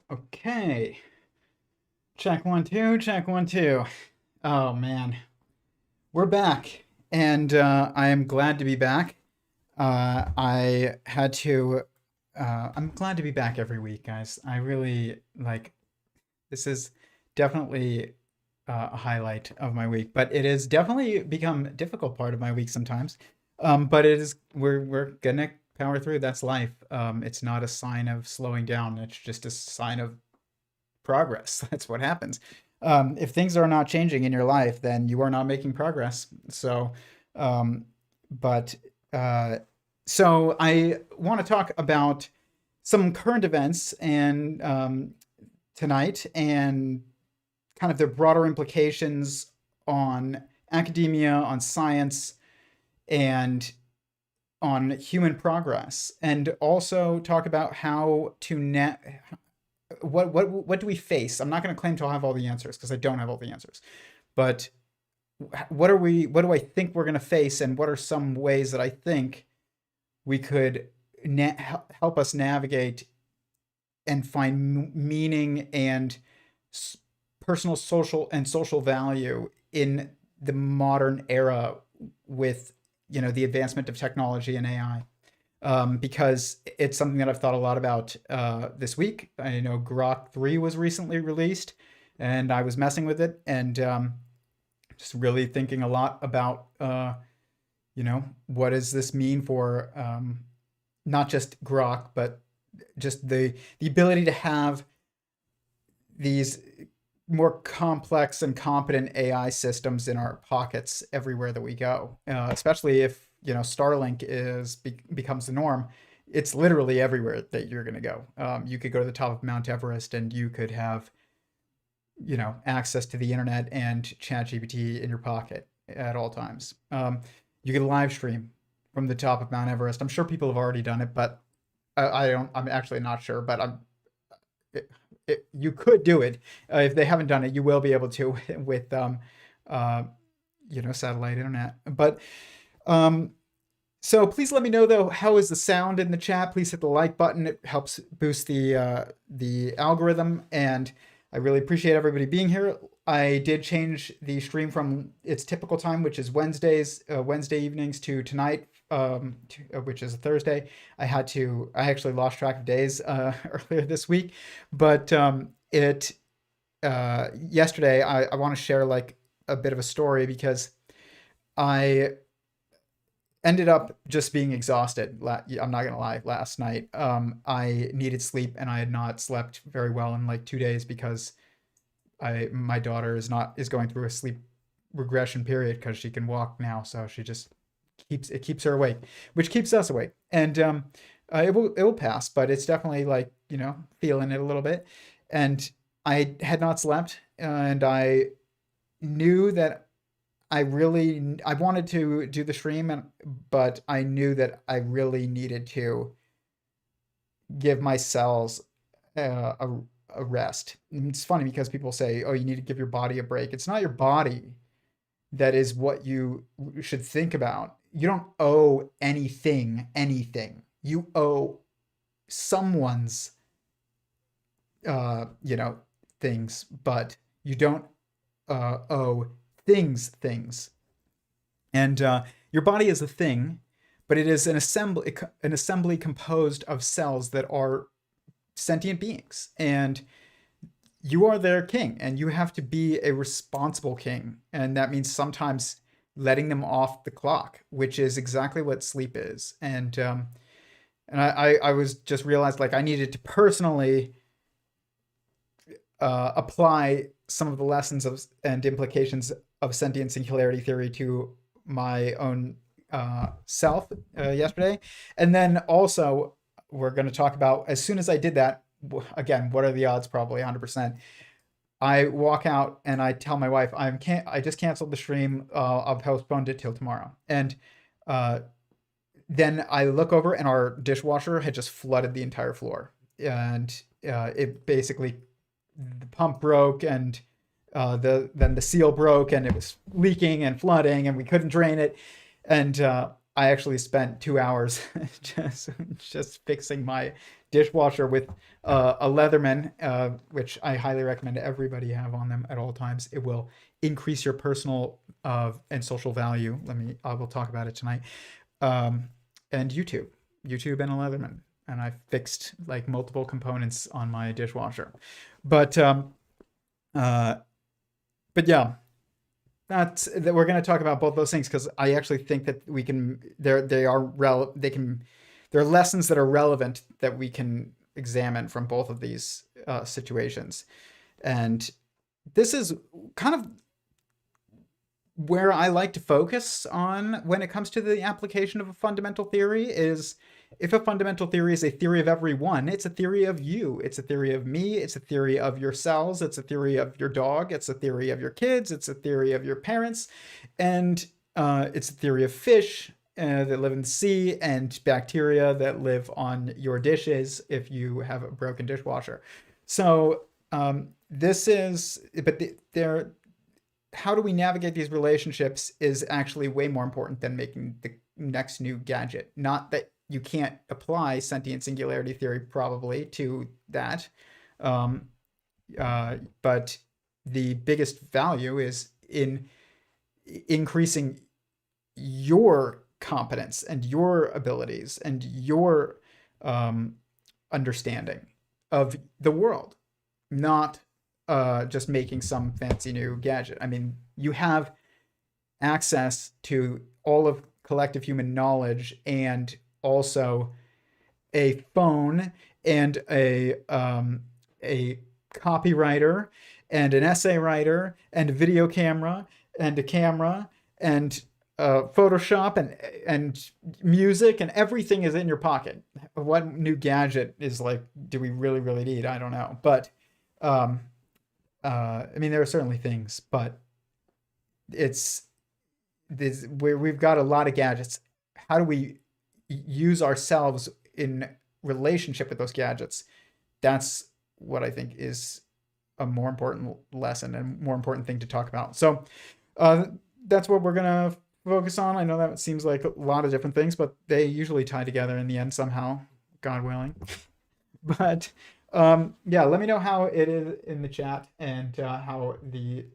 Okay. Check one, two, check one, two. Oh man, we're back, and I am glad to be back. I had to. I'm glad to be back every week, guys. I really like. This is definitely a highlight of my week, but it has definitely become a difficult part of my week sometimes. But it is. We're gonna power through. That's life. It's not a sign of slowing down. It's just a sign of progress. That's what happens. If things are not changing in your life, then you are not making progress. Um, but uh, so I want to talk about some current events and tonight and kind of their broader implications on academia, on science, and on human progress, and also talk about how to what do we face? I'm not going to claim to have all the answers because I don't have all the answers. But what do I think we're going to face, and what are some ways that I think we could help us navigate and find meaning and personal social value in the modern era with the advancement of technology and AI, because it's something that I've thought a lot about this week. I know Grok 3 was recently released, and I was messing with it, and just really thinking a lot about, what does this mean for not just Grok, but just the ability to have these more complex and competent AI systems in our pockets everywhere that we go, especially if Starlink becomes the norm. It's literally everywhere that you're going to go. You could go to the top of Mount Everest and you could have access to the internet and ChatGPT in your pocket at all times. You could live stream from the top of Mount Everest. I'm sure people have already done it, but I don't. I'm actually not sure, but you could do it. If they haven't done it, you will be able to with uh, satellite internet. But um, so please let me know though, how is the sound in the chat? Please hit the like button. It helps boost the algorithm, and I really appreciate everybody being here. I did change the stream from its typical time, which is Wednesday evenings, to tonight, which is a Thursday. I actually lost track of days earlier this week, but yesterday I want to share like a bit of a story because I ended up just being exhausted. I'm not gonna lie. Last night, I needed sleep, and I had not slept very well in like 2 days because my daughter is going through a sleep regression period because she can walk now, so she just keeps her awake, which keeps us awake, and it will pass, but it's definitely like feeling it a little bit, and I had not slept, and I knew that I wanted to do the stream, but I knew that I really needed to give my cells a rest. And it's funny because people say, "Oh, you need to give your body a break." It's not your body that is what you should think about. You don't owe anything. You owe someone's uh, you know, things, but you don't owe things. And your body is a thing, but it is an assembly composed of cells that are sentient beings, and you are their king, and you have to be a responsible king, and that means sometimes letting them off the clock, which is exactly what sleep is. And I was just realized like I needed to personally apply some of the lessons and implications of sentient singularity theory to my own self yesterday. And then also, we're going to talk about, as soon as I did that, again, what are the odds? Probably 100%. I walk out and I tell my wife, I just canceled the stream. I've postponed it till tomorrow. And uh, then I look over and our dishwasher had just flooded the entire floor. And it basically, the pump broke, and then the seal broke, and it was leaking and flooding, and we couldn't drain it. And I actually spent 2 hours just fixing my dishwasher with a Leatherman, which I highly recommend everybody have on them at all times. It will increase your personal and social value. I will talk about it tonight. And YouTube and a Leatherman, and I fixed like multiple components on my dishwasher. But but yeah, that we're going to talk about both those things because I actually think that we can. They are they can. There are lessons that are relevant that we can examine from both of these situations, and this is kind of where I like to focus on when it comes to the application of a fundamental theory. Is if a fundamental theory is a theory of everyone, it's a theory of you, it's a theory of me, it's a theory of your cells, it's a theory of your dog, it's a theory of your kids, it's a theory of your parents, and it's a theory of fish that live in the sea and bacteria that live on your dishes if you have a broken dishwasher. So this is, but they're, how do we navigate these relationships is actually way more important than making the next new gadget. Not that you can't apply sentient singularity theory probably to that, but the biggest value is in increasing your competence and your abilities and your understanding of the world, not just making some fancy new gadget. I mean, you have access to all of collective human knowledge and also a phone and a copywriter and an essay writer and a video camera and a camera and Photoshop and music, and everything is in your pocket. What new gadget is like, do we really need? I don't know. But I mean, there are certainly things, but it's this where we've got a lot of gadgets. How do we use ourselves in relationship with those gadgets? That's what I think is a more important lesson and more important thing to talk about. So that's what we're gonna focus on. I know that seems like a lot of different things, but they usually tie together in the end somehow, God willing. But yeah, let me know how it is in the chat and how the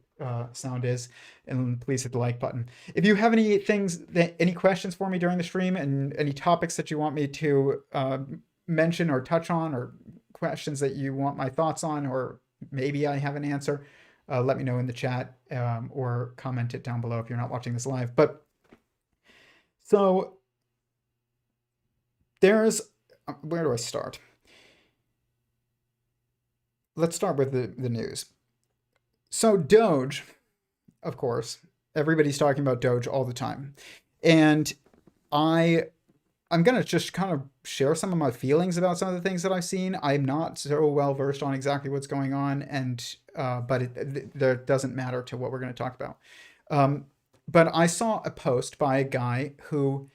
sound is, and please hit the like button. If you have any questions for me during the stream and any topics that you want me to mention or touch on, or questions that you want my thoughts on, or maybe I have an answer, let me know in the chat or comment it down below if you're not watching this live. But so there's, where do I start? Let's start with the news. So DOGE, of course, everybody's talking about DOGE all the time. And I'm going to just kind of share some of my feelings about some of the things that I've seen. I'm not so well versed on exactly what's going on, and but that doesn't matter to what we're going to talk about. But I saw a post by a guy who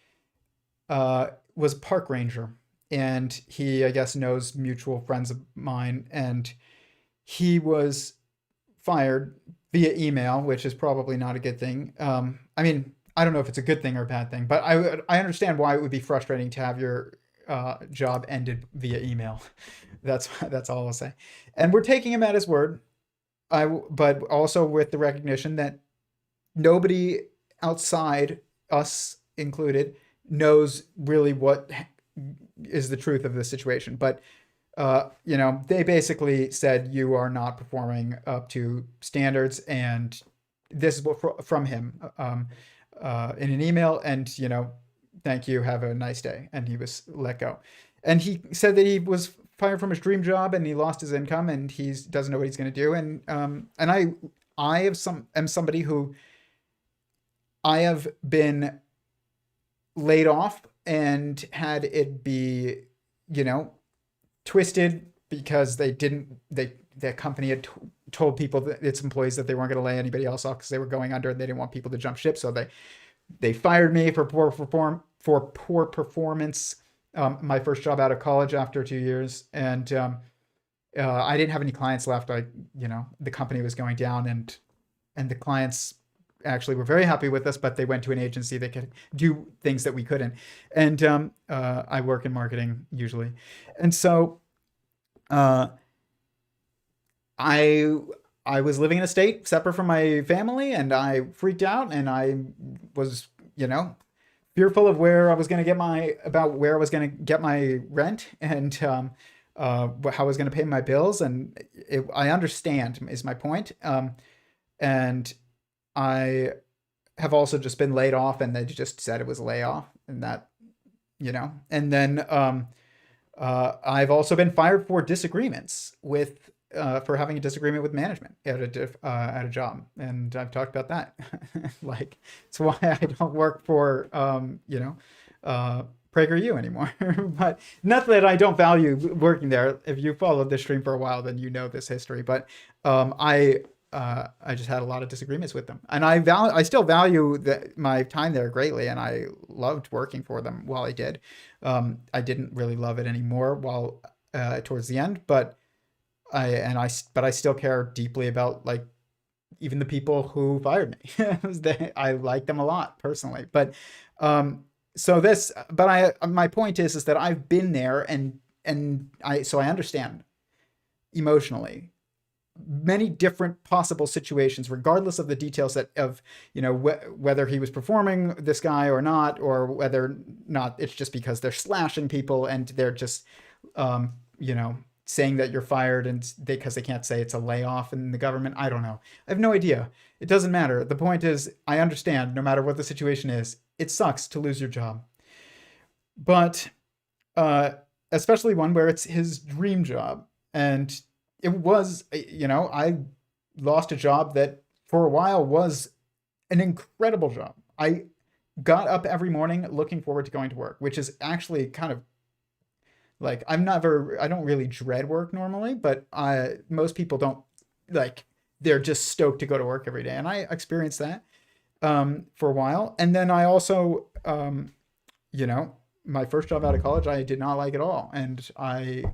was a park ranger, and he, I guess, knows mutual friends of mine, and he was fired via email, which is probably not a good thing. I mean, I don't know if it's a good thing or a bad thing, but I understand why it would be frustrating to have your job ended via email. That's all I'll say. And we're taking him at his word. But also with the recognition that nobody outside, us included, knows really what is the truth of the situation. But you know, they basically said you are not performing up to standards, and this is what from him in an email. And you know, thank you, have a nice day. And he was let go. And he said that he was fired from his dream job and he lost his income and he doesn't know what he's going to do. And I am somebody who I have been laid off and had it be, you know, twisted because the company had told people, that its employees, that they weren't going to lay anybody else off because they were going under and they didn't want people to jump ship. So they fired me for poor performance. My first job out of college after 2 years. And I didn't have any clients left. You know, the company was going down, and the clients actually were very happy with us, but they went to an agency that could do things that we couldn't. And I work in marketing usually. And so uh, I I was living in a state separate from my family, and I freaked out, and I was, fearful of where I was going to get where I was going to get my rent, and how I was going to pay my bills. And I understand is my point. And I have also just been laid off, and they just said it was a layoff, and that, and then I've also been fired for disagreements for having a disagreement with management at a job, and I've talked about that. Like, it's why I don't work for PragerU anymore. But not that I don't value working there. If you followed this stream for a while, then you know this history. But I just had a lot of disagreements with them, and I still value my time there greatly, and I loved working for them while I did. I didn't really love it anymore while towards the end, but I still care deeply about, like, even the people who fired me. I like them a lot personally, but my point is that I've been there, and I understand emotionally many different possible situations, regardless of the details of whether he was performing, this guy, or not, or whether or not it's just because they're slashing people and they're just saying that you're fired, and because they can't say it's a layoff in the government. I don't know. I have no idea. It doesn't matter. The point is, I understand no matter what the situation is, it sucks to lose your job. But especially one where it's his dream job. And it was, I lost a job that for a while was an incredible job. I got up every morning looking forward to going to work, which is actually kind of like, I don't really dread work normally, but most people don't, like, they're just stoked to go to work every day. And I experienced that for a while. And then I also, my first job out of college, I did not like at all. And I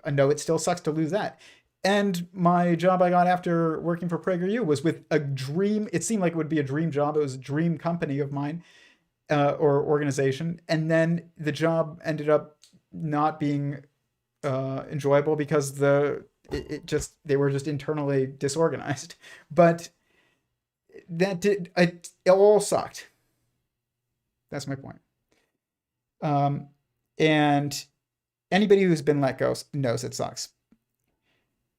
know it still sucks to lose that. And my job I got after working for PragerU was with a dream. It seemed like it would be a dream job. It was a dream company of mine, or organization. And then the job ended up not being enjoyable because they were just internally disorganized. But it all sucked. That's my point. And anybody who's been let go knows it sucks.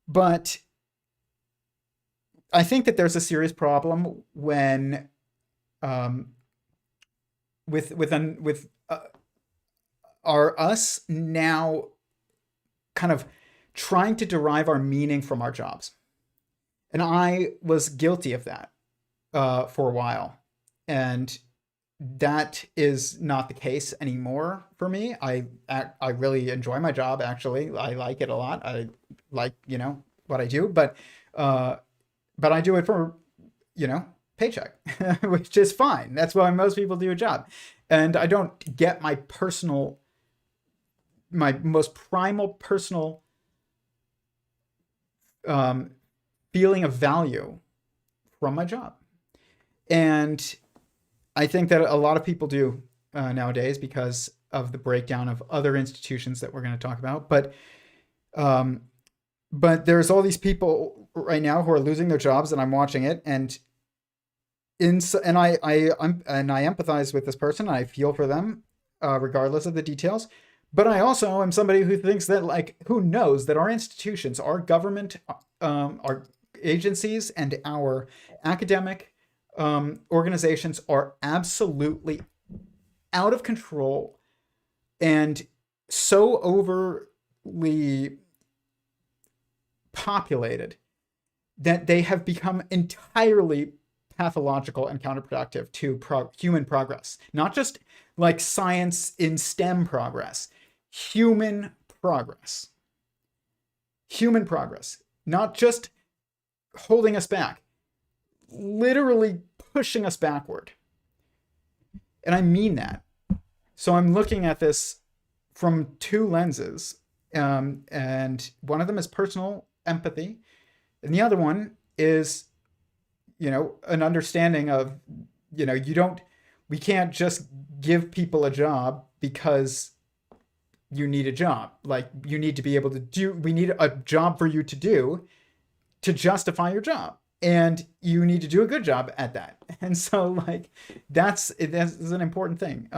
But I think that there's a serious problem when with us now kind of trying to derive our meaning from our jobs. And I was guilty of that for a while. And that is not the case anymore for me. I really enjoy my job, actually. I like it a lot. I like, what I do, but I do it for, paycheck, which is fine. That's why most people do a job. And I don't get my most primal personal feeling of value from my job. And I think that a lot of people do nowadays because of the breakdown of other institutions that we're going to talk about. But there's all these people right now who are losing their jobs, and I'm watching it, and I empathize with this person, and I feel for them, regardless of the details. But I also am somebody who thinks that, like, who knows that our institutions, our government, our agencies, and our academic organizations are absolutely out of control and so overly populated that they have become entirely pathological and counterproductive to human progress. Not just like science in STEM progress, human progress. Human progress. Not just holding us back, literally pushing us backward. And I mean that. So I'm looking at this from two lenses, and one of them is personal empathy, and the other one is an understanding of, we can't just give people a job because you need a job. Like, you need to be able to we need a job for you to do to justify your job. And you need to do a good job at that. And so, like, that's an important thing.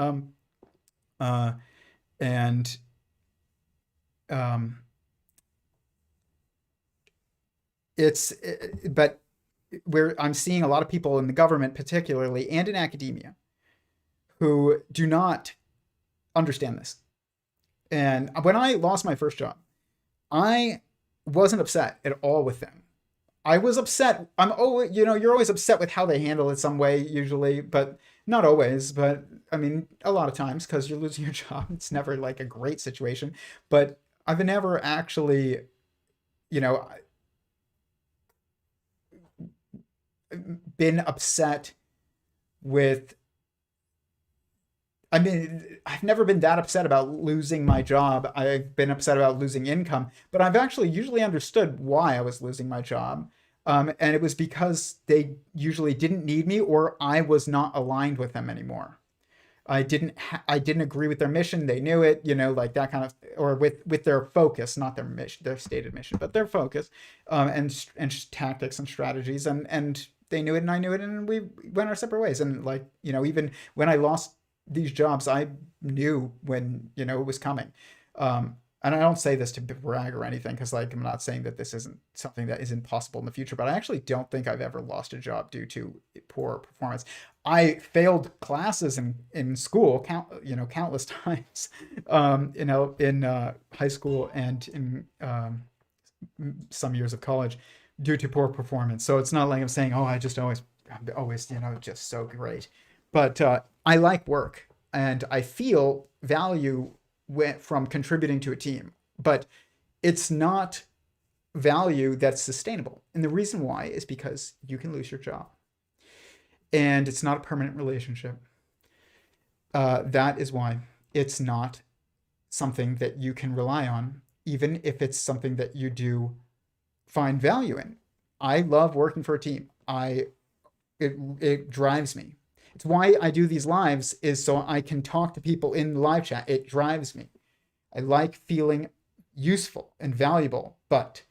And but where I'm seeing a lot of people in the government, particularly, and in academia, who do not understand this. And when I lost my first job, I wasn't upset at all with them. I was upset. You're always upset with how they handle it some way, usually, but not always. But I mean, a lot of times, because you're losing your job. It's never like a great situation. But I've never actually, been upset with. I mean, I've never been that upset about losing my job. I've been upset about losing income, but I've actually usually understood why I was losing my job. And it was because they usually didn't need me, or I was not aligned with them anymore. I didn't agree with their mission. They knew it, like that kind of, or with their focus, not their mission, their stated mission, but their focus, and tactics and strategies, and they knew it, and I knew it, and we went our separate ways. And like, even when I lost these jobs, I knew when, it was coming. And I don't say this to brag or anything, because like, I'm not saying that this isn't something that isn't possible in the future, but I actually don't think I've ever lost a job due to poor performance. I failed classes in school, countless times, in high school and in some years of college, due to poor performance. So it's not like I'm saying, oh, I'm always, just so great. But I like work, and I feel value from contributing to a team, but it's not value that's sustainable. And the reason why is because you can lose your job, and it's not a permanent relationship. That is why it's not something that you can rely on, even if it's something that you do find value in. I love working for a team. It drives me. It's why I do these lives, is so I can talk to people in live chat. It drives me. I like feeling useful and valuable. But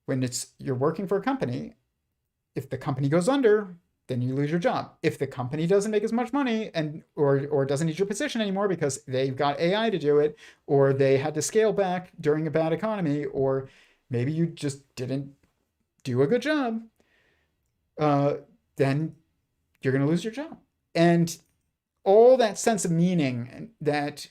when you're working for a company, if the company goes under, then you lose your job. If the company doesn't make as much money or doesn't need your position anymore because they've got AI to do it, or they had to scale back during a bad economy, or maybe you just didn't do a good job, then you're going to lose your job. And all that sense of meaning that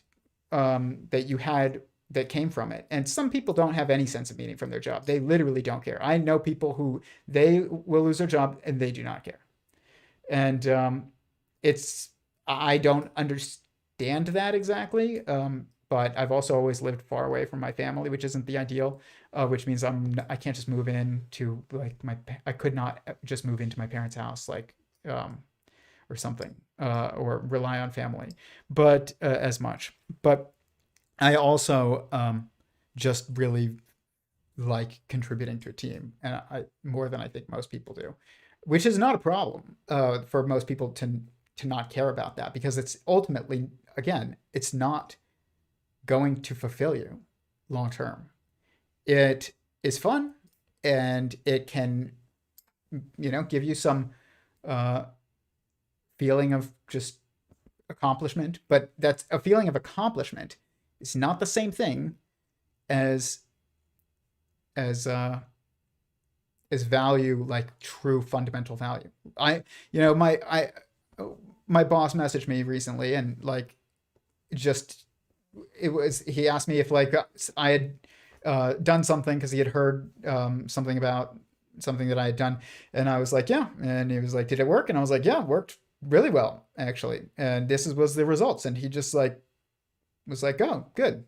you had, that came from it. And some people don't have any sense of meaning from their job. They literally don't care. I know people who they will lose their job and they do not care. And I don't understand that exactly. But I've also always lived far away from my family, which isn't the ideal, which means I can't just move in to I could not just move into my parents' house, or something, or rely on family, but as much. But I also just really like contributing to a team, and I more than I think most people do, which is not a problem for most people to not care about that, because it's ultimately, again, it's not going to fulfill you long term. It is fun, and it can, give you some feeling of just accomplishment, but that's a feeling of accomplishment. It's not the same thing as value, like true fundamental value. My boss messaged me recently, and like, he asked me if like I had done something, because he had heard something about something that I had done, and I was like, yeah. And he was like, did it work? And I was like, yeah, it worked really well, actually, and this was the results. And he just like was like, oh, good. And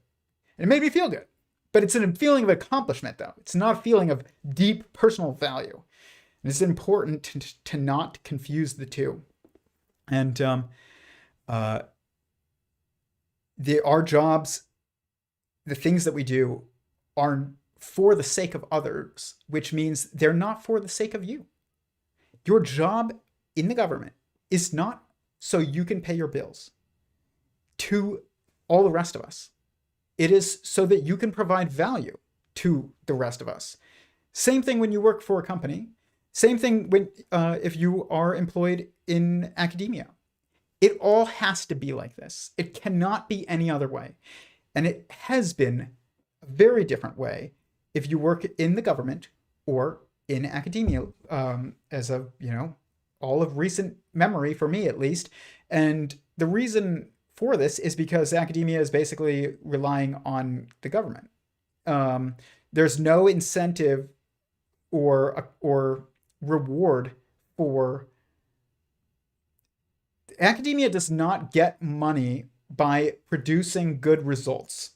it made me feel good. But it's a feeling of accomplishment, though. It's not a feeling of deep personal value. And it's important to not confuse the two. And our jobs, the things that we do, are for the sake of others, which means they're not for the sake of you. Your job in the government is not so you can pay your bills to all the rest of us. It is so that you can provide value to the rest of us. Same thing when you work for a company. Same thing when if you are employed in academia. It all has to be like this. It cannot be any other way. And it has been a very different way if you work in the government or in academia, as of, all of recent memory, for me at least. And the reason for this is because academia is basically relying on the government. There's no incentive or reward for academia. Does not get money by producing good results.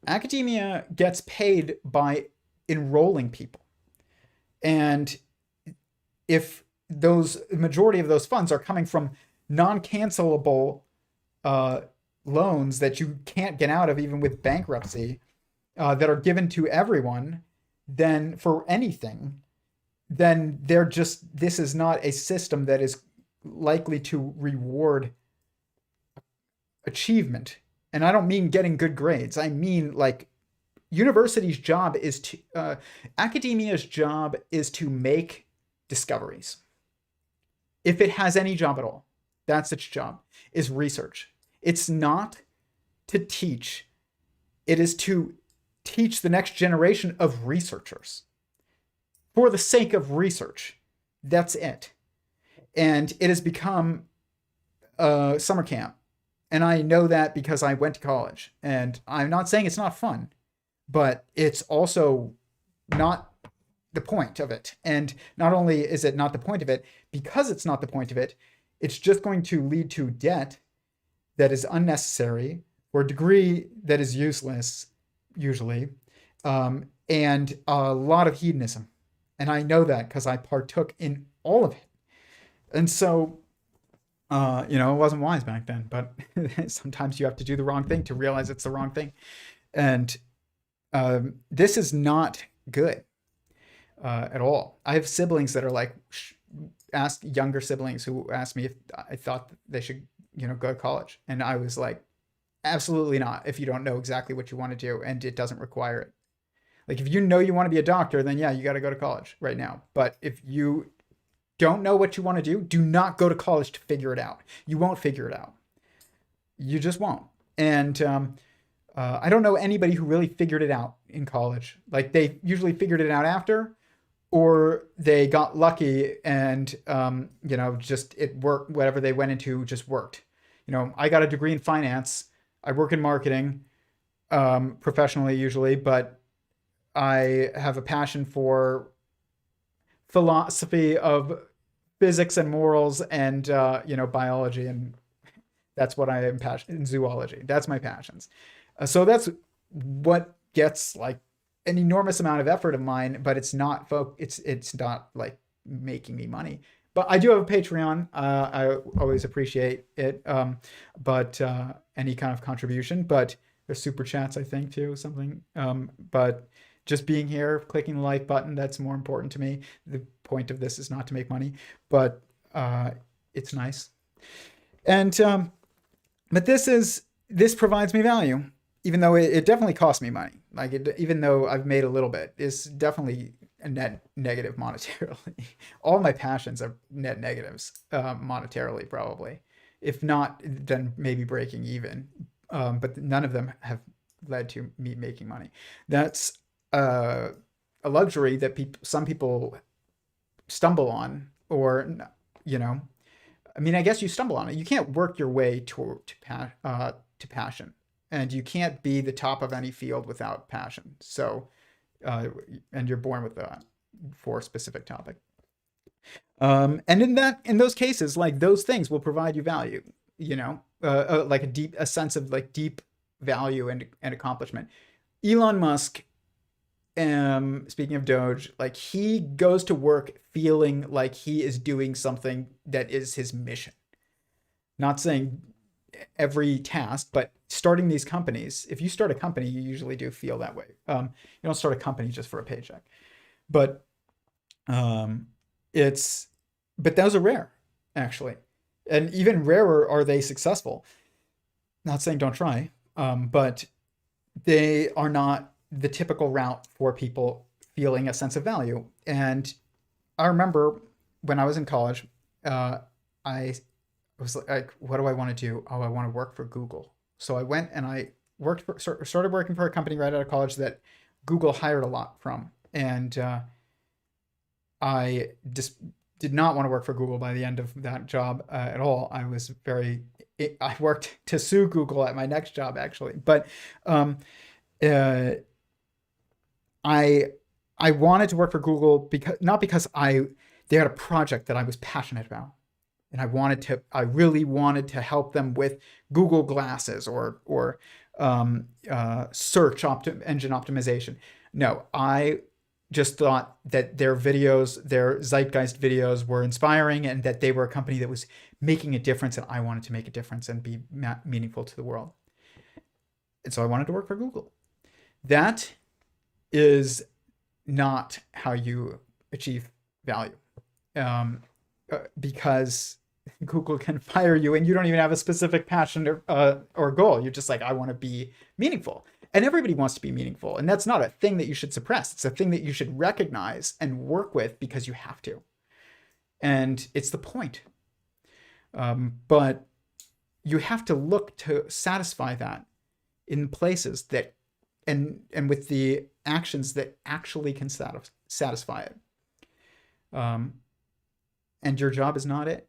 Academia gets paid by enrolling people. And if the majority of those funds are coming from non-cancelable loans that you can't get out of even with bankruptcy, that are given to everyone, then for anything, then this is not a system that is likely to reward achievement. And I don't mean getting good grades. I mean, like, university's job is to, academia's job is to make discoveries. If it has any job at all, that's its job, is research. It's not to teach. It is to teach the next generation of researchers for the sake of research. That's it. And it has become a summer camp. And I know that because I went to college. And I'm not saying it's not fun, but it's also not the point of it. And not only is it not the point of it, because it's not the point of it, it's just going to lead to debt that is unnecessary, or a degree that is useless, usually, and a lot of hedonism. And I know that because I partook in all of it. And so, it wasn't wise back then, but sometimes you have to do the wrong thing to realize it's the wrong thing. And this is not good at all. I have siblings that are like, ask younger siblings who asked me if I thought they should, go to college. And I was like, absolutely not, if you don't know exactly what you want to do and it doesn't require it. Like, if you know you want to be a doctor, then yeah, you got to go to college right now. But if you don't know what you want to do not go to college to figure it out. You won't figure it out. You just won't. And I don't know anybody who really figured it out in college. Like, they usually figured it out after, or they got lucky and, just it worked. Whatever they went into just worked. I got a degree in finance. I work in marketing, professionally usually, but I have a passion for philosophy of physics and morals and, biology. And that's what I am passionate in. Zoology. That's my passions. So that's what gets like an enormous amount of effort of mine, but it's not it's not like making me money. But I do have a Patreon. I always appreciate it. But any kind of contribution, but there's super chats, I think, too, something. But just being here, clicking the like button, that's more important to me. The point of this is not to make money, but it's nice. And but this provides me value, even though it definitely costs me money. Like, even though I've made a little bit, it's definitely a net negative monetarily. All my passions are net negatives monetarily, probably. If not, then maybe breaking even. But none of them have led to me making money. That's a luxury that some people stumble on, or, I guess you stumble on it. You can't work your way to passion, and you can't be the top of any field without passion. So, and you're born with that for a specific topic. And in those cases, like, those things will provide you value, like a sense of like deep value and accomplishment. Elon Musk, speaking of DOGE, like, he goes to work feeling like he is doing something that is his mission. Not saying every task, but starting these companies. If you start a company, you usually do feel that way. You don't start a company just for a paycheck, but it's but those are rare, actually. And even rarer are they successful. Not saying don't try, but they are not the typical route for people feeling a sense of value. And I remember when I was in college, I was like, what do I want to do? Oh, I want to work for Google. So I went and I started working for a company right out of college that Google hired a lot from. And I just did not want to work for Google by the end of that job at all. I worked to sue Google at my next job, actually. But um, uh, I I wanted to work for Google because not because they had a project that I was passionate about, and I really wanted to help them with Google Glasses or engine optimization. No, I just thought that their videos, their zeitgeist videos, were inspiring, and that they were a company that was making a difference, and I wanted to make a difference and be meaningful to the world. And so I wanted to work for Google. That is not how you achieve value, because Google can fire you and you don't even have a specific passion or goal. You're just like, I want to be meaningful. And everybody wants to be meaningful. And that's not a thing that you should suppress. It's a thing that you should recognize and work with because you have to. And it's the point. But you have to look to satisfy that in places that, and with the actions that actually can satisfy it. And your job is not it.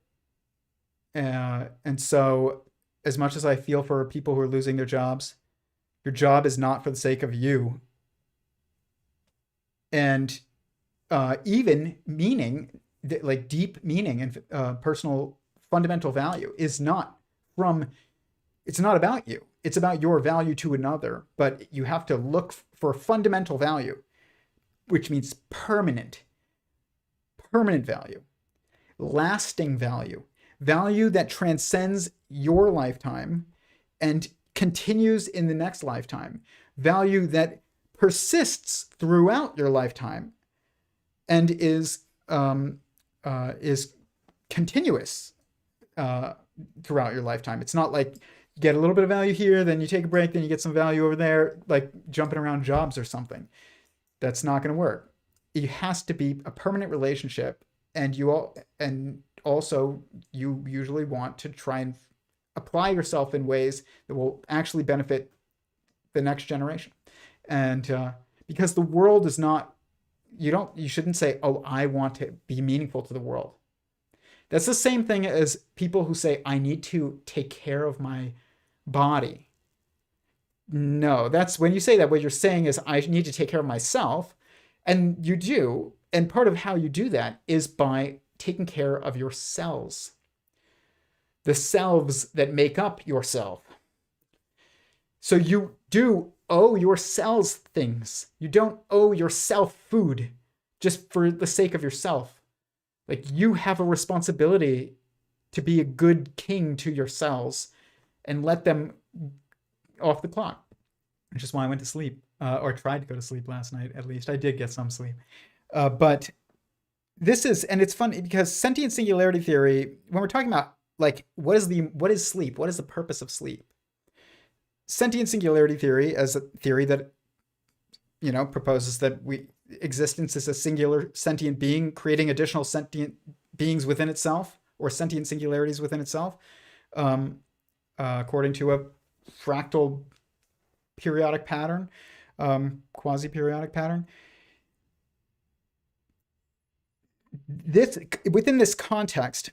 And so, as much as I feel for people who are losing their jobs, your job is not for the sake of you. And even meaning, like deep meaning and personal fundamental value, is not it's not about you. It's about your value to another. But you have to look for fundamental value, which means permanent value, lasting value. Value that transcends your lifetime and continues in the next lifetime. Value that persists throughout your lifetime and is continuous throughout your lifetime. It's not like you get a little bit of value here, then you take a break, then you get some value over there, like jumping around jobs or something. That's not going to work. It has to be a permanent relationship, and also you usually want to try and apply yourself in ways that will actually benefit the next generation. And because the world is not, you shouldn't say, oh, I want to be meaningful to the world. That's the same thing as people who say, I need to take care of my body. No, that's when you say that, what you're saying is, I need to take care of myself. And you do. And part of how you do that is by taking care of your cells, the selves that make up yourself. So you do owe your cells things. You don't owe yourself food just for the sake of yourself. Like, you have a responsibility to be a good king to your cells and let them off the clock, which is why I went to sleep, or tried to go to sleep last night. At least I did get some sleep. But and it's funny because sentient singularity theory, when we're talking about like, what is sleep? What is the purpose of sleep? Sentient singularity theory, as a theory that, proposes that existence is a singular sentient being creating additional sentient beings within itself, or sentient singularities within itself, according to a fractal periodic pattern, quasi-periodic pattern. Within this context,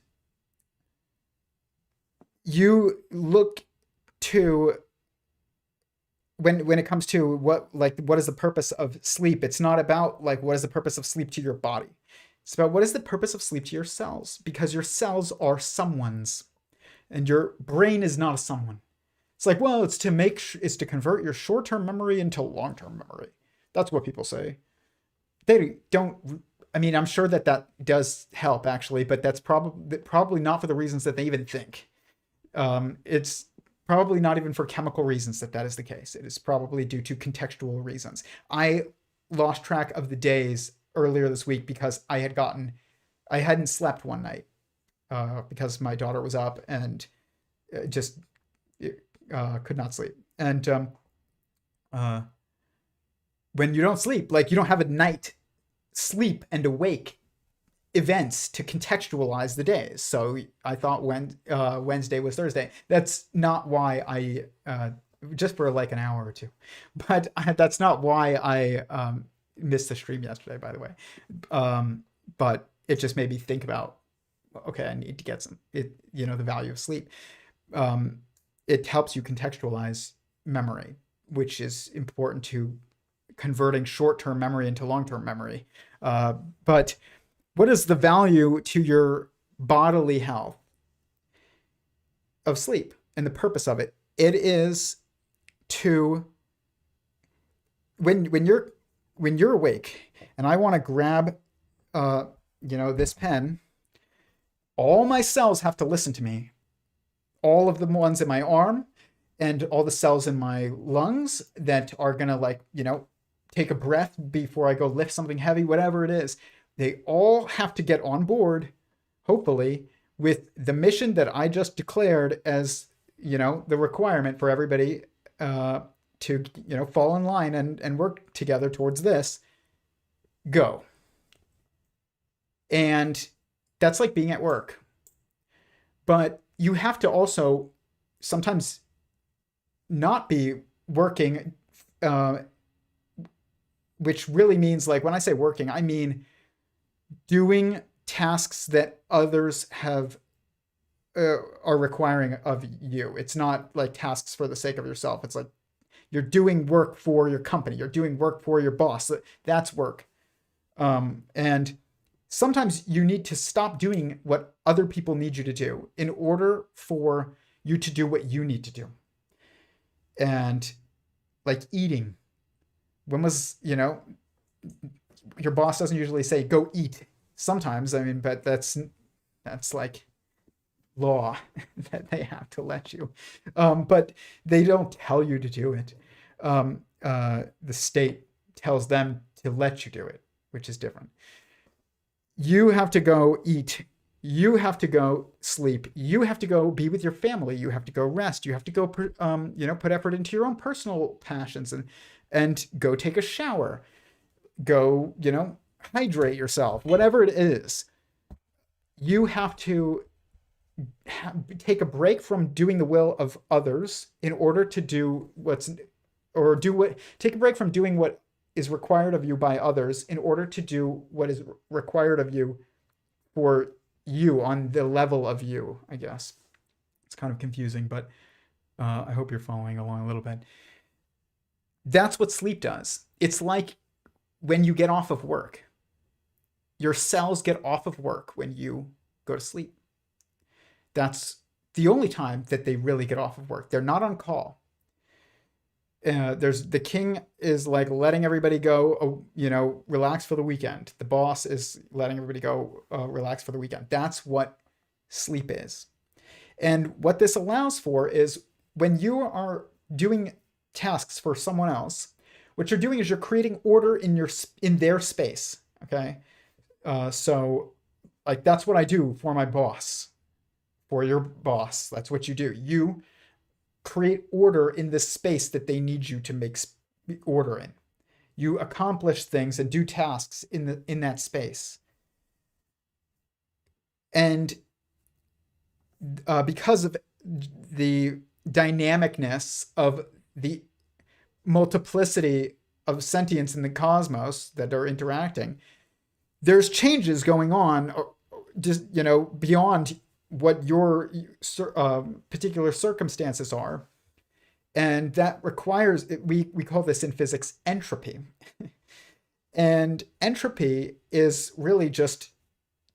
you look to, when it comes to what is the purpose of sleep, it's not about like, what is the purpose of sleep to your body. It's about, what is the purpose of sleep to your cells, because your cells are someone's and your brain is not a someone. It's like, well, it's to convert your short-term memory into long-term memory. That's what people say. They don't, I mean, I'm sure that does help actually, but that's probably not for the reasons that they even think. It's probably not even for chemical reasons that is the case. It is probably due to contextual reasons. I lost track of the days earlier this week because I I hadn't slept one night because my daughter was up and just could not sleep. And uh, when you don't sleep, like you don't have a night sleep and awake events to contextualize the days. So I thought when Wednesday was Thursday. That's not why I just for like an hour or two, but that's not why I missed the stream yesterday. By the way, but it just made me think about, okay, I need to get the value of sleep. It helps you contextualize memory, which is important to converting short-term memory into long-term memory. But what is the value to your bodily health of sleep and the purpose of it? It is to when you're awake, and I want to grab this pen, all my cells have to listen to me. All of the ones in my arm and all the cells in my lungs that are gonna take a breath before I go lift something heavy, whatever it is. They all have to get on board, hopefully, with the mission that I just declared as, the requirement for everybody to, fall in line and work together towards this. Go. And that's like being at work. But you have to also sometimes not be working, which really means, like, when I say working, I mean doing tasks that others have are requiring of you. It's not like tasks for the sake of yourself. It's like you're doing work for your company. You're doing work for your boss. That's work. And sometimes you need to stop doing what other people need you to do in order for you to do what you need to do. And like eating. When was, your boss doesn't usually say, go eat. Sometimes, I mean, but that's like law that they have to let you. But they don't tell you to do it. The state tells them to let you do it, which is different. You have to go eat. You have to go sleep. You have to go be with your family. You have to go rest. You have to go, put effort into your own personal passions and go take a shower. Go, hydrate yourself. Whatever it is, you have to take a break from doing the will of others in order to take a break from doing what is required of you by others in order to do what is required of you for you on the level of you, I guess. It's kind of confusing, but I hope you're following along a little bit. That's what sleep does. It's like when you get off of work. Your cells get off of work when you go to sleep. That's the only time that they really get off of work. They're not on call. The king is like letting everybody go, relax for the weekend. The boss is letting everybody go, relax for the weekend. That's what sleep is. And what this allows for is when you are doing tasks for someone else, what you're doing is you're creating order in their space. Okay. So like, that's what I do for my boss, for your boss. That's what you do. You create order in this space that they need you to make order in. You accomplish things and do tasks in that space. And because of the dynamicness of the multiplicity of sentience in the cosmos that are interacting, there's changes going on, just beyond what your particular circumstances are, and that requires we call this in physics entropy. And entropy is really just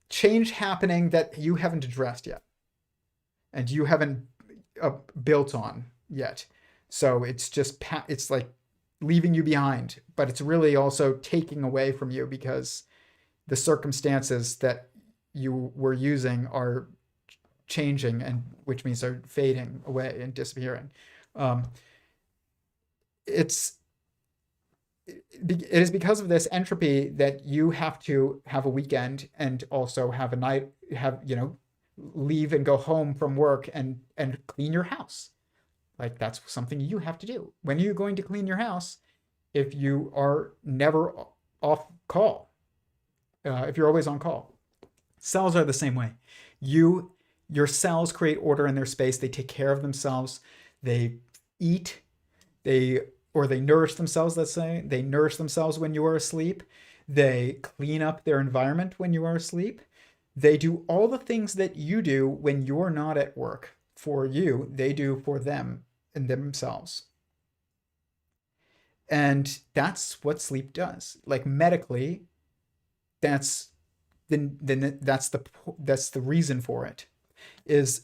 change happening that you haven't addressed yet and you haven't built on yet. So it's just it's like leaving you behind, but it's really also taking away from you because the circumstances that you were using are changing, and which means they're fading away and disappearing. It's it is because of this entropy that you have to have a weekend and also have a night, have, leave and go home from work and clean your house. Like that's something you have to do. When are you going to clean your house if you are never off call? If you're always on call. Cells are the same way. Your cells create order in their space. They take care of themselves. They eat. They nourish themselves. Let's say they nourish themselves when you are asleep. They clean up their environment when you are asleep. They do all the things that you do when you're not at work. For you, they do for them and themselves. And that's what sleep does. Like medically, that's that's the reason for it, is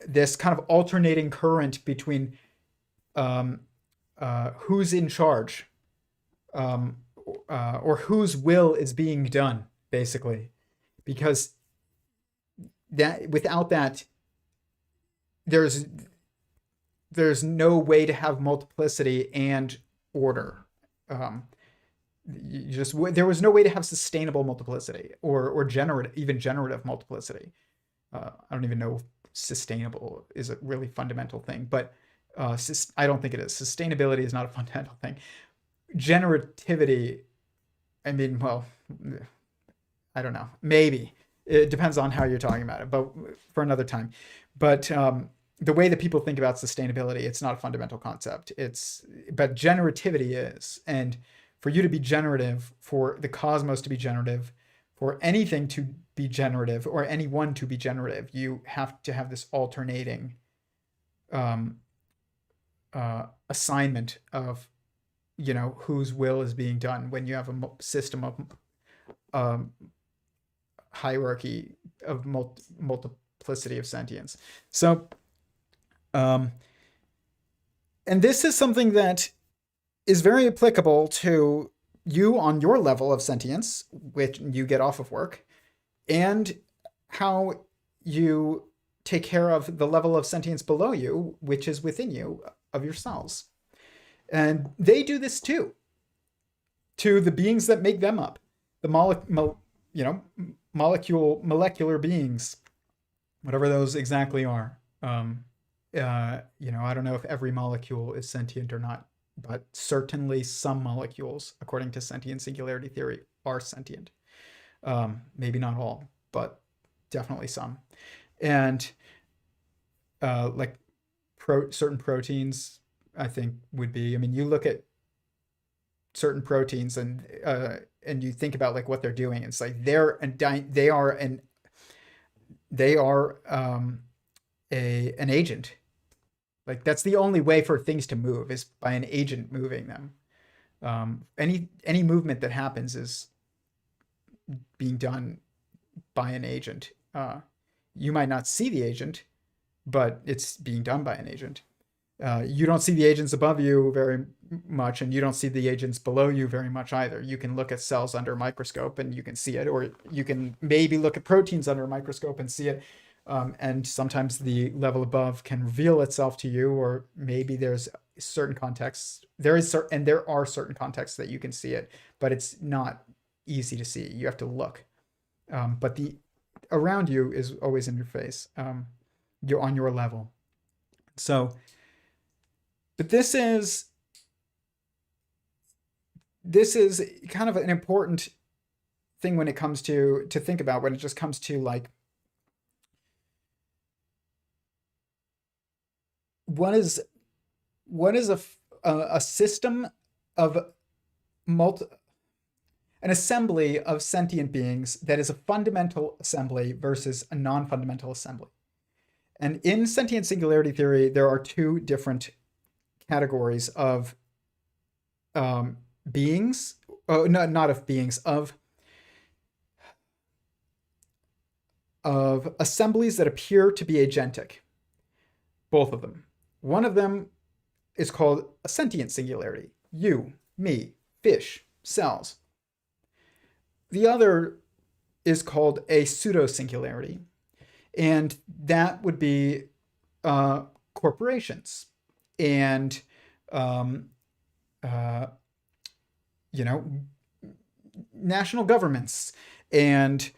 this kind of alternating current between who's in charge, or whose will is being done, basically, because that without that, there's no way to have multiplicity and order. There was no way to have sustainable multiplicity or generative multiplicity. I don't even know if sustainable is a really fundamental thing, but I don't think it is. Sustainability is not a fundamental thing. Generativity, I mean, well, I don't know. Maybe it depends on how you're talking about it, but for another time. But the way that people think about sustainability, it's not a fundamental concept. But generativity is, and for you to be generative, for the cosmos to be generative, for anything to be generative, or anyone to be generative, you have to have this alternating assignment of, whose will is being done when you have a system of hierarchy of multiplicity of sentience. So, and this is something that is very applicable to you on your level of sentience, which you get off of work, and how you take care of the level of sentience below you, which is within you, of your cells. And they do this too, to the beings that make them up, the molecular beings, whatever those exactly are. I don't know if every molecule is sentient or not, but certainly some molecules, according to sentient singularity theory, are sentient. Maybe not all, but definitely some. And like certain proteins, I think would be. I mean, you look at certain proteins and you think about like what they're doing. It's like they are an agent. Like that's the only way for things to move, is by an agent moving them. Any movement that happens is being done by an agent. You might not see the agent, but it's being done by an agent. You don't see the agents above you very much, and you don't see the agents below you very much either. You can look at cells under a microscope and you can see it, or you can maybe look at proteins under a microscope and see it. And sometimes the level above can reveal itself to you, or maybe there's certain contexts. There are certain contexts that you can see it, but it's not easy to see. You have to look. But the around you is always in your face. You're on your level. So, but this is kind of an important thing when it comes to think about, when it just comes to like, what is a system of an assembly of sentient beings that is a fundamental assembly versus a non-fundamental assembly. And in sentient singularity theory, there are two different categories of beings, not of beings, of assemblies that appear to be agentic. Both of them. One of them is called a sentient singularity. You, me, fish, cells. The other is called a pseudo-singularity. And that would be corporations and you know, national governments and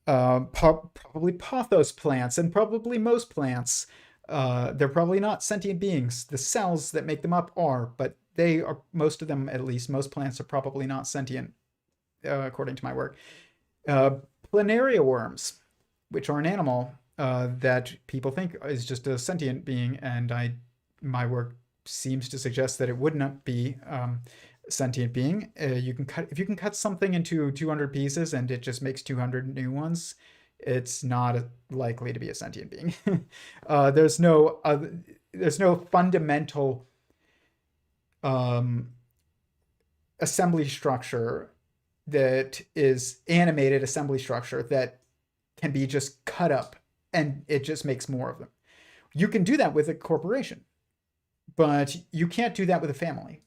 probably pothos plants and probably most plants. They're probably not sentient beings. The cells that make them up are, but they are, most of them, at least most plants are probably not sentient, according to my work. Planaria worms, which are an animal that people think is just a sentient being, and my work seems to suggest that it would not be sentient being. If you can cut something into 200 pieces and it just makes 200 new ones, it's not likely to be a sentient being. There's no fundamental assembly structure that is animated assembly structure that can be just cut up and it just makes more of them. You can do that with a corporation, but you can't do that with a family.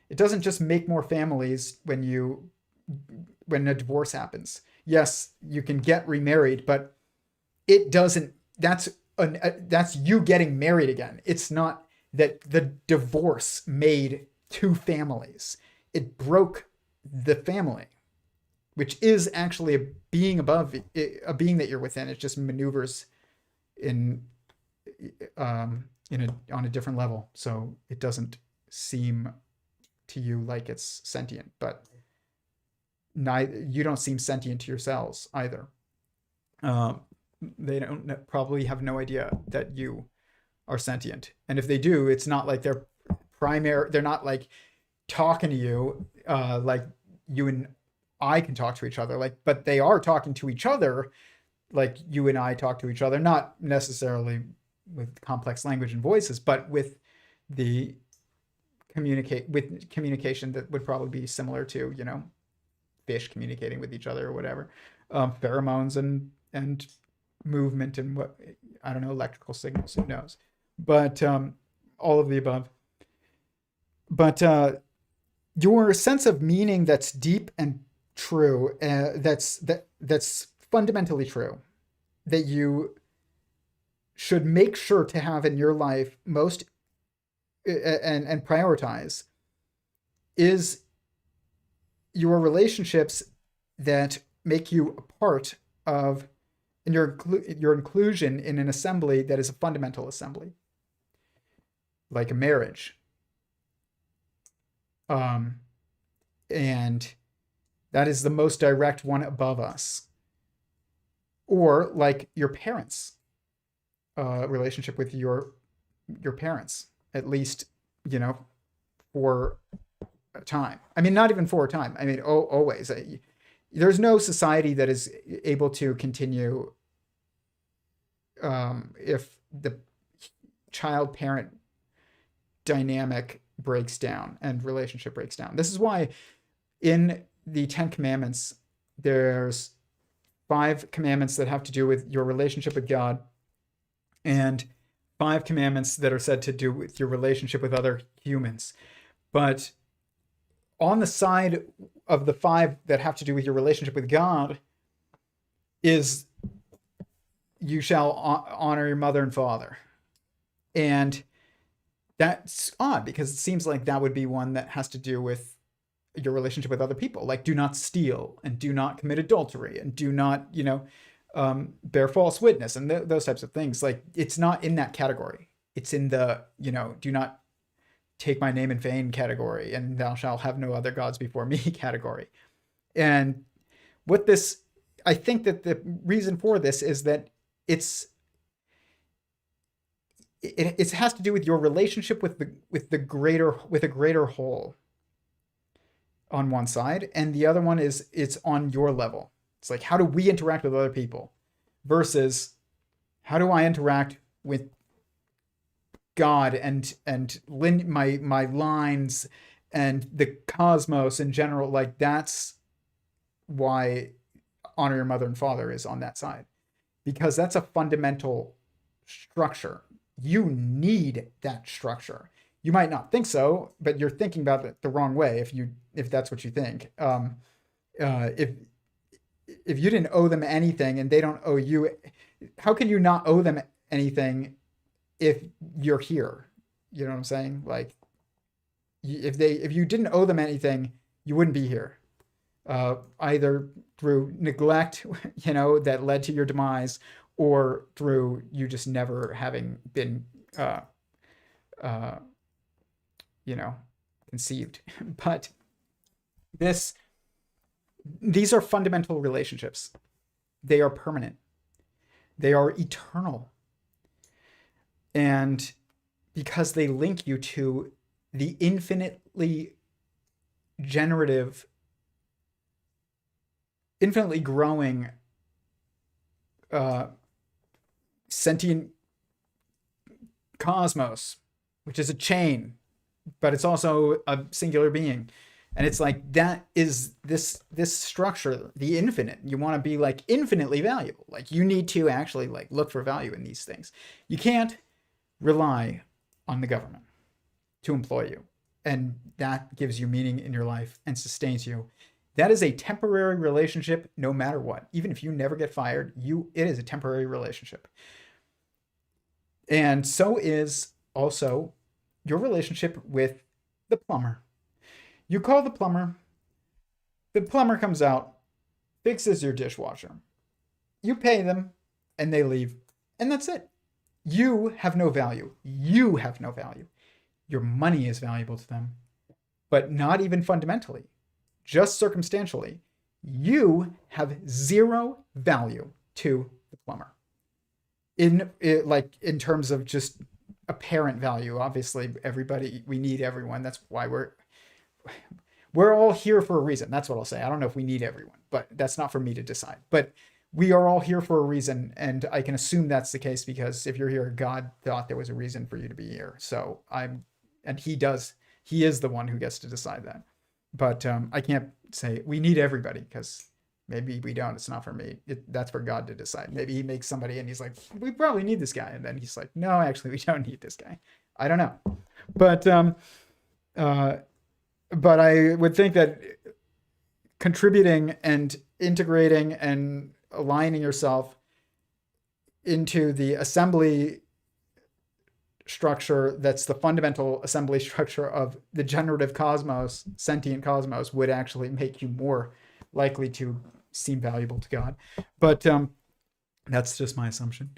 It doesn't just make more families when a divorce happens. Yes, you can get remarried, but it doesn't. That's you getting married again. It's not that the divorce made two families. It broke the family, which is actually a being above, a being that you're within. It just maneuvers on a different level, so it doesn't seem to you like it's sentient, but you don't seem sentient to yourselves either. They don't probably have no idea that you are sentient, and if they do, it's not like they're not like talking to you like you and I can talk to each other, like, but they are talking to each other like you and I talk to each other, not necessarily with complex language and voices, but with the communication that would probably be similar to, fish communicating with each other or whatever, pheromones and movement and what, I don't know, electrical signals, who knows, but all of the above. But your sense of meaning that's deep and true, that's fundamentally true, that you should make sure to have in your life most and prioritize, is your relationships that make you a part of, and your inclusion in an assembly that is a fundamental assembly, like a marriage. And that is the most direct one above us. Or like your parents, relationship with your parents, at least, for a time. I mean, not even for a time. I mean, always. There's no society that is able to continue if the child-parent dynamic breaks down and relationship breaks down. This is why in the 10 Commandments, there's 5 commandments that have to do with your relationship with God, and 5 commandments that are said to do with your relationship with other humans. But on the side of the 5 that have to do with your relationship with God is you shall honor your mother and father. And that's odd because it seems like that would be one that has to do with your relationship with other people. Like, do not steal and do not commit adultery and do not, bear false witness and those types of things. Like, it's not in that category. It's in the, do not take my name in vain category and thou shalt have no other gods before me category. And I think that the reason for this is that it has to do with your relationship with a greater whole on one side, and the other one is it's on your level. It's like, how do we interact with other people versus how do I interact with God and my lines and the cosmos in general. Like, that's why honor your mother and father is on that side, because that's a fundamental structure. You need that structure. You might not think so, but you're thinking about it the wrong way if that's what you think. If you didn't owe them anything and they don't owe you, how can you not owe them anything if you're here? You know what I'm saying? Like, if you didn't owe them anything, you wouldn't be here. Either through neglect, that led to your demise, or through you just never having been, uh, uh, conceived. But this, these are fundamental relationships. They are permanent. They are eternal. And because they link you to the infinitely generative, infinitely growing, sentient cosmos, which is a chain, but it's also a singular being. And it's like, that is this structure, the infinite. You want to be like infinitely valuable. Like, you need to actually like look for value in these things. You can't rely on the government to employ you, and that gives you meaning in your life and sustains you. That is a temporary relationship, no matter what. Even if you never get fired, it is a temporary relationship. And so is also your relationship with the plumber. You call the plumber comes out, fixes your dishwasher. You pay them, and they leave, and that's it. You have no value. You have no value. Your money is valuable to them, but not even fundamentally, just circumstantially. You have zero value to the plumber. In terms of just apparent value. Obviously, we need everyone. That's why we're all here for a reason. That's what I'll say. I don't know if we need everyone, but that's not for me to decide. But we are all here for a reason, and I can assume that's the case, because if you're here, God thought there was a reason for you to be here. So he is the one who gets to decide that. But I can't say we need everybody, because maybe we don't. It's not for me. That's for God to decide. Maybe he makes somebody and he's like, we probably need this guy. And then he's like, no, actually, we don't need this guy. I don't know. But I would think that contributing and integrating and aligning yourself into the assembly structure, that's the fundamental assembly structure of the generative cosmos, sentient cosmos, would actually make you more likely to seem valuable to God. But that's just my assumption.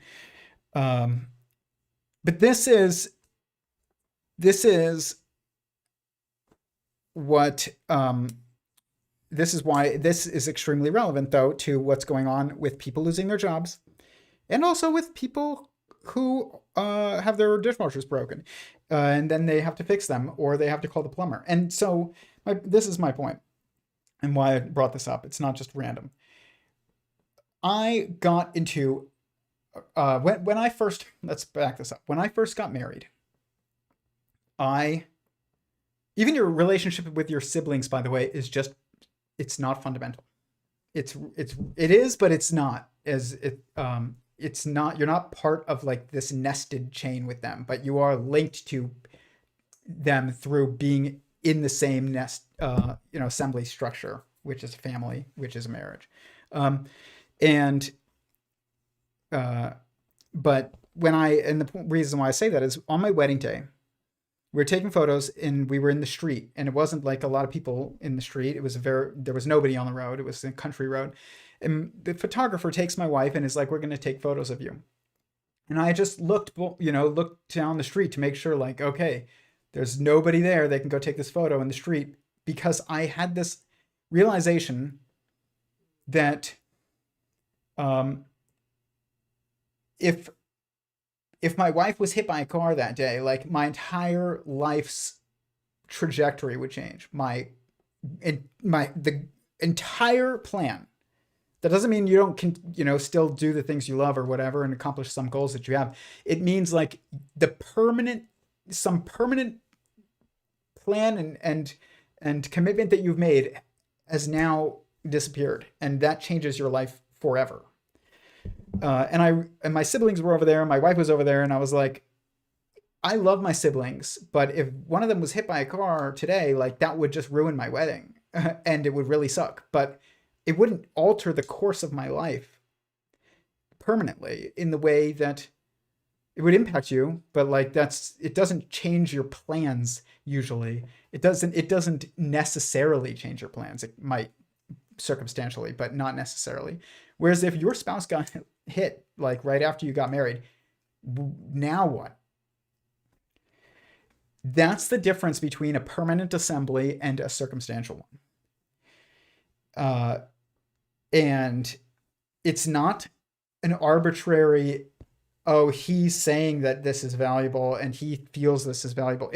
But this is what this is why this is extremely relevant, though, to what's going on with people losing their jobs, and also with people who have their dishwashers broken, and then they have to fix them, or they have to call the plumber. And so this is my point, and why I brought this up. It's not just random. I got into when I first, let's back this up. When I first got married, even your relationship with your siblings, by the way, is just, it's not fundamental. It is, but it's not it's not, you're not part of like this nested chain with them, but you are linked to them through being in the same assembly structure, which is a family, which is a marriage. But the reason why I say that is, on my wedding day, we were taking photos and we were in the street, and it wasn't like a lot of people in the street. There was nobody on the road. It was a country road. And the photographer takes my wife and is like, we're going to take photos of you. And I just looked down the street to make sure, like, okay, there's nobody there. They can go take this photo in the street, because I had this realization that if my wife was hit by a car that day, like, my entire life's trajectory would change. The entire plan. That doesn't mean you don't still do the things you love or whatever and accomplish some goals that you have. It means like some permanent plan and commitment that you've made has now disappeared, and that changes your life forever. And my siblings were over there, my wife was over there, and I was like, I love my siblings, but if one of them was hit by a car today, like, that would just ruin my wedding and it would really suck. But it wouldn't alter the course of my life permanently in the way that it would impact you, but like it doesn't change your plans usually. It doesn't necessarily change your plans. It might circumstantially, but not necessarily. Whereas if your spouse got hit like right after you got married, now what? That's the difference between a permanent assembly and a circumstantial one. And it's not an arbitrary, oh, he's saying that this is valuable and he feels this is valuable.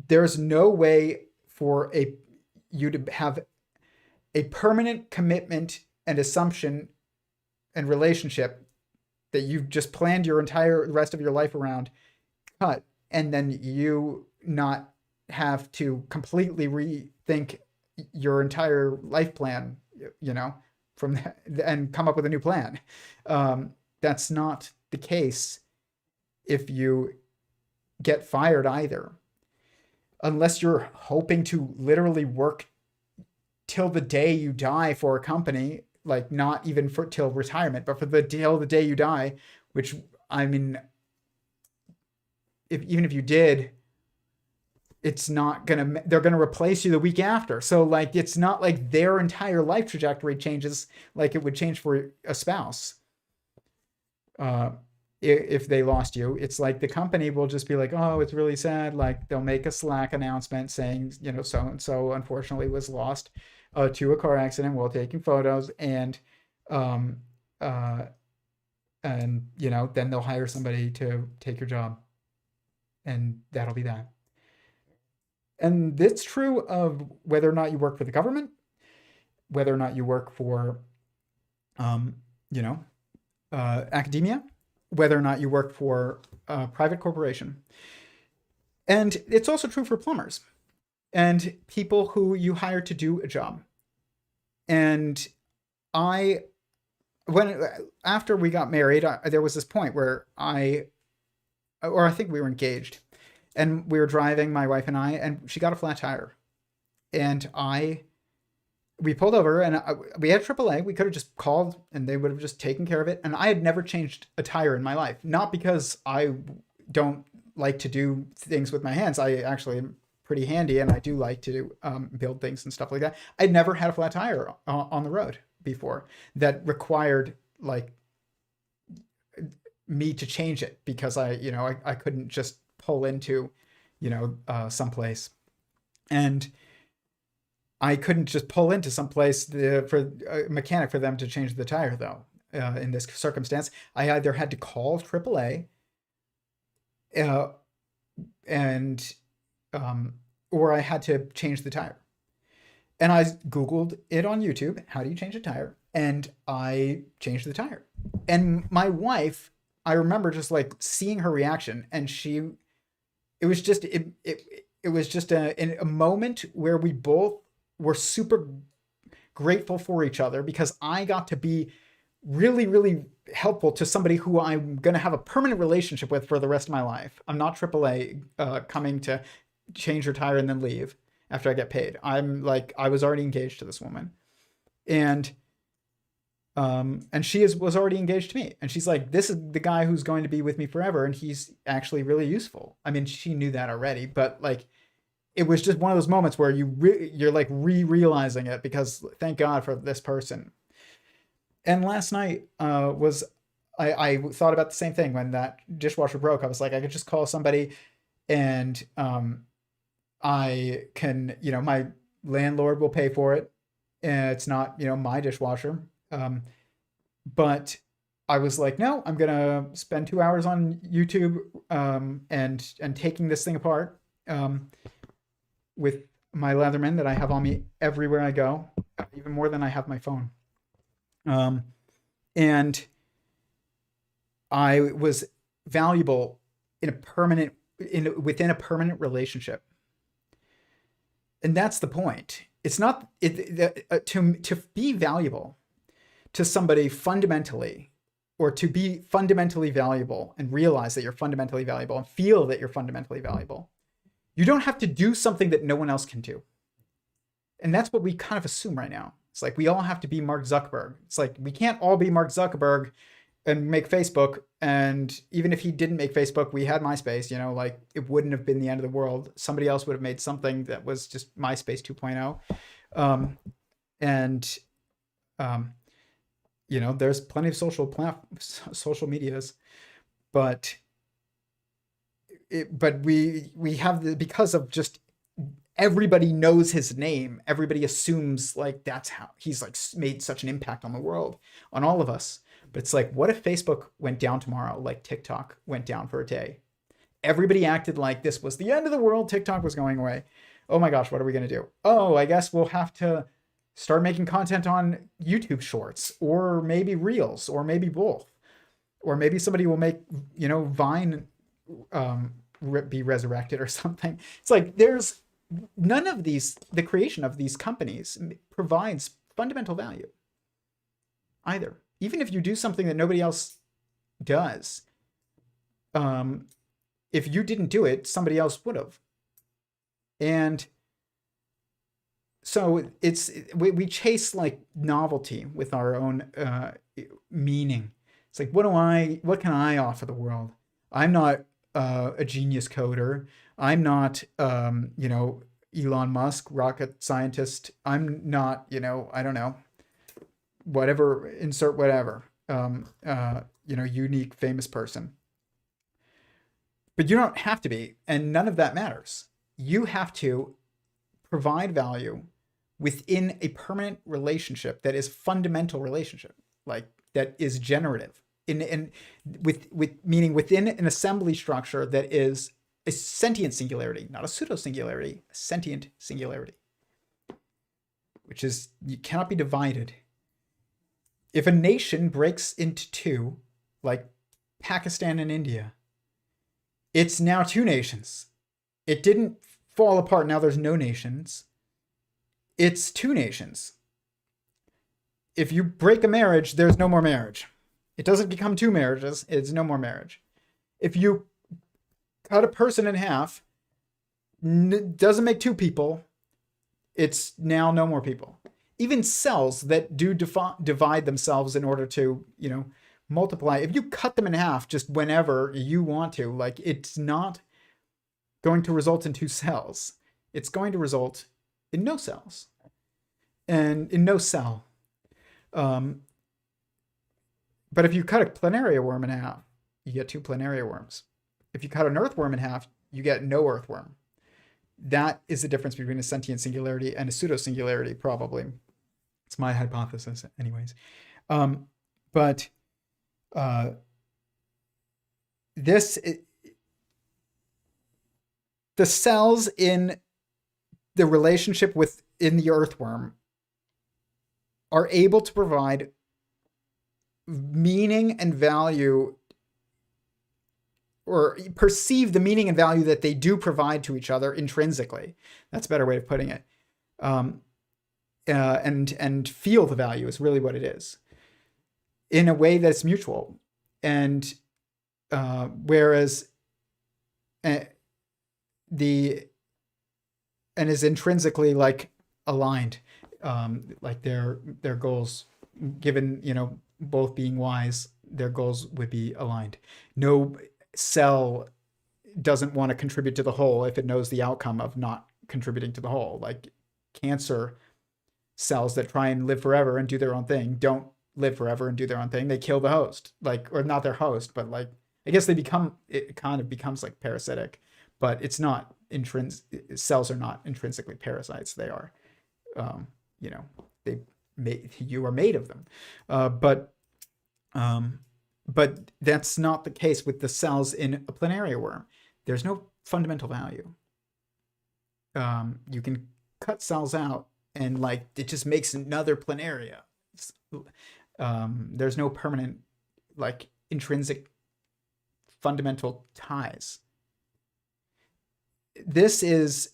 There's no way for you to have a permanent commitment and assumption and relationship that you've just planned your entire rest of your life around cut, and then you not have to completely rethink your entire life plan, from that, and come up with a new plan. That's not the case if you get fired either, unless you're hoping to literally work till the day you die for a company, like not even till retirement, but till the day you die, which, I mean, even if you did, it's not they're gonna replace you the week after. So like, it's not like their entire life trajectory changes like it would change for a spouse. If they lost you, it's like the company will just be like, oh, it's really sad. Like they'll make a Slack announcement saying, so-and-so unfortunately was lost to a car accident while taking photos. And then they'll hire somebody to take your job. And that'll be that. And it's true of whether or not you work for the government, whether or not you work for, academia, whether or not you work for a private corporation. And it's also true for plumbers and people who you hire to do a job. And after we got married, there was this point where I think we were engaged, and we were driving, my wife and I, and she got a flat tire. And we pulled over, and we had AAA. We could have just called and they would have just taken care of it. And I had never changed a tire in my life. Not because I don't like to do things with my hands. I actually am pretty handy, and I do like to build things and stuff like that. I'd never had a flat tire on the road before that required like me to change it, because I couldn't just pull into, someplace. And I couldn't just pull into someplace for a mechanic for them to change the tire, though. In this circumstance, I either had to call AAA, or I had to change the tire. And I Googled it on YouTube, how do you change a tire? And I changed the tire. And my wife, I remember just like seeing her reaction, and it was just a moment where we both were super grateful for each other, because I got to be really, really helpful to somebody who I'm going to have a permanent relationship with for the rest of my life. I'm not AAA coming to change her tire and then leave after I get paid. I was already engaged to this woman, and she was already engaged to me. And she's like, this is the guy who's going to be with me forever. And he's actually really useful. I mean, she knew that already, but like, it was just one of those moments where you're like realizing it, because thank God for this person. And last night I thought about the same thing. When that dishwasher broke, I was like, I could just call somebody, and I can, my landlord will pay for it. And it's not, my dishwasher. But I was like, no, I'm going to spend 2 hours on YouTube, and taking this thing apart, with my Leatherman that I have on me everywhere I go, even more than I have my phone. And I was valuable within a permanent relationship. And that's the point. It's not to be valuable to somebody fundamentally, or to be fundamentally valuable and realize that you're fundamentally valuable and feel that you're fundamentally valuable. You don't have to do something that no one else can do. And that's what we kind of assume right now. It's like we all have to be Mark Zuckerberg. It's like we can't all be Mark Zuckerberg and make Facebook. And even if he didn't make Facebook, we had MySpace, like it wouldn't have been the end of the world. Somebody else would have made something that was just MySpace 2.0. Um, and, um, there's plenty of social medias, but we have because of just everybody knows his name. Everybody assumes like that's how he's like made such an impact on the world, on all of us. But it's like, what if Facebook went down tomorrow, like TikTok went down for a day? Everybody acted like this was the end of the world. TikTok was going away. Oh my gosh, what are we going to do? Oh, I guess we'll have to start making content on YouTube Shorts, or maybe Reels, or maybe both. Or maybe somebody will make, Vine be resurrected or something. It's like there's none of these, the creation of these companies provides fundamental value either. Even if you do something that nobody else does, if you didn't do it, somebody else would have. And so we chase like novelty with our own meaning. It's like, what can I offer the world? I'm not a genius coder. I'm not, Elon Musk, rocket scientist. I'm not, I don't know, whatever, insert whatever, unique famous person. But you don't have to be, and none of that matters. You have to provide value within a permanent relationship that is fundamental relationship, like that is generative, meaning within an assembly structure that is a sentient singularity, not a pseudo singularity, a sentient singularity, which is, you cannot be divided. If a nation breaks into two, like Pakistan and India, it's now two nations. It didn't fall apart. Now there's no nations. It's two nations. If you break a marriage, there's no more marriage. It doesn't become two marriages. It's no more marriage. If you cut a person in half, doesn't make two people. It's now no more people. Even cells that do divide themselves in order to, multiply, if you cut them in half just whenever you want to, like, it's not going to result in two cells. It's going to result in no cells and in no cell. But if you cut a planaria worm in half, you get two planaria worms. If you cut an earthworm in half, you get no earthworm. That is the difference between a sentient singularity and a pseudo singularity, probably. It's my hypothesis, anyways. The cells in the relationship within the earthworm are able to provide meaning and value, or perceive the meaning and value that they do provide to each other intrinsically. That's a better way of putting it. And feel the value is really what it is, in a way that's mutual. And whereas is intrinsically like aligned, like their goals, given, both being wise, their goals would be aligned. No cell doesn't want to contribute to the whole if it knows the outcome of not contributing to the whole. Like cancer cells that try and live forever and do their own thing don't live forever and do their own thing. They kill the host, or not their host, but like, I guess it kind of becomes like parasitic, but it's not cells are not intrinsically parasites. They are, you are made of them. But that's not the case with the cells in a planaria worm. There's no fundamental value. You can cut cells out and like it just makes another planaria. There's no permanent, like, intrinsic fundamental ties. This is,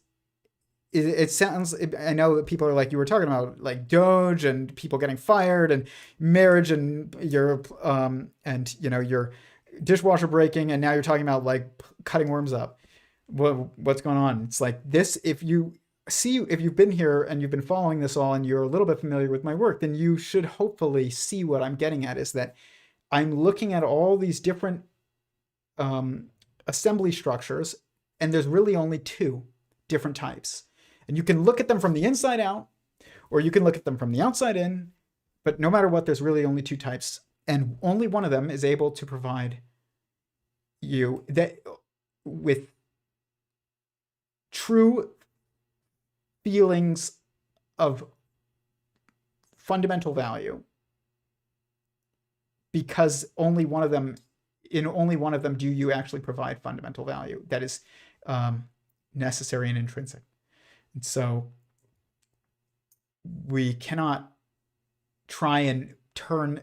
it sounds, I know that people are like, you were talking about like DOGE and people getting fired and marriage and your your dishwasher breaking, and now you're talking about like cutting worms up. What's going on? It's like this, if you've been here and you've been following this all and you're a little bit familiar with my work, then you should hopefully see what I'm getting at, is that I'm looking at all these different assembly structures, and there's really only two different types. And you can look at them from the inside out, or you can look at them from the outside in, but no matter what, there's really only two types. And only one of them is able to provide you that with true feelings of fundamental value, because only one of them, in only one of them do you actually provide fundamental value that is necessary and intrinsic. And so we cannot try and turn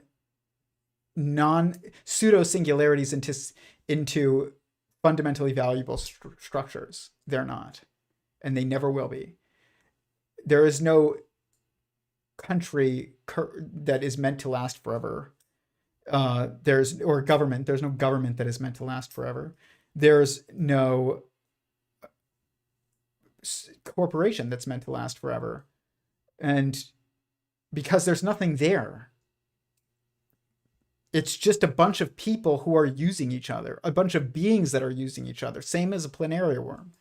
pseudo singularities into fundamentally valuable structures. They're not, and they never will be. There is no country that is meant to last forever. There's no government that is meant to last forever. There's no corporation that's meant to last forever. And because there's nothing there, it's just a bunch of people who are using each other, a bunch of beings that are using each other. Same as a planarian worm,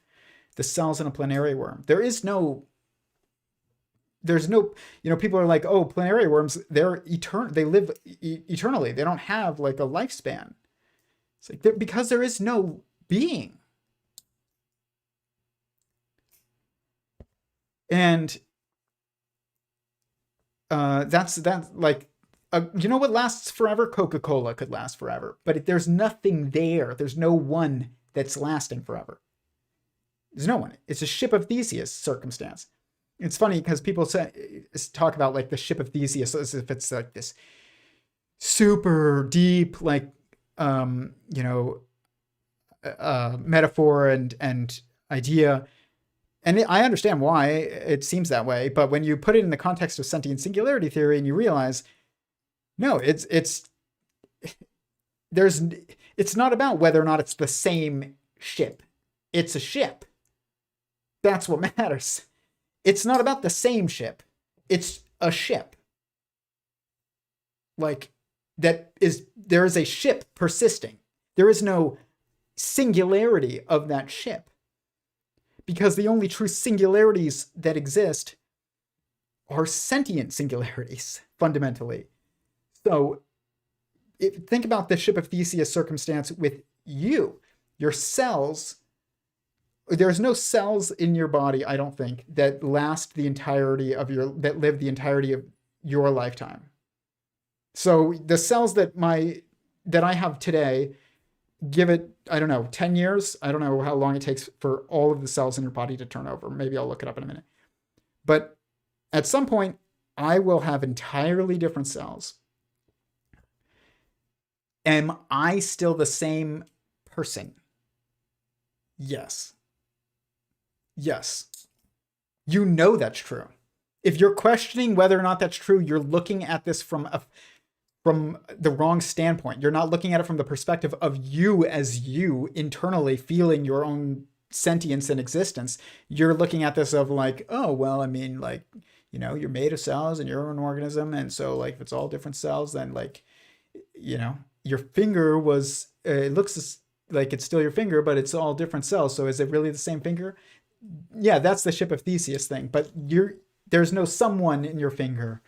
the cells in a planarian worm. There's no, people are like, oh, planarian worms, they're eternal. They live eternally. They don't have like a lifespan. It's like, because there is no being. And that's like, you know what lasts forever? Coca-Cola could last forever, but there's nothing there. There's no one that's lasting forever. There's no one. It's a ship of Theseus circumstance. It's funny because people talk about like the ship of Theseus as if it's like this super deep, like, metaphor and idea. And I understand why it seems that way, but when you put it in the context of sentient singularity theory and you realize, no, it's not about whether or not it's the same ship. It's a ship. That's what matters. It's not about the same ship. It's a ship. Like, there is a ship persisting. There is no singularity of that ship. Because the only true singularities that exist are sentient singularities, fundamentally. So think about the ship of Theseus circumstance with you. Your cells, there's no cells in your body, I don't think, that live the entirety of your lifetime. So the cells that I have today, give it, I don't know, 10 years. I don't know how long it takes for all of the cells in your body to turn over. Maybe I'll look it up in a minute. But at some point, I will have entirely different cells. Am I still the same person? Yes. Yes. You know that's true. If you're questioning whether or not that's true, you're looking at this from the wrong standpoint. You're not looking at it from the perspective of you as you internally feeling your own sentience and existence. You're looking at this of like, oh, well, I mean, like, you're made of cells and you're an organism. And so like, if it's all different cells, then like, your finger it looks like it's still your finger, but it's all different cells. So is it really the same finger? Yeah, that's the ship of Theseus thing. But there's no someone in your finger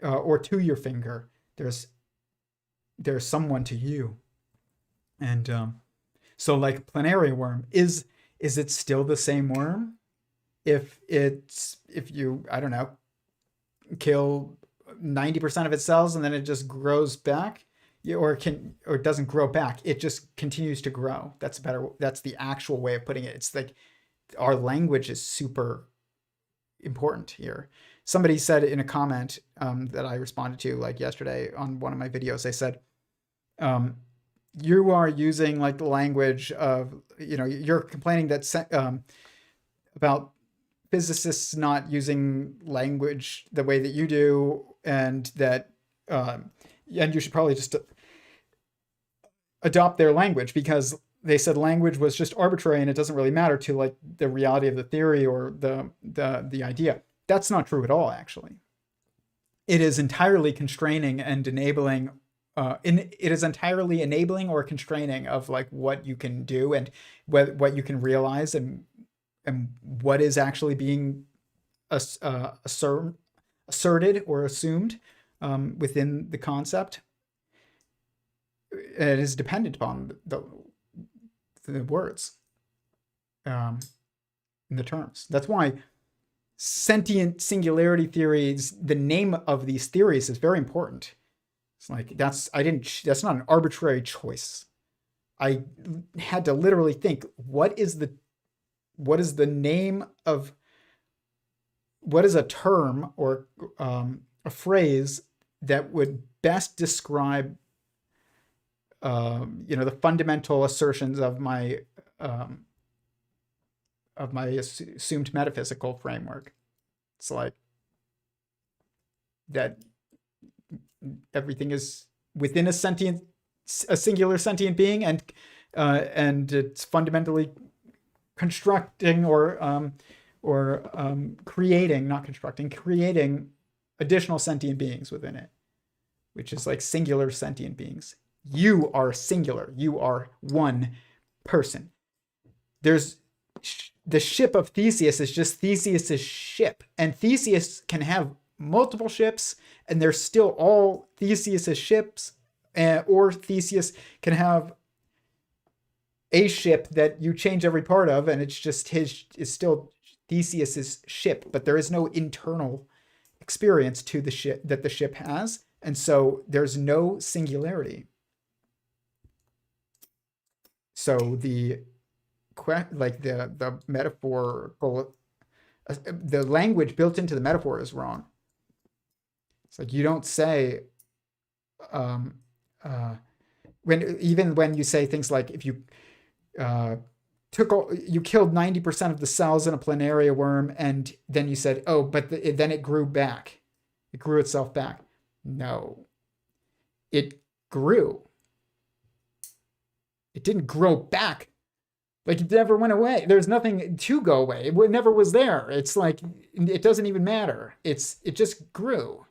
or to your finger. There's someone to you. And so like planarian worm, is it still the same worm? If you, I don't know, kill 90% of its cells and then it just grows back, or it doesn't grow back, it just continues to grow. That's the actual way of putting it. It's like our language is super important here. Somebody said in a comment that I responded to like yesterday on one of my videos, they said, you are using like the language of, you're complaining that about physicists not using language the way that you do, and that and you should probably just adopt their language, because they said language was just arbitrary and it doesn't really matter to like the reality of the theory or the idea. That's not true at all, actually. It is entirely constraining and enabling it is entirely enabling or constraining of like what you can do and what you can realize and what is actually being asserted or assumed within the concept. It is dependent upon the words in the terms. That's why sentient singularity theories, the name of these theories is very important. It's like that's not an arbitrary choice. I had to literally think, what is the name of, what is a term or a phrase that would best describe the fundamental assertions of my assumed metaphysical framework. It's like that everything is within a singular sentient being, and it's fundamentally constructing or creating, not constructing, creating additional sentient beings within it, which is like singular sentient beings. You are singular. You are one person. There's the ship of Theseus is just Theseus's ship, and Theseus can have multiple ships, and they're still all Theseus's ships, or Theseus can have a ship that you change every part of, and it's just it's still Theseus's ship, but there is no internal experience to the ship that the ship has, and so there's no singularity. So the metaphorical, the language built into the metaphor is wrong. It's like you don't say when you say things like, if you you killed 90% of the cells in a planaria worm, and then you said, oh, but then it grew back. It grew itself back. No, it grew. It didn't grow back. Like, it never went away. There's nothing to go away. It never was there. It's like, it doesn't even matter. It just grew.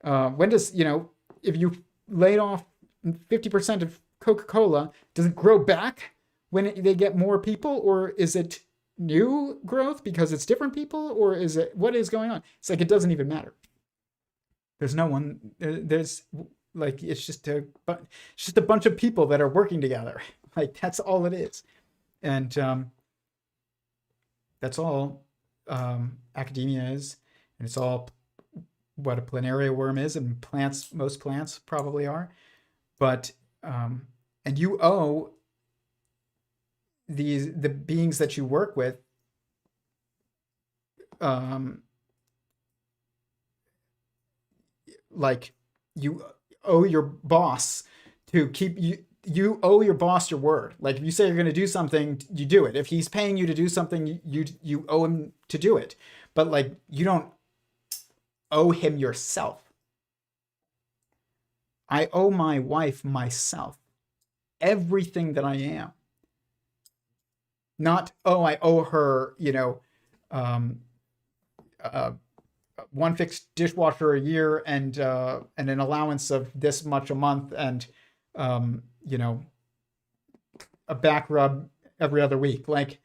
When does, if you laid off 50% of Coca-Cola, does it grow back when they get more people? Or is it new growth because it's different people? Or is it, what is going on? It's like, it doesn't even matter. There's no one, there's like, it's just a bunch of people that are working together. Like, that's all it is. And that's all academia is. And it's all what a planaria worm is, and most plants probably are. But, and you owe the beings that you work with, like, you owe your boss to keep you owe your boss your word. Like, if you say you're going to do something, you do it. If he's paying you to do something, you owe him to do it. But like, you don't owe him yourself. I owe my wife myself, everything that I am. Not, oh, I owe her, one fixed dishwasher a year and an allowance of this much a month, and a back rub every other week. Like,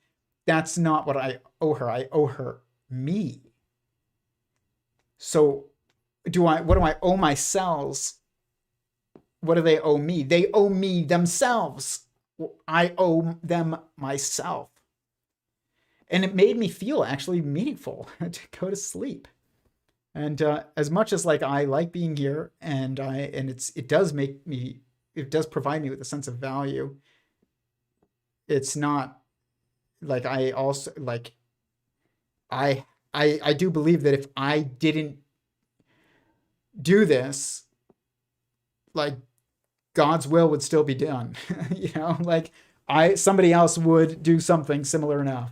that's not what I owe her. I owe her me. So what do I owe my cells? What do they owe me? They owe me themselves. I owe them myself. And it made me feel actually meaningful to go to sleep. And as much as like I like being here, and it does provide me with a sense of value. It's not like I also like I do believe that if I didn't do this, like, God's will would still be done. Like, somebody else would do something similar enough,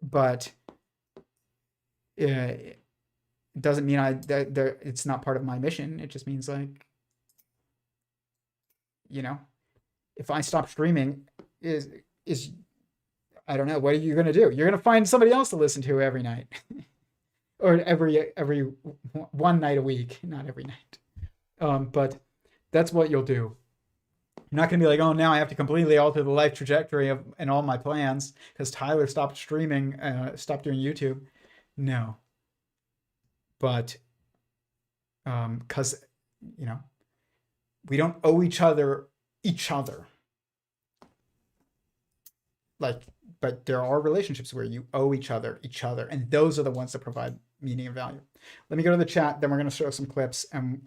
but it doesn't mean it's not part of my mission. It just means, like, if I stop streaming, is I don't know, what are you going to do? You're going to find somebody else to listen to every night or every one night a week, not every night. But that's what you'll do. You're not going to be like, oh, now I have to completely alter the life trajectory of and all my plans because Tyler stopped streaming, stopped doing YouTube. No, but because we don't owe each other. Like, but there are relationships where you owe each other, and those are the ones that provide meaning and value. Let me go to the chat. Then we're going to show some clips, and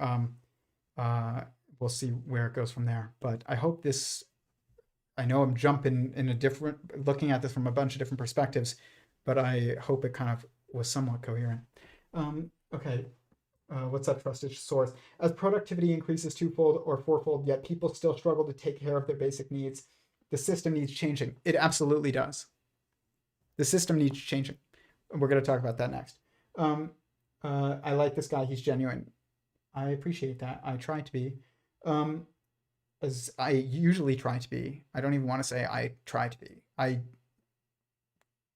we'll see where it goes from there. But I hope this. I know I'm jumping in looking at this from a bunch of different perspectives, but I hope it kind of was somewhat coherent. Okay. What's that trusted source? As productivity increases twofold or fourfold, yet people still struggle to take care of their basic needs. The system needs changing. It absolutely does. The system needs changing. We're going to talk about that next. I like this guy. He's genuine. I appreciate that. I try to be. As I usually try to be. I don't even want to say I try to be. I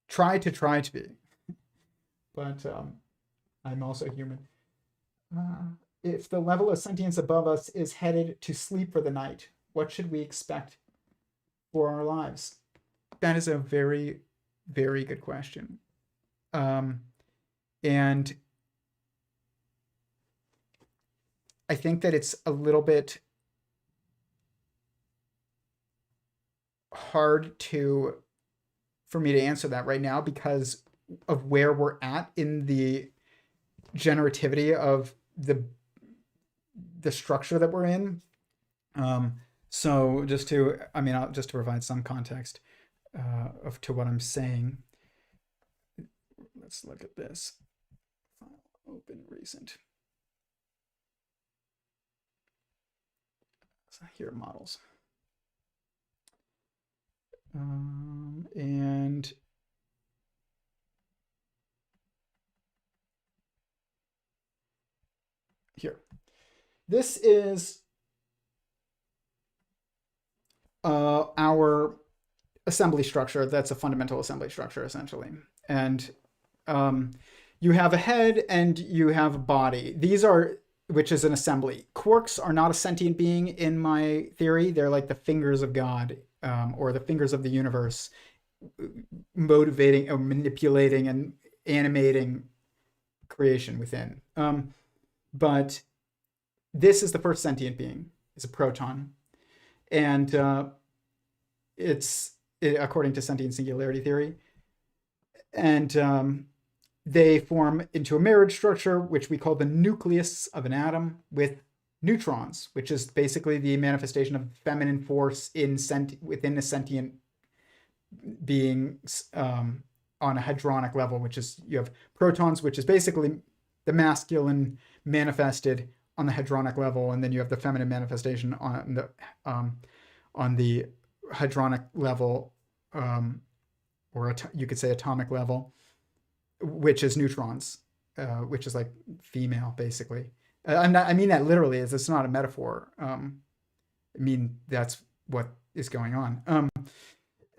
try to be. But I'm also human. If the level of sentience above us is headed to sleep for the night, what should we expect for our lives? That is a very, very good question. And I think that it's a little bit hard for me to answer that right now because of where we're at in the generativity of the structure that we're in. So just to provide some context to what I'm saying. Let's look at this. File open recent. So here are models. And here, this is our assembly structure. That's a fundamental assembly structure, essentially. And you have a head and you have a body. Which is an assembly. Quarks are not a sentient being in my theory. They're like the fingers of God, or the fingers of the universe, motivating or manipulating and animating creation within. But this is the first sentient being. It's a proton. And it's according to sentient singularity theory. And they form into a marriage structure, which we call the nucleus of an atom, with neutrons, which is basically the manifestation of feminine force within a sentient being on a hadronic level, which is you have protons, which is basically the masculine manifested on the hadronic level, and then you have the feminine manifestation on the hadronic level, or you could say atomic level, which is neutrons, which is like female, basically. I mean that literally. It's not a metaphor. I mean that's what is going on.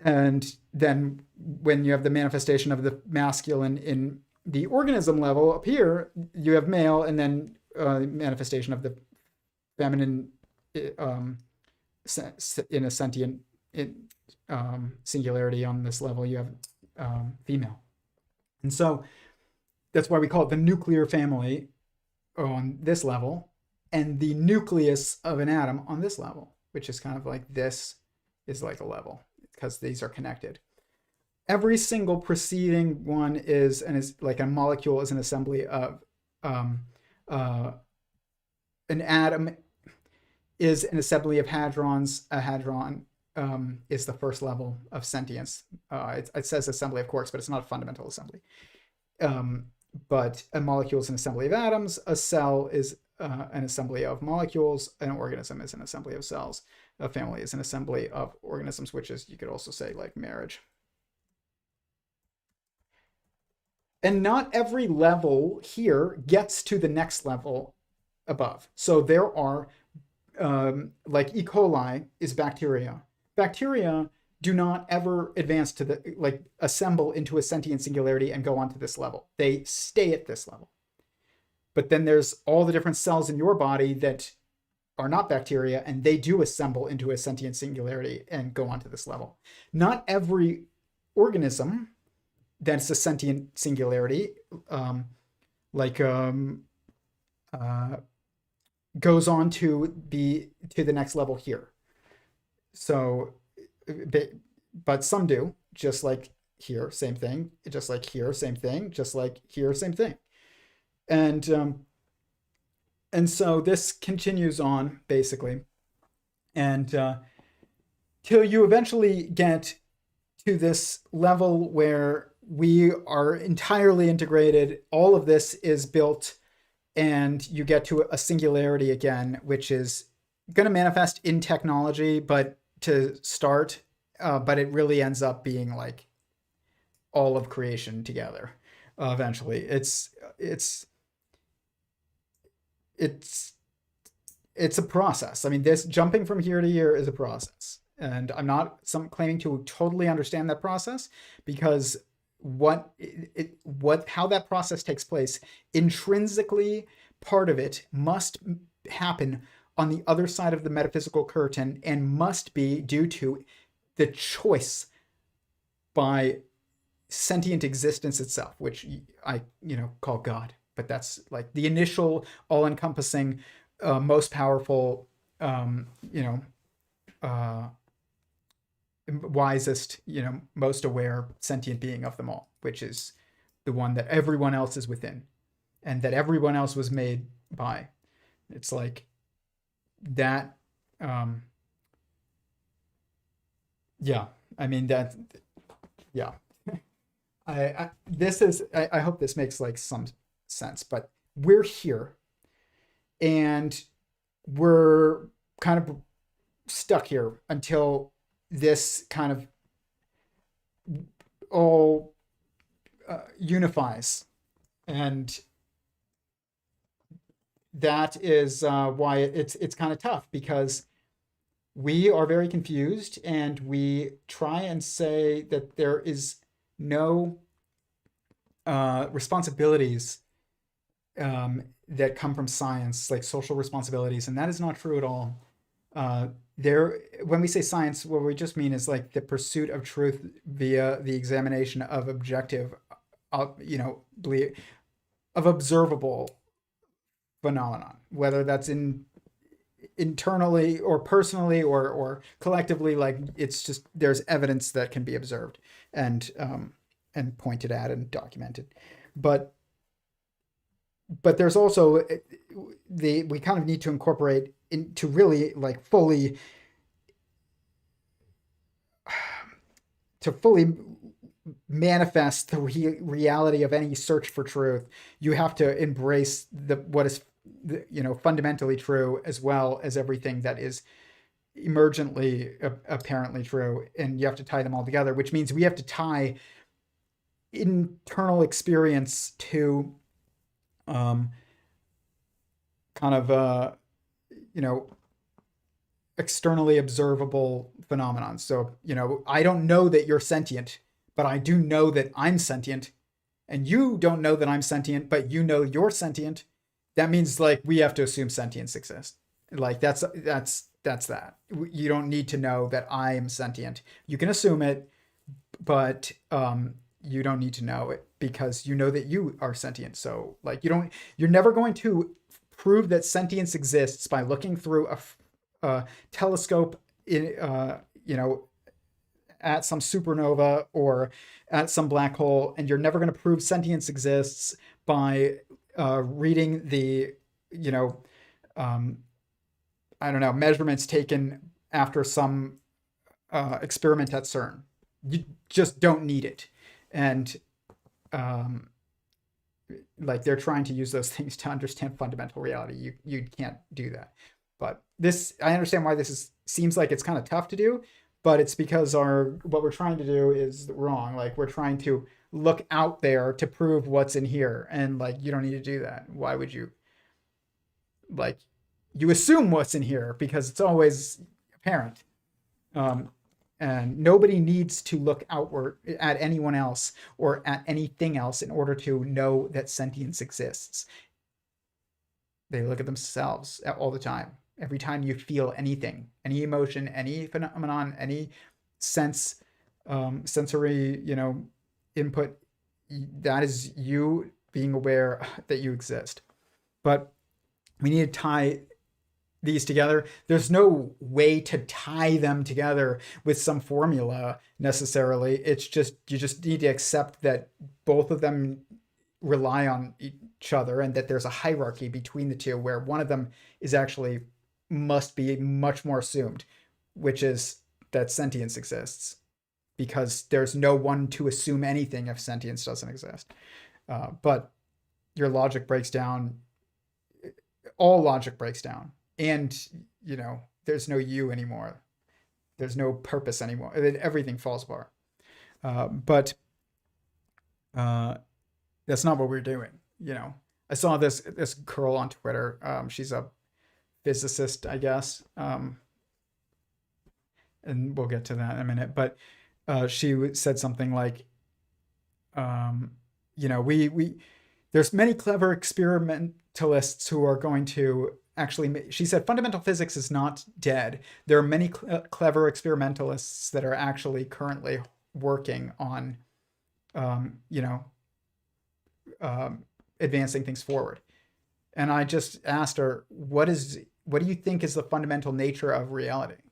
And then when you have the manifestation of the masculine in the organism level up here, you have male, and then manifestation of the feminine in a sentient singularity on this level, you have female. And so that's why we call it the nuclear family on this level, and the nucleus of an atom on this level, which is kind of like this is like a level because these are connected. Every single preceding one is like a molecule is an assembly of an atom is an assembly of hadrons. A hadron is the first level of sentience. It says assembly of quarks, but it's not a fundamental assembly. But a molecule is an assembly of atoms. A cell is an assembly of molecules. An organism is an assembly of cells. A family is an assembly of organisms, which is, you could also say, like marriage. And not every level here gets to the next level above. So there are, like E. coli is bacteria. Bacteria do not ever advance to assemble into a sentient singularity and go on to this level. They stay at this level. But then there's all the different cells in your body that are not bacteria, and they do assemble into a sentient singularity and go on to this level. Not every organism that's a sentient singularity, like goes on to the next level here. So, but some do, just like here, same thing, just like here, same thing, just like here, same thing. And so this continues on basically, and till you eventually get to this level where we are entirely integrated. All of this is built, and you get to a singularity again, which is going to manifest in technology, but to start, but it really ends up being like all of creation together. Eventually, it's a process. I mean, this jumping from here to here is a process, and I'm not claiming to totally understand that process, because how that process takes place intrinsically, part of it must happen on the other side of the metaphysical curtain, and must be due to the choice by sentient existence itself, which I call God, but that's like the initial, all-encompassing, most powerful, wisest, most aware sentient being of them all, which is the one that everyone else is within, and that everyone else was made by. It's like that. Yeah, I mean that. Yeah, I hope this makes like some sense, but we're here, and we're kind of stuck here until this kind of all unifies, and that is why it's kind of tough, because we are very confused, and we try and say that there is no responsibilities that come from science, like social responsibilities, and that is not true at all. When we say science, what we just mean is like the pursuit of truth via the examination of objective, of observable phenomenon, whether that's internally or personally or collectively. Like, it's just, there's evidence that can be observed and pointed at and documented, but there's also we kind of need to incorporate into really like fully manifest the reality of any search for truth. You have to embrace what is fundamentally true, as well as everything that is emergently apparently true, and you have to tie them all together, which means we have to tie internal experience to kind of externally observable phenomenon. So I don't know that you're sentient, but I do know that I'm sentient, and you don't know that I'm sentient, but you know you're sentient. That means like we have to assume sentience exists. Like that's that. You don't need to know that I am sentient. You can assume it, but you don't need to know it, because you know that you are sentient. So like you're never going to prove that sentience exists by looking through a telescope at some supernova or at some black hole, and you're never going to prove sentience exists by reading the measurements taken after some experiment at CERN. You just don't need it. And like they're trying to use those things to understand fundamental reality. You can't do that. But I understand why this seems like it's kind of tough to do, but it's because what we're trying to do is wrong. Like, we're trying to look out there to prove what's in here, and like you don't need to do that. Why would you? Like, you assume what's in here because it's always apparent. And nobody needs to look outward at anyone else or at anything else in order to know that sentience exists. They look at themselves all the time. Every time you feel anything, any emotion, any phenomenon, any sense, sensory, input, that is you being aware that you exist. But we need to tie these together. There's no way to tie them together with some formula necessarily. It's just, you just need to accept that both of them rely on each other and that there's a hierarchy between the two where one of them is actually must be much more assumed, which is that sentience exists, because there's no one to assume anything if sentience doesn't exist. But your logic breaks down. All logic breaks down. And, there's no you anymore. There's no purpose anymore. Everything falls apart. But that's not what we're doing. I saw this girl on Twitter. She's a physicist, I guess. And we'll get to that in a minute. But she said something like, we there's many clever experimentalists who are going to actually, she said, fundamental physics is not dead. There are many clever experimentalists that are actually currently working on, advancing things forward. And I just asked her, what do you think is the fundamental nature of reality,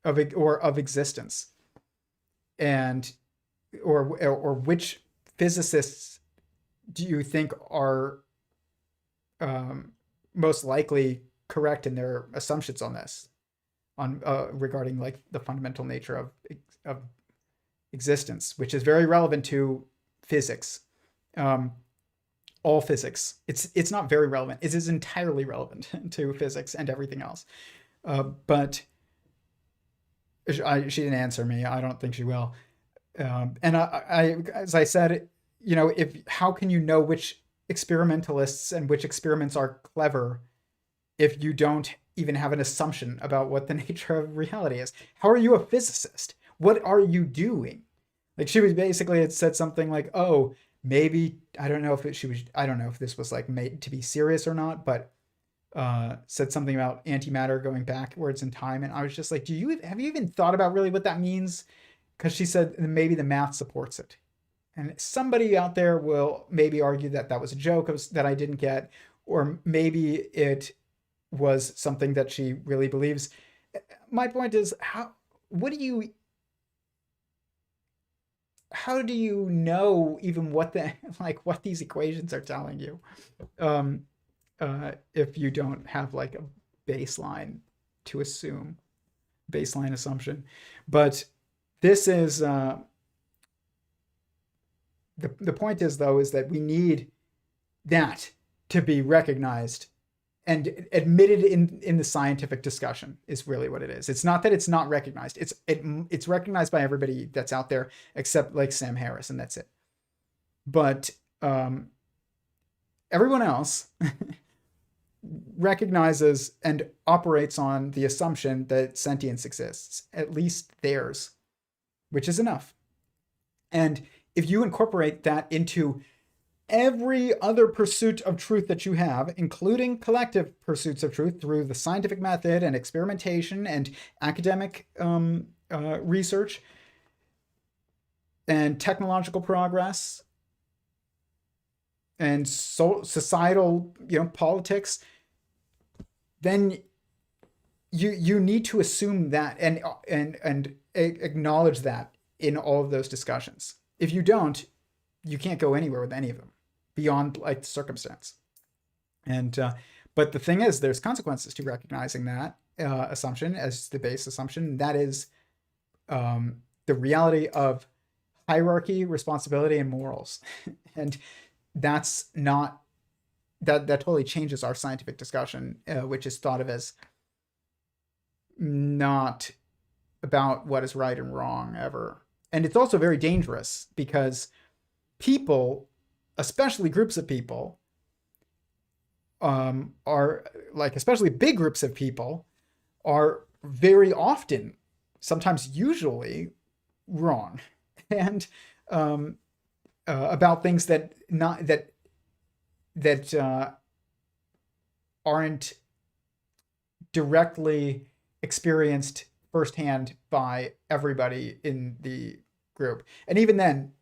of existence? And, or which physicists do you think are most likely correct in their assumptions on this, regarding like the fundamental nature of existence, which is very relevant to physics, all physics. It's not very relevant. It is entirely relevant to physics and everything else. But she didn't answer me. I don't think she will. And I, as I said, how can you know which experimentalists and which experiments are clever if you don't even have an assumption about what the nature of reality is? How are you a physicist? What are you doing? Like, she was basically had said something like, oh, maybe, I don't know if this was like made to be serious or not, but said something about antimatter going backwards in time. And I was just like, have you even thought about really what that means? Because she said maybe the math supports it. And somebody out there will maybe argue that that was a joke that I didn't get, or maybe it was something that she really believes. My point is, how do you know even what what these equations are telling you, if you don't have like a baseline to assume, baseline assumption? But this is, the point is, though, is that we need that to be recognized and admitted in the scientific discussion is really what it is. It's not that it's not recognized. It's recognized by everybody that's out there except like Sam Harris, and that's it. But everyone else recognizes and operates on the assumption that sentience exists, at least theirs, which is enough. And if you incorporate that into every other pursuit of truth that you have, including collective pursuits of truth through the scientific method and experimentation and academic research and technological progress and societal, politics, then you need to assume that and acknowledge that in all of those discussions. If you don't, you can't go anywhere with any of them beyond like the circumstance. And but the thing is, there's consequences to recognizing that assumption as the base assumption. That is the reality of hierarchy, responsibility, and morals. And that's not that totally changes our scientific discussion, which is thought of as not about what is right and wrong ever. And it's also very dangerous because people, especially groups of people, are like, especially big groups of people, are very often, sometimes usually, wrong, and about things that aren't directly experienced firsthand by everybody in the group. And even then,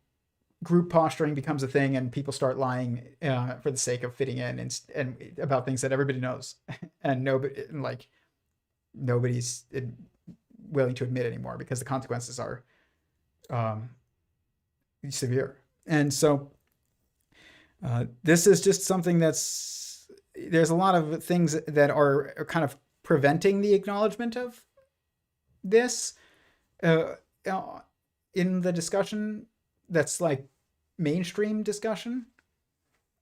group posturing becomes a thing, and people start lying for the sake of fitting in, and about things that everybody knows, and nobody's willing to admit anymore because the consequences are severe. And so this is just something there's a lot of things that are kind of preventing the acknowledgement of this in the discussion that's like mainstream discussion.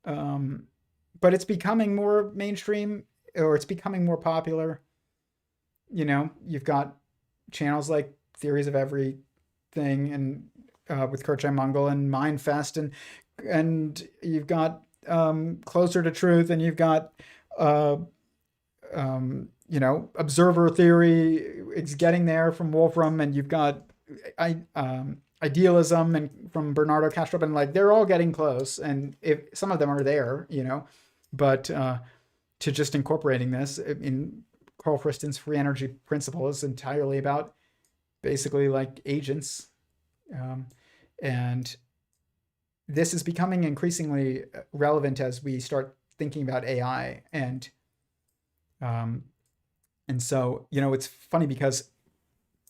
But it's becoming more mainstream, or it's becoming more popular. You've got channels like Theories of Everything, and with Kurtjai Mungal, and Mindfest, and you've got Closer to Truth, and you've got Observer Theory. It's getting there from Wolfram, and you've got Idealism and from Bernardo Kastrup, and like they're all getting close, and if some of them are there, but to just incorporating this in Carl Friston's free energy principle is entirely about basically like agents, and this is becoming increasingly relevant as we start thinking about AI, and so it's funny because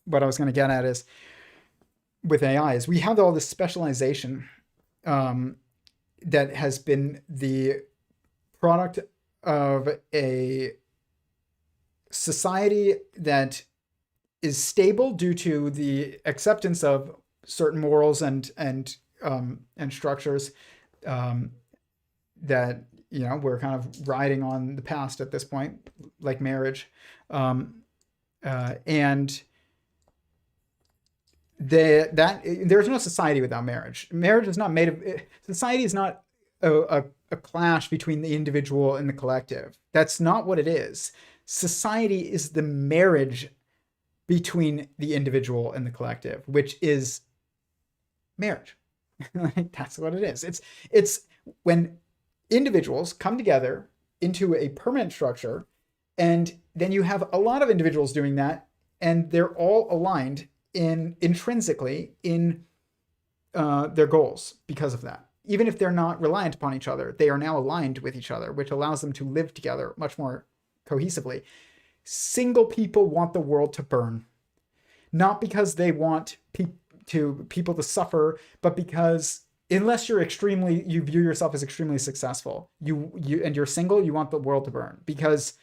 what I was going to get at is with AI is we have all this specialization that has been the product of a society that is stable due to the acceptance of certain morals and structures that we're kind of riding on the past at this point, like marriage, and there's no society without marriage. Marriage is not made of. Society is not a clash between the individual and the collective. That's not what it is. Society is the marriage between the individual and the collective, which is marriage. That's what it is. It's when individuals come together into a permanent structure, and then you have a lot of individuals doing that, and they're all aligned intrinsically in their goals because of that. Even if they're not reliant upon each other, they are now aligned with each other, which allows them to live together much more cohesively. Single people want the world to burn, not because they want people to suffer, but because unless you view yourself as extremely successful, and you're single, you want the world to burn because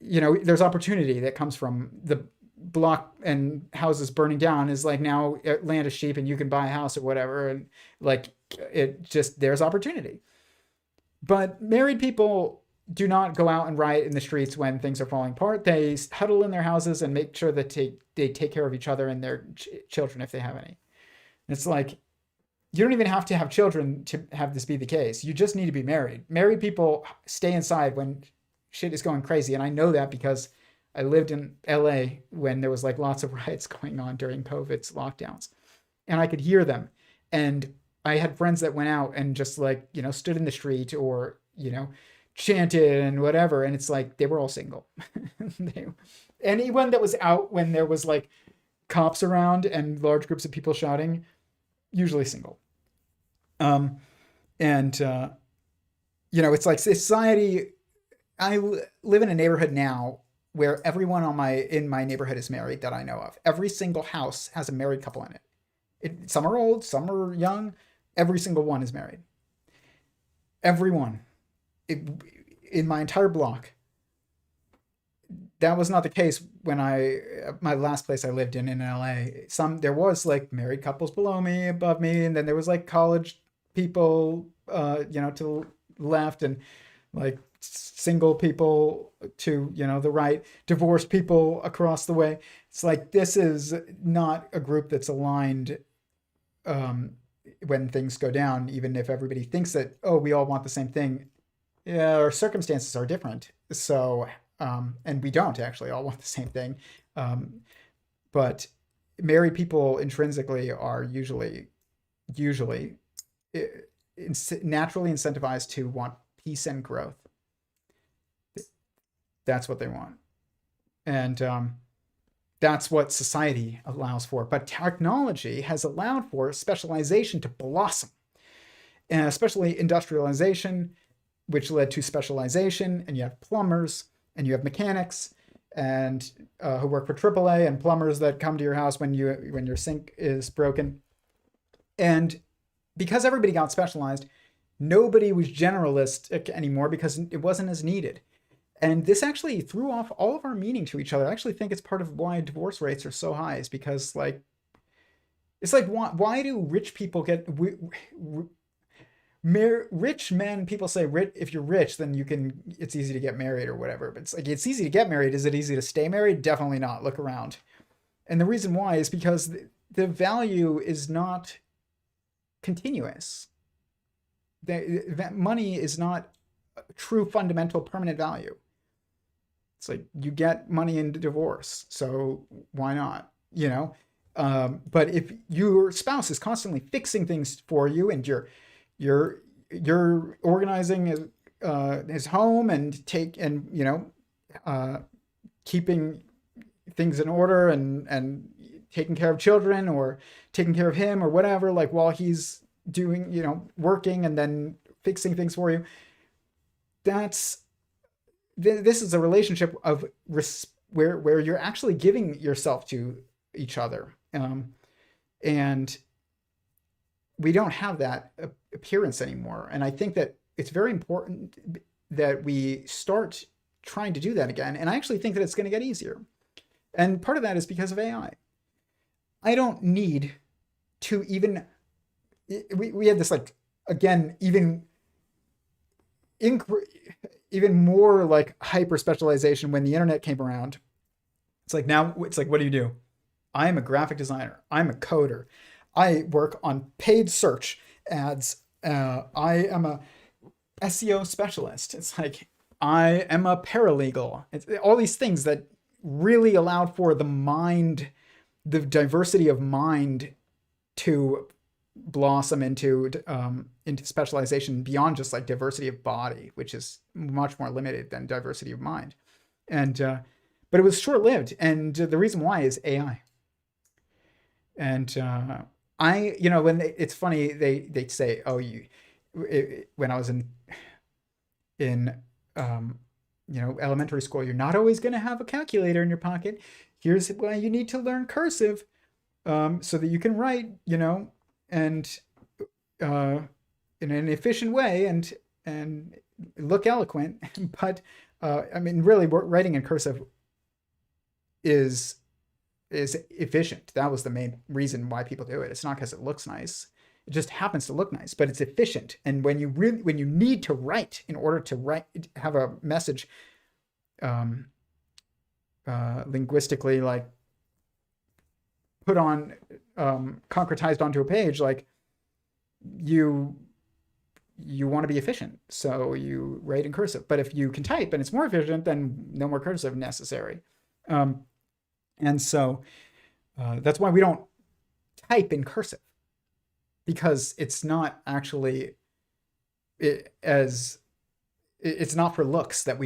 there's opportunity that comes from the block and houses burning down is like now land is cheap and you can buy a house or whatever, and like there's opportunity. But married people do not go out and riot in the streets when things are falling apart. They huddle in their houses and make sure that they take care of each other and their children if they have any. It's like you don't even have to have children to have this be the case. You just need to be married. Married people stay inside when shit is going crazy, and I know that because I lived in LA when there was like lots of riots going on during COVID's lockdowns, and I could hear them. And I had friends that went out and just like, stood in the street or, chanted and whatever. And it's like, they were all single. Anyone that was out when there was like cops around and large groups of people shouting, usually single. It's like society. I live in a neighborhood now where everyone in my neighborhood is married that I know of. Every single house has a married couple in it. Some are old, some are young. Every single one is married. Everyone. In my entire block. That was not the case when my last place I lived in LA. There was like married couples below me, above me, and then there was like college people, to the left, and like single people to, the right, divorced people across the way. It's like, this is not a group that's aligned when things go down, even if everybody thinks that, we all want the same thing. Yeah, our circumstances are different. So, and we don't actually all want the same thing. But married people intrinsically are usually naturally incentivized to want peace and growth. That's what they want. And that's what society allows for. But technology has allowed for specialization to blossom, and especially industrialization, which led to specialization. And you have plumbers and you have mechanics and who work for AAA, and plumbers that come to your house when your sink is broken. And because everybody got specialized, nobody was generalist anymore because it wasn't as needed. And this actually threw off all of our meaning to each other. I actually think it's part of why divorce rates are so high, is because like it's like why do rich people get rich men? People say if you're rich, then it's easy to get married or whatever. But it's like it's easy to get married. Is it easy to stay married? Definitely not. Look around. And the reason why is because the value is not continuous. That money is not a true fundamental permanent value. It's like you get money in divorce, so why not? But if your spouse is constantly fixing things for you, and you're organizing his home and keeping things in order and taking care of children or taking care of him or whatever, like while he's doing, working and then fixing things for you, this is a relationship of where you're actually giving yourself to each other. And we don't have that appearance anymore. And I think that it's very important that we start trying to do that again. And I actually think that it's going to get easier. And part of that is because of AI. I don't need to even, we had this like, again, even more like hyper specialization when the internet came around. It's like now it's like, what do? I am a graphic designer. I'm a coder. I work on paid search ads. I am a SEO specialist. It's like I am a paralegal. It's all these things that really allowed for the diversity of mind to blossom into specialization beyond just like diversity of body, which is much more limited than diversity of mind. And but it was short-lived, and the reason why is AI. And when it's funny, they say, oh, when I was in elementary school, you're not always going to have a calculator in your pocket. Here's why you need to learn cursive, so that you can write, and in an efficient way and look eloquent. But really, writing in cursive is efficient. That was the main reason why people do it. It's not because it looks nice. It just happens to look nice, but it's efficient. And when you need to write in order to have a message linguistically like put on concretized onto a page, like you want to be efficient, so you write in cursive. But if you can type and it's more efficient, then no more cursive necessary. And so that's why we don't type in cursive, because it's not actually it's not for looks that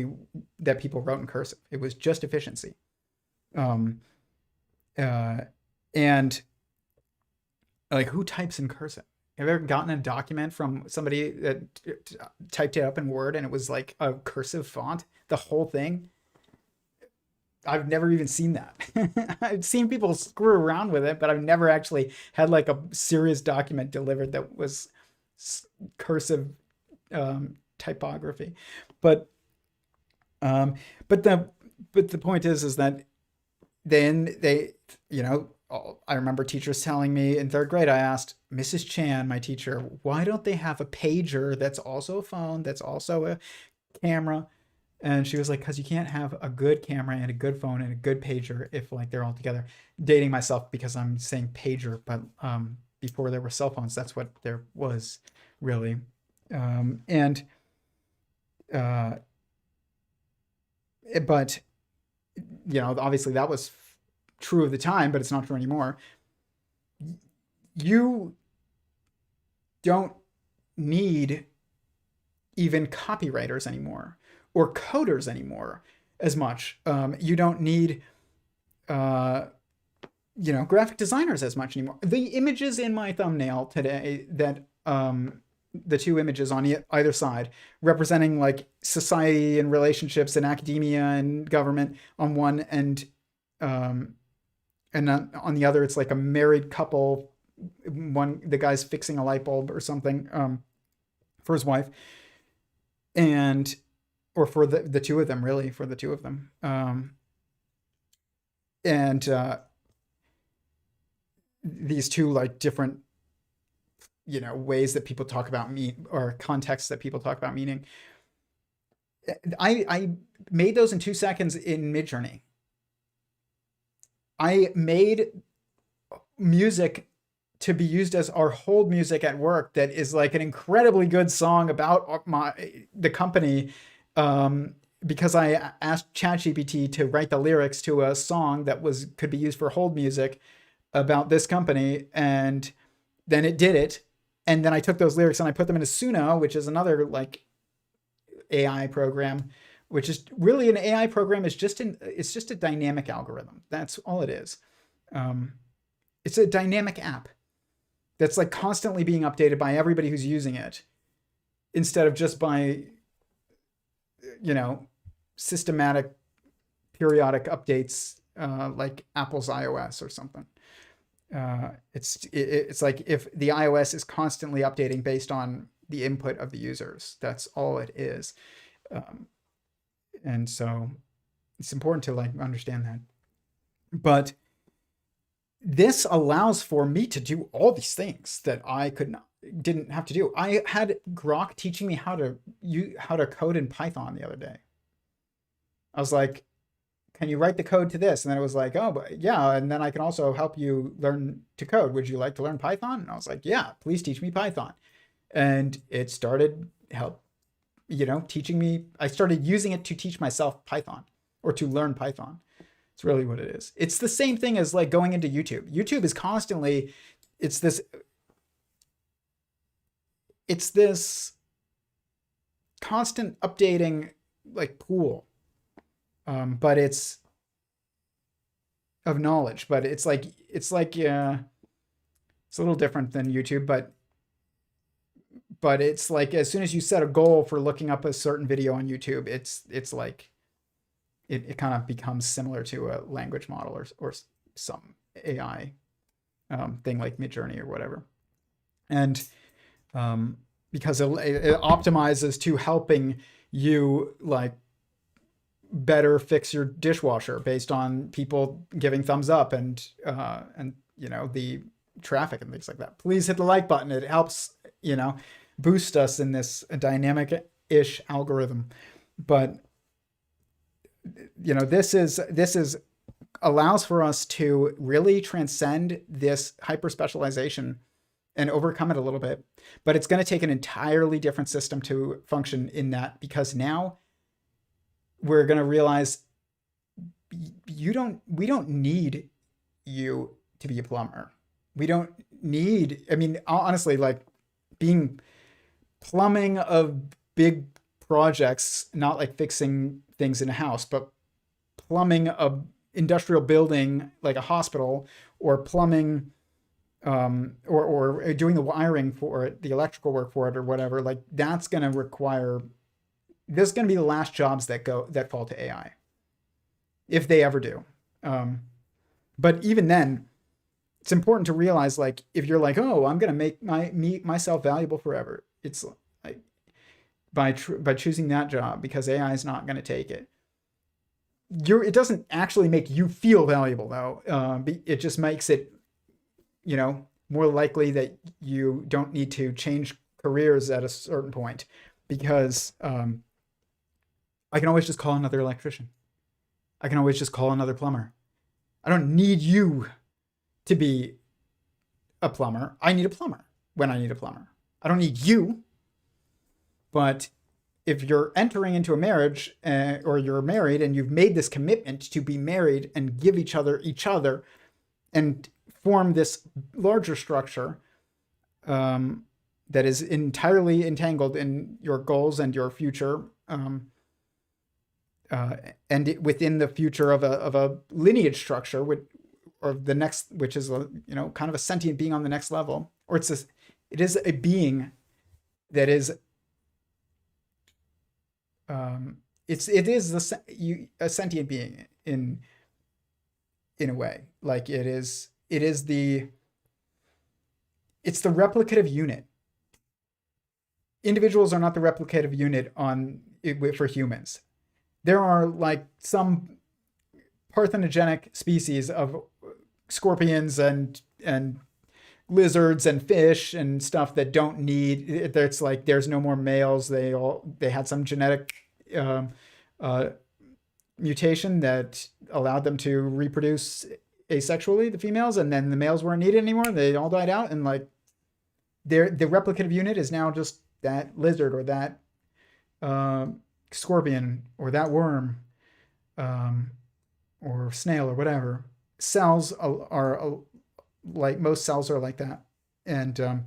people wrote in cursive. It was just efficiency. And like, who types in cursive? Have you ever gotten a document from somebody that typed it up in Word and it was like a cursive font, the whole thing? I've never even seen that. I've seen people screw around with it, but I've never actually had like a serious document delivered that was cursive typography. But the point is that then they, I remember teachers telling me in third grade, I asked Mrs. Chan, my teacher, why don't they have a pager that's also a phone, that's also a camera? And she was like, because you can't have a good camera and a good phone and a good pager if like they're all together. Dating myself because I'm saying pager, but before there were cell phones, that's what there was really. But obviously that was true of the time, but it's not true anymore. You don't need even copywriters anymore or coders anymore. as much. You don't need graphic designers as much anymore. The images in my thumbnail today, that the two images on either side, representing like society and relationships and academia and government on one, and on the other, it's like a married couple. The guy's fixing a light bulb or something for his wife, and or for the two of them, really, for the two of them. And these two like different, ways that people talk about or contexts that people talk about meaning. I made those in 2 seconds in Midjourney. I made music to be used as our hold music at work that is like an incredibly good song about the company, because I asked ChatGPT to write the lyrics to a song that could be used for hold music about this company, and then it did it. And then I took those lyrics and I put them into Suno, which is another like AI program, which is really an AI program. It's just a dynamic algorithm. That's all it is. It's a dynamic app that's like constantly being updated by everybody who's using it, instead of just by, systematic periodic updates, like Apple's iOS or something. It's like if the iOS is constantly updating based on the input of the users, that's all it is. And so it's important to like understand that. But this allows for me to do all these things that I didn't have to do. I had Grok teaching me how to code in Python the other day. I was like, can you write the code to this? And then it was like, oh, but yeah. And then I can also help you learn to code. Would you like to learn Python? And I was like, yeah, please teach me Python. And it started teaching me. I started using it to teach myself Python, or to learn Python. It's really what it is. It's the same thing as like going into YouTube. YouTube is constantly, it's this constant updating like pool. But it's of knowledge, but it's like it's a little different than YouTube, but it's like as soon as you set a goal for looking up a certain video on YouTube, it's like it kind of becomes similar to a language model or some AI thing like Midjourney or whatever. And because it optimizes to helping you like better fix your dishwasher based on people giving thumbs up and the traffic and things like that. Please hit the like button. It helps boost us in this dynamic-ish algorithm. But this is allows for us to really transcend this hyper specialization and overcome it a little bit. But it's going to take an entirely different system to function in that, because now we're going to realize we don't need you to be a plumber. We don't need, honestly, like plumbing of big projects, not like fixing things in a house, but plumbing of industrial building like a hospital, or plumbing or doing the wiring for it, the electrical work for it or whatever, like that's going to require, this is going to be the last jobs that fall to AI, if they ever do. But even then, it's important to realize, like, if you're like, oh, I'm going to make myself valuable forever, it's like by choosing that job because AI is not going to take it. It doesn't actually make you feel valuable though. It just makes it, more likely that you don't need to change careers at a certain point, because I can always just call another electrician. I can always just call another plumber. I don't need you to be a plumber. I need a plumber when I need a plumber. I don't need you. But if you're entering into a marriage, or you're married and you've made this commitment to be married and give each other and form this larger structure that is entirely entangled in your goals and your future, and within the future of a lineage structure, or the next, which is kind of a sentient being on the next level, or it is a being that is it is a sentient being in a way. Like it's the replicative unit. Individuals are not the replicative unit for humans. There are like some parthenogenic species of scorpions and lizards and fish and stuff that don't need. It's like there's no more males. They had some genetic mutation that allowed them to reproduce asexually, the females, and then the males weren't needed anymore. They all died out, and like the replicative unit is now just that lizard or that scorpion or that worm or snail or whatever. Cells are like, most cells are like that, and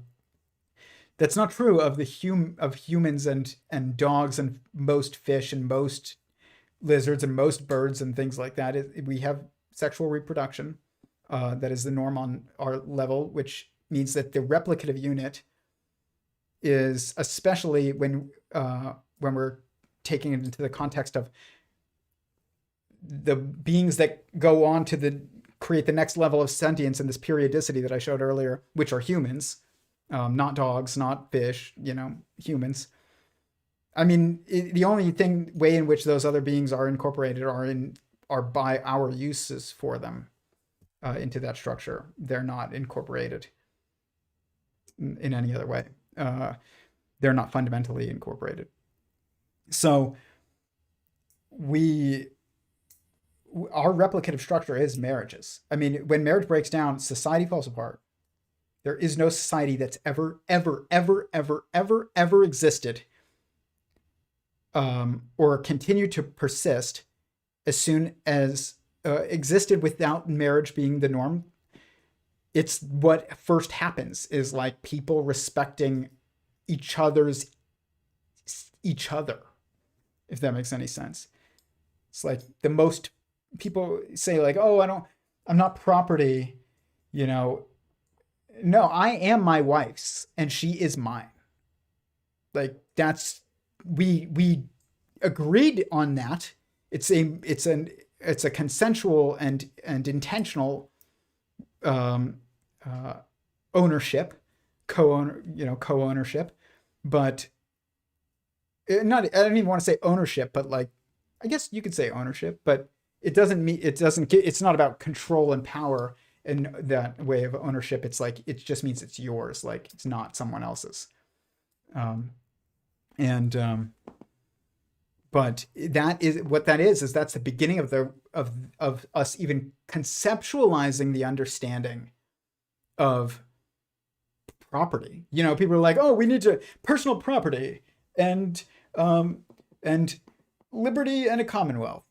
that's not true of humans and dogs and most fish and most lizards and most birds and things like that. We have sexual reproduction that is the norm on our level, which means that the replicative unit is, especially when we're taking it into the context of the beings that go on to create the next level of sentience and this periodicity that I showed earlier, which are humans, not dogs, not fish, humans. I mean, the only way in which those other beings are incorporated are by our uses for them into that structure. They're not incorporated in any other way. They're not fundamentally incorporated. So our replicative structure is marriages. I mean, when marriage breaks down, society falls apart. There is no society that's ever existed or continued to persist as soon as existed without marriage being the norm. It's what first happens is like people respecting each other, if that makes any sense. It's like the most people say like, oh, I'm not property, No, I am my wife's and she is mine. Like we agreed on that. It's a consensual and intentional ownership, co-ownership, but I don't even want to say ownership, but like, I guess you could say ownership, but it's not about control and power in that way of ownership. It's like, it just means it's yours. Like it's not someone else's. But that is what that is that's the beginning of us even conceptualizing the understanding of property. People are like, oh, we need personal property and liberty and a commonwealth.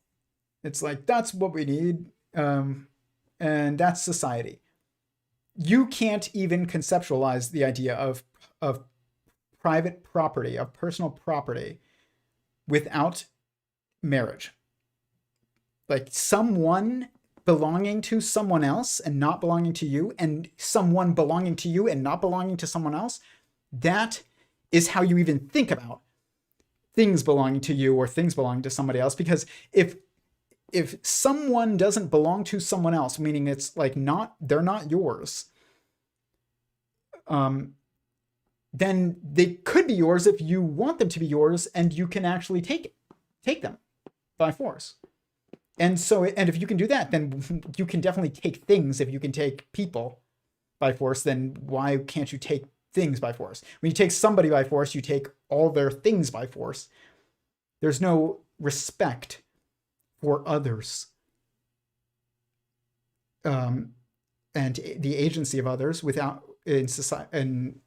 It's like, that's what we need. And that's society. You can't even conceptualize the idea of private property, of personal property, without marriage. Like someone belonging to someone else and not belonging to you, and someone belonging to you and not belonging to someone else. That is how you even think about things belonging to you or things belonging to somebody else. Because if someone doesn't belong to someone else, meaning it's like they're not yours, then they could be yours if you want them to be yours, and you can actually take them by force. And if you can do that, then you can definitely take things. If you can take people by force, then why can't you take things by force? When you take somebody by force, you take all their things by force. There's no respect for others, and the agency of others in society, and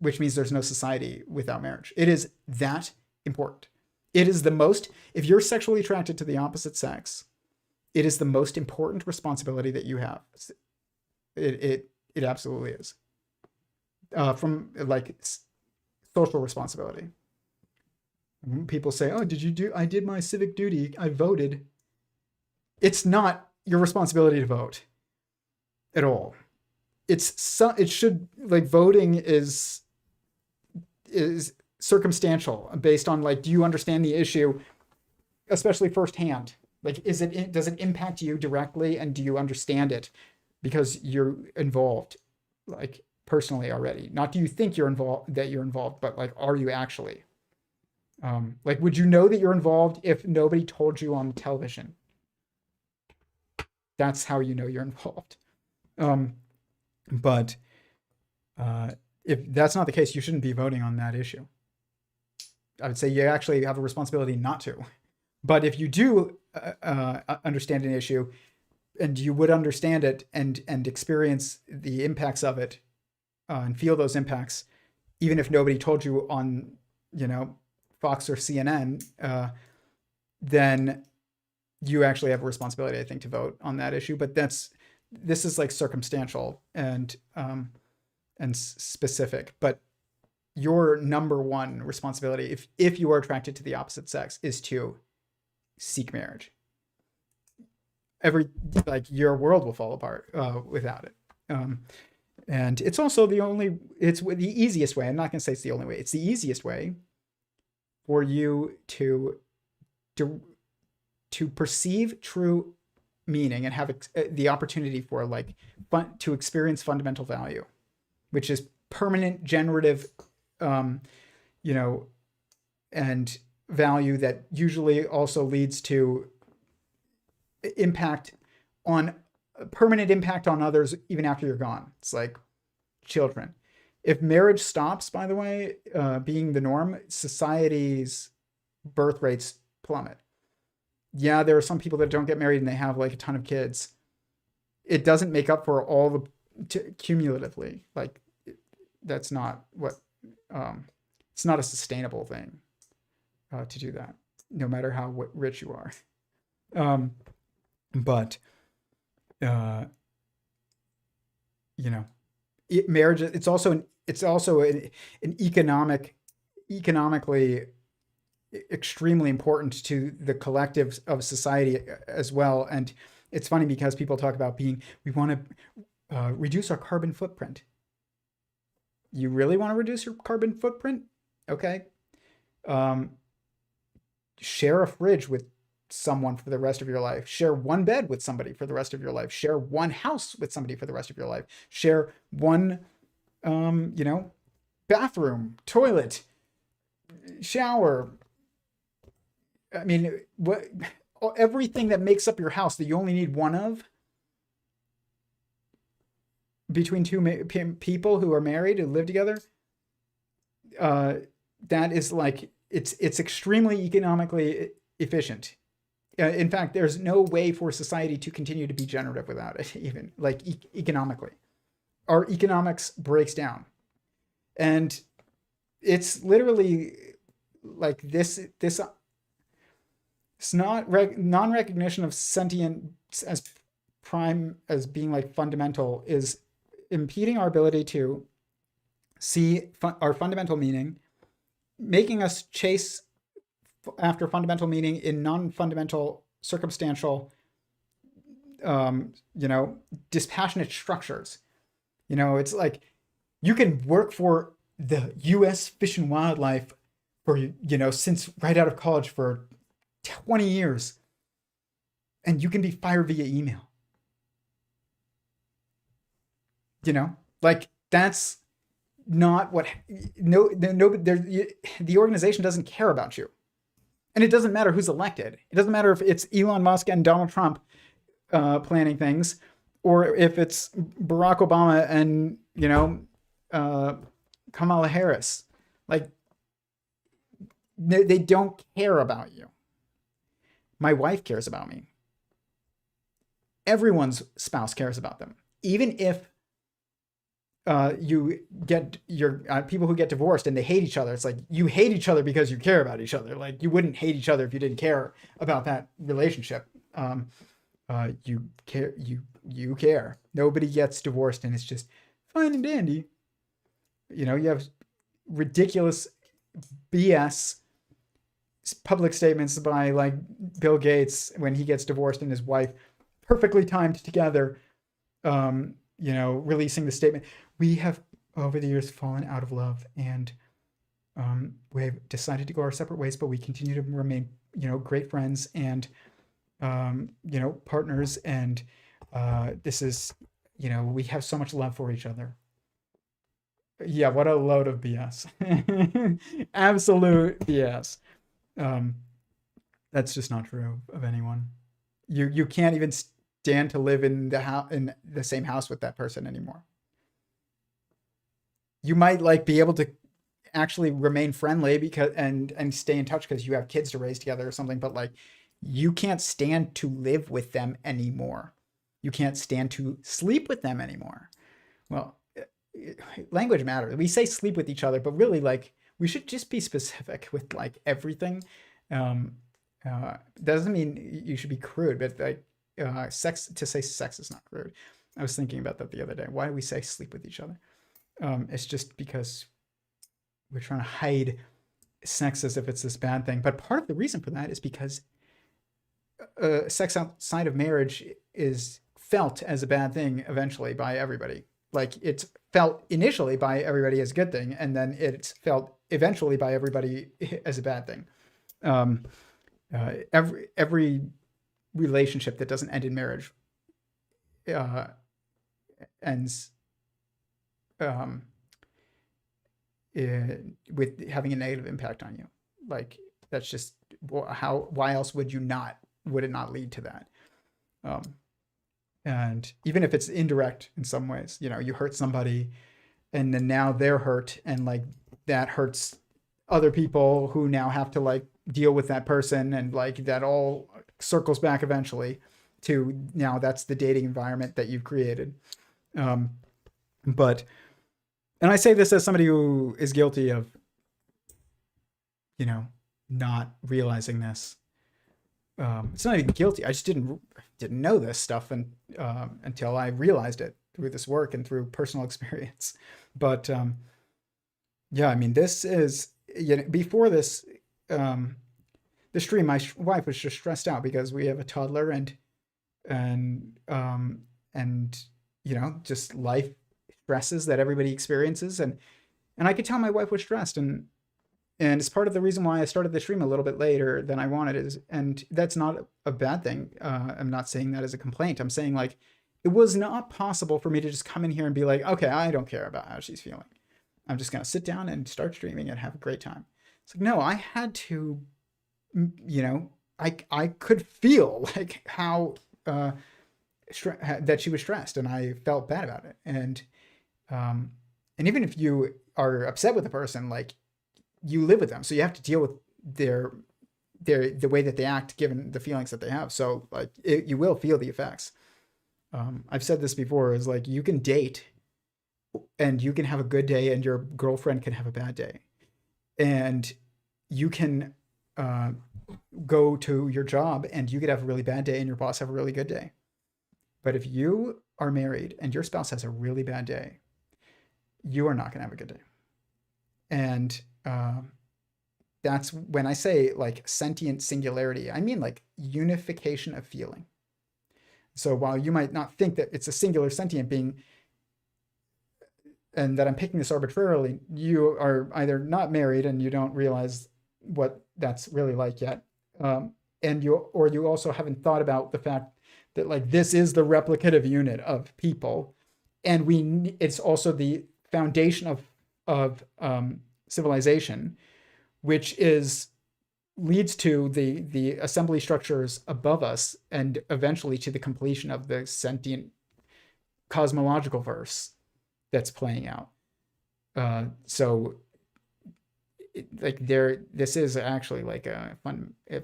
which means there's no society without marriage. It is that important. It is the most, if you're sexually attracted to the opposite sex, it is the most important responsibility that you have. It absolutely is. From like social responsibility. People say, "Oh, I did my civic duty. I voted." It's not your responsibility to vote at all. It should, like, voting is circumstantial, based on, like, do you understand the issue, especially firsthand? Like, does it impact you directly, and do you understand it because you're involved, like, personally already? Not do you think you're involved, but, like, are you actually? Like, would you know that you're involved if nobody told you on television? That's how you know you're involved. But if that's not the case, you shouldn't be voting on that issue. I would say you actually have a responsibility not to. But if you do understand an issue, and you would understand it and experience the impacts of it, and feel those impacts, even if nobody told you on, Fox or CNN, then you actually have a responsibility, I think, to vote on that issue. But this is, like, circumstantial and specific. But your number one responsibility, if you are attracted to the opposite sex, is to seek marriage. Your world will fall apart without it. And it's also it's the easiest way. I'm not going to say it's the only way. It's the easiest way for you to perceive true meaning and have the opportunity for, like, to experience fundamental value, which is permanent, generative, and value that usually also leads to permanent impact on others even after you're gone. It's like children. If marriage stops, by the way, being the norm, society's birth rates plummet. Yeah, there are some people that don't get married and they have, like, a ton of kids. It doesn't make up for all cumulatively. Like, that's not what, it's not a sustainable thing to do that, no matter how rich you are. But marriage, it's also an economically extremely important to the collective of society as well. And it's funny because people talk about we want to reduce our carbon footprint. You really want to reduce your carbon footprint? Okay. Share a fridge with someone for the rest of your life. Share one bed with somebody for the rest of your life. Share one house with somebody for the rest of your life. Share one, bathroom, toilet, shower. I mean, everything that makes up your house that you only need one of, between two people who are married and live together, that is, like, it's extremely economically efficient. In fact, there's no way for society to continue to be generative without it, even, like, economically. Our economics breaks down. And it's literally like this it's not non-recognition of sentient as being, like, fundamental is impeding our ability to see our fundamental meaning, making us chase after fundamental meaning in non-fundamental, circumstantial, dispassionate structures. It's like you can work for the U.S. Fish and Wildlife for, since right out of college for 20 years, and you can be fired via email. Like, that's not what, the organization doesn't care about you. And it doesn't matter who's elected. It doesn't matter if it's Elon Musk and Donald Trump planning things, or if it's Barack Obama and, Kamala Harris. Like, they don't care about you. My wife cares about me. Everyone's spouse cares about them. Even if you get your people who get divorced and they hate each other, it's like, you hate each other because you care about each other. Like, you wouldn't hate each other if you didn't care about that relationship. You care. Nobody gets divorced and it's just fine and dandy. You have ridiculous BS public statements by like Bill Gates when he gets divorced and his wife, perfectly timed together, releasing the statement. We have over the years fallen out of love, and we've decided to go our separate ways, but we continue to remain, great friends and, partners. And this is, we have so much love for each other. Yeah, what a load of BS. Absolute BS. That's just not true of anyone. You can't even stand to live in the same house with that person anymore. You might like be able to actually remain friendly because and stay in touch because you have kids to raise together or something, but like you can't stand to live with them anymore. You can't stand to sleep with them anymore. Well, language matters. We say sleep with each other, but really like we should just be specific with like everything. Doesn't mean you should be crude, but like sex is not crude. I was thinking about that the other day. Why do we say sleep with each other? It's just because we're trying to hide sex as if it's this bad thing. But part of the reason for that is because sex outside of marriage is felt as a bad thing eventually by everybody. Like it's felt initially by everybody as a good thing, and then it's felt eventually by everybody as a bad thing. Every relationship that doesn't end in marriage ends with having a negative impact on you. Like that's just why else would it not lead to that? And even if it's indirect in some ways, you hurt somebody and then now they're hurt, and like that hurts other people who now have to like deal with that person, and like that all circles back eventually to now that's the dating environment that you've created. But and I say this as somebody who is guilty of, not realizing this. It's not even guilty. I just didn't know this stuff until I realized it through this work and through personal experience. But yeah, I mean, this is before this the stream, my wife was just stressed out because we have a toddler and just life stresses that everybody experiences, and I could tell my wife was stressed, and it's part of the reason why I started the stream a little bit later than I wanted and that's not a bad thing. I'm not saying that as a complaint. I'm saying like it was not possible for me to just come in here and be like, okay, I don't care about how she's feeling. I'm just going to sit down and start streaming and have a great time. It's like, no, I had to, I could feel like how that she was stressed, and I felt bad about it. And even if you are upset with the person, like you live with them, so you have to deal with the way that they act given the feelings that they have. So like you will feel the effects. I've said this before, is like you can date and you can have a good day and your girlfriend can have a bad day, and you can go to your job and you could have a really bad day and your boss have a really good day. But if you are married and your spouse has a really bad day, you are not going to have a good day. And that's when I say like sentient singularity, I mean like unification of feeling. So while you might not think that it's a singular sentient being and that I'm picking this arbitrarily, you are either not married and you don't realize what that's really like yet. And you also haven't thought about the fact that like this is the replicative unit of people, and it's also the foundation of civilization, which leads to the assembly structures above us and eventually to the completion of the sentient cosmological verse that's playing out. So this is actually like a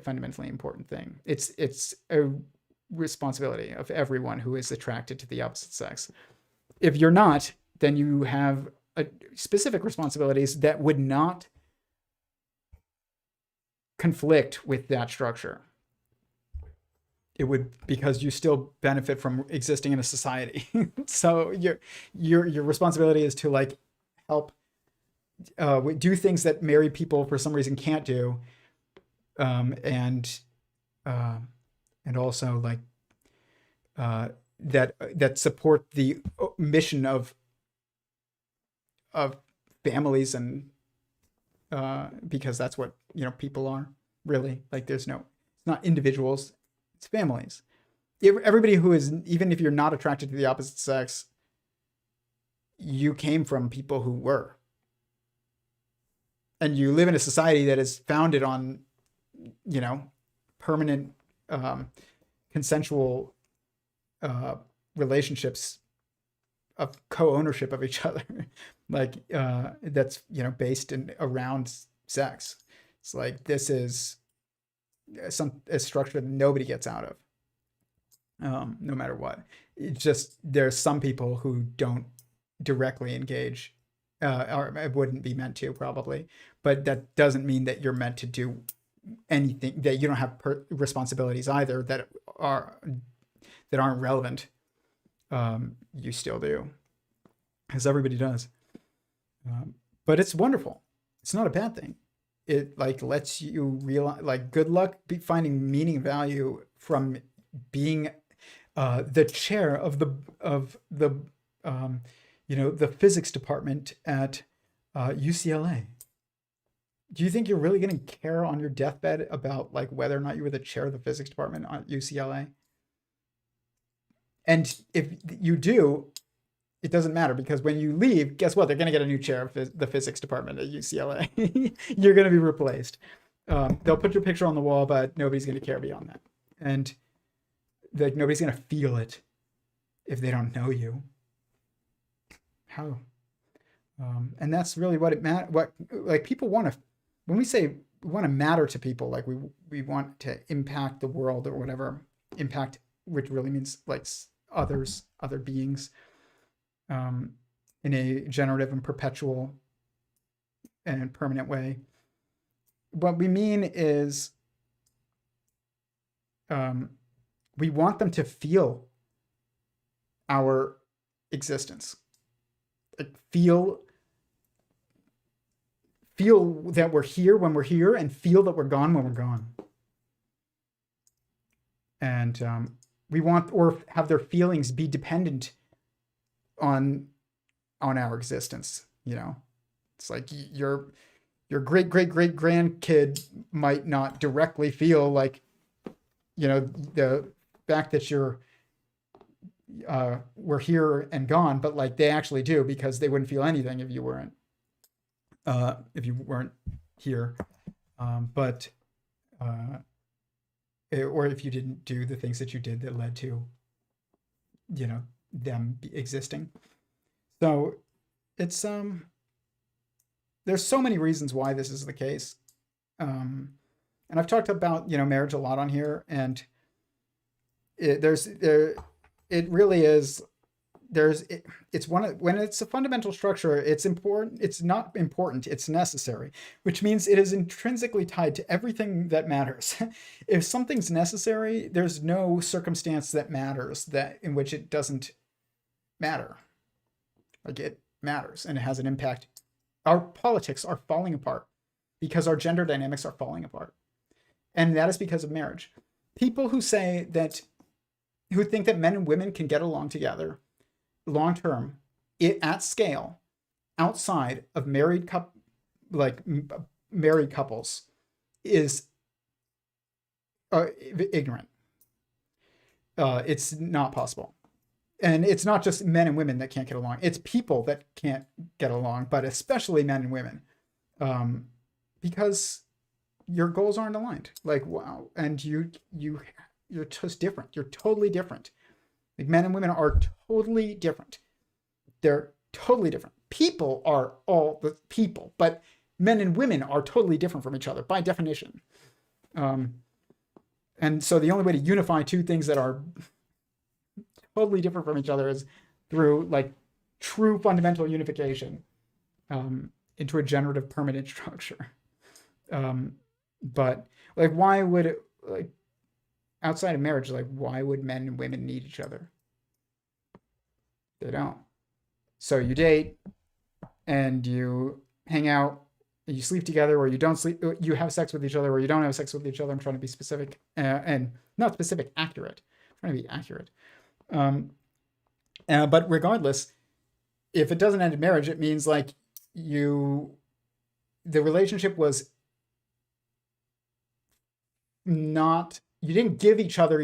fundamentally important thing. It's a responsibility of everyone who is attracted to the opposite sex. If you're not, then you have specific responsibilities that would not conflict with that structure. It would, because you still benefit from existing in a society. So your responsibility is to like help do things that married people for some reason can't do, and also like that support the mission of families, and because that's what people are really like. It's not individuals, it's families. Everybody who is, even if you're not attracted to the opposite sex, you came from people who were, and you live in a society that is founded on permanent consensual relationships of co-ownership of each other. Like that's based around sex. It's like this is a structure that nobody gets out of, no matter what. It's just there's some people who don't directly engage, or it wouldn't be meant to probably, but that doesn't mean that you're meant to do anything, that you don't have responsibilities either that aren't relevant. You still do, because everybody does. But it's wonderful. It's not a bad thing. It like lets you realize, like, good luck finding meaning, value from being the chair of the the physics department at UCLA. Do you think you're really going to care on your deathbed about like whether or not you were the chair of the physics department at UCLA? And if you do, it doesn't matter, because when you leave, guess what? They're going to get a new chair of the physics department at UCLA. You're going to be replaced. They'll put your picture on the wall, but nobody's going to care beyond that. And like nobody's going to feel it if they don't know you. How? And that's really what what like people want to, when we say we want to matter to people, like we want to impact the world or whatever, impact, which really means like other beings, in a generative and perpetual and permanent way. What we mean is we want them to feel our existence, like feel that we're here when we're here, and feel that we're gone when we're gone. And we want, or have their feelings be dependent on our existence. It's like your great grandkid might not directly feel like the fact that we're here and gone, but like they actually do, because they wouldn't feel anything if you weren't here. Or if you didn't do the things that you did that led to them existing. So it's there's so many reasons why this is the case, and I've talked about marriage a lot on here, and it really is. It's when it's a fundamental structure, it's important. It's not important, it's necessary, which means it is intrinsically tied to everything that matters. If something's necessary, there's no circumstance that matters in which it doesn't matter. Like, it matters, and it has an impact. Our politics are falling apart because our gender dynamics are falling apart, and that is because of marriage. People who think that men and women can get along together long term, at scale, outside of married couples, is ignorant. It's not possible. And it's not just men and women that can't get along. It's people that can't get along, but especially men and women, because your goals aren't aligned. Like, wow, and you're just different. You're totally different. Like, men and women are totally different. They're totally different. People are all the people, but men and women are totally different from each other by definition. And so the only way to unify two things that are totally different from each other is through like true fundamental unification into a generative permanent structure. But like, why would it, like, outside of marriage, like, why would men and women need each other? They don't. So you date and you hang out You sleep together, or you don't sleep, you have sex with each other, or you don't have sex with each other. I'm trying to be specific, and not specific, accurate. I'm trying to be accurate. But regardless, if it doesn't end in marriage, it means like the relationship was not, you didn't give each other.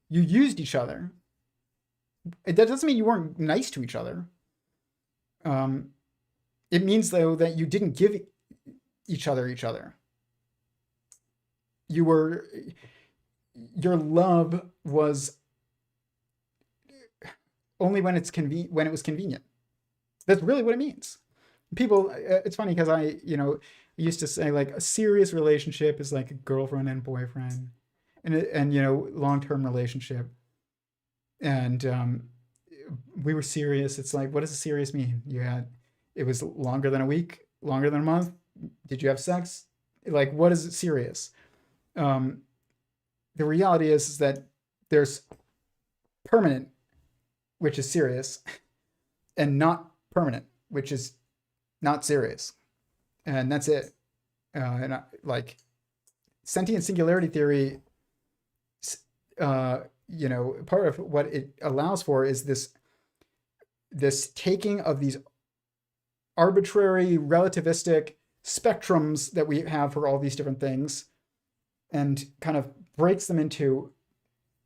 You used each other. That doesn't mean you weren't nice to each other. It means, though, that you didn't give each other. Your love was only when it was convenient. That's really what it means. People, it's funny because I used to say like a serious relationship is like a girlfriend and boyfriend, and long-term relationship. And we were serious. It's like, what does a serious mean? It was longer than a week, longer than a month. Did you have sex? Like, what is it serious? The reality is that there's permanent, which is serious, and not permanent, which is not serious. And that's it. Like sentient singularity theory, part of what it allows for is this taking of these arbitrary relativistic spectrums that we have for all these different things, and kind of breaks them into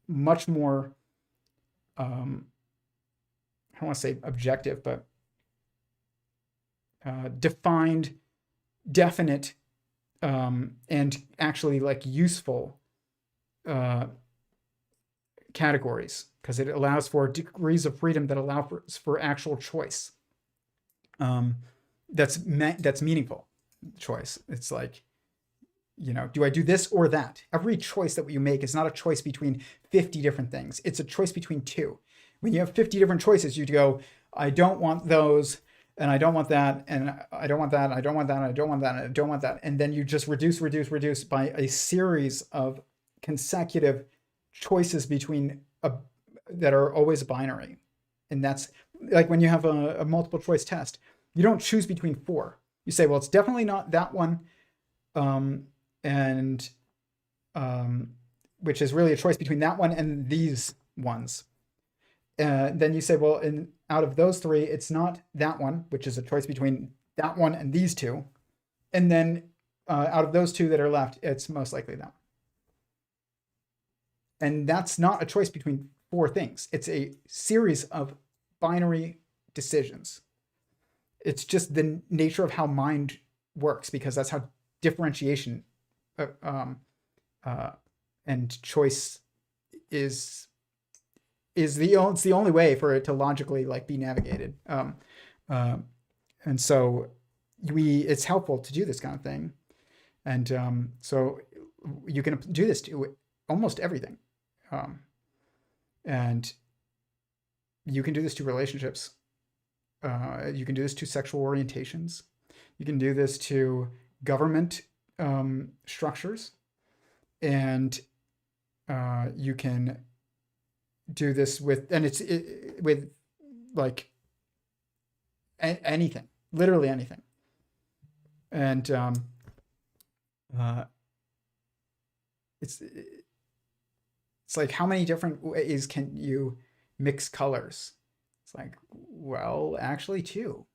much more, I don't want to say objective, but defined, definite, and actually like useful categories, because it allows for degrees of freedom that allow for actual choice. That's meaningful choice. It's like, do I do this or that? Every choice that you make is not a choice between 50 different things. It's a choice between two. When you have 50 different choices, you go, I don't want those, and I don't want that, and I don't want that, and I don't want that, and I don't want that, and I don't want that. And then you just reduce by a series of consecutive choices between that are always binary. And that's like when you have a multiple choice test, you don't choose between 4. You say, well, it's definitely not that one, which is really a choice between that one and these ones. Then you say, well, out of those 3, it's not that one, which is a choice between that one and these 2. And then out of those 2 that are left, it's most likely that one. And that's not a choice between 4 things. It's a series of binary decisions. It's just the nature of how mind works, because that's how differentiation and choice is it's the only way for it to logically like be navigated. And so it's helpful to do this kind of thing. And so you can do this to almost everything. And you can do this to relationships. You can do this to sexual orientations. You can do this to government structures. And you can do this with like anything, literally anything. And it's like, how many different ways can you mix colors? It's like, well, actually 2.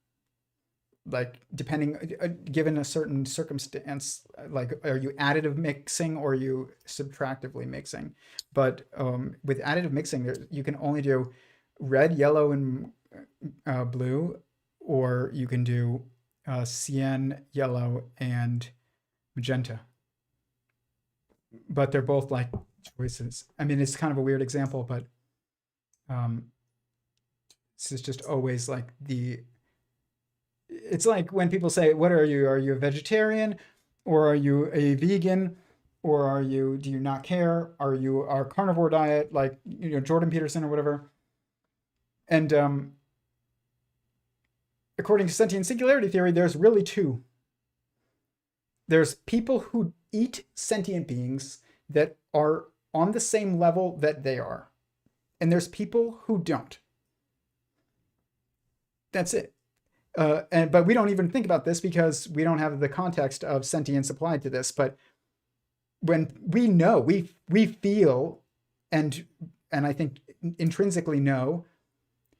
Like, depending, given a certain circumstance, like, are you additive mixing or are you subtractively mixing? But with additive mixing, you can only do red, yellow, and blue, or you can do cyan, yellow, and magenta. But they're both like choices. I mean, it's kind of a weird example, but this is just always like it's like when people say, what are you? Are you a vegetarian, or are you a vegan, or do you not care? Are you a carnivore diet, like, Jordan Peterson or whatever? And according to sentient singularity theory, there's really 2. There's people who eat sentient beings that are on the same level that they are. And there's people who don't. That's it. but we don't even think about this because we don't have the context of sentience applied to this. But when we know, we feel, and I think intrinsically know,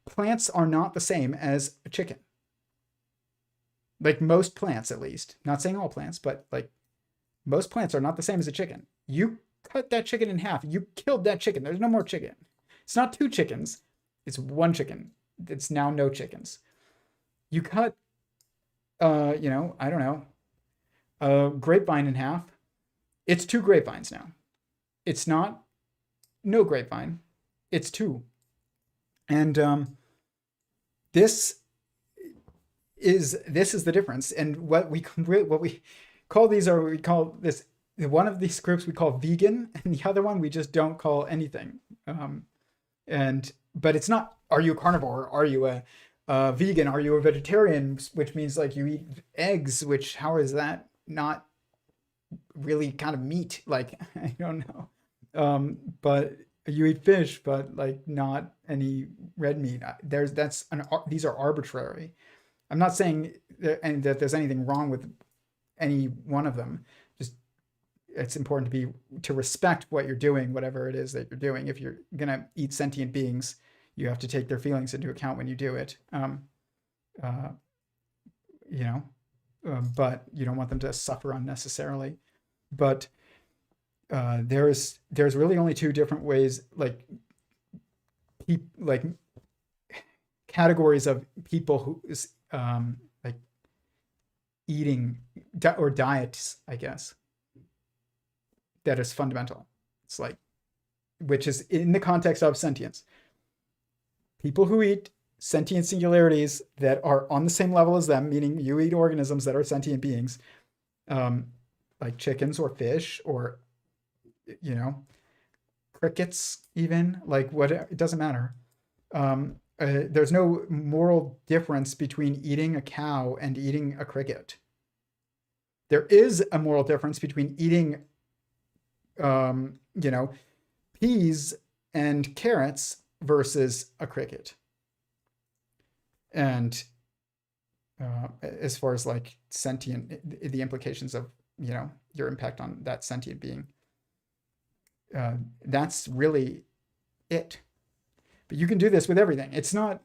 plants are not the same as a chicken. Like most plants, at least. Not saying all plants, but like most plants are not the same as a chicken. You cut that chicken in half. You killed that chicken. There's no more chicken. It's not two chickens. It's one chicken. It's now no chickens. You cut, I don't know, a grapevine in half. It's two grapevines now. It's not no grapevine. It's two. And this is the difference. And what we call these, or we call this, one of these groups we call vegan, and the other one we just don't call anything. But it's not, are you a carnivore? Are you a vegan? Are you a vegetarian? Which means like you eat eggs, which, how is that not really kind of meat? Like, I don't know. But you eat fish, but like not any red meat. These are arbitrary. I'm not saying that there's anything wrong with any one of them. Just, it's important to respect what you're doing, whatever it is that you're doing. If you're gonna eat sentient beings, you have to take their feelings into account when you do it. But you don't want them to suffer unnecessarily. But there's really only two different ways, like categories of people who like eating or diets, I guess, that is fundamental. It's like, which is in the context of sentience. People who eat sentient singularities that are on the same level as them, meaning you eat organisms that are sentient beings, like chickens or fish or, crickets, even, like what, it doesn't matter. There's no moral difference between eating a cow and eating a cricket. There is a moral difference between eating, peas and carrots versus a cricket. And as far as like sentient, the implications of, your impact on that sentient being, that's really it. But you can do this with everything. It's not,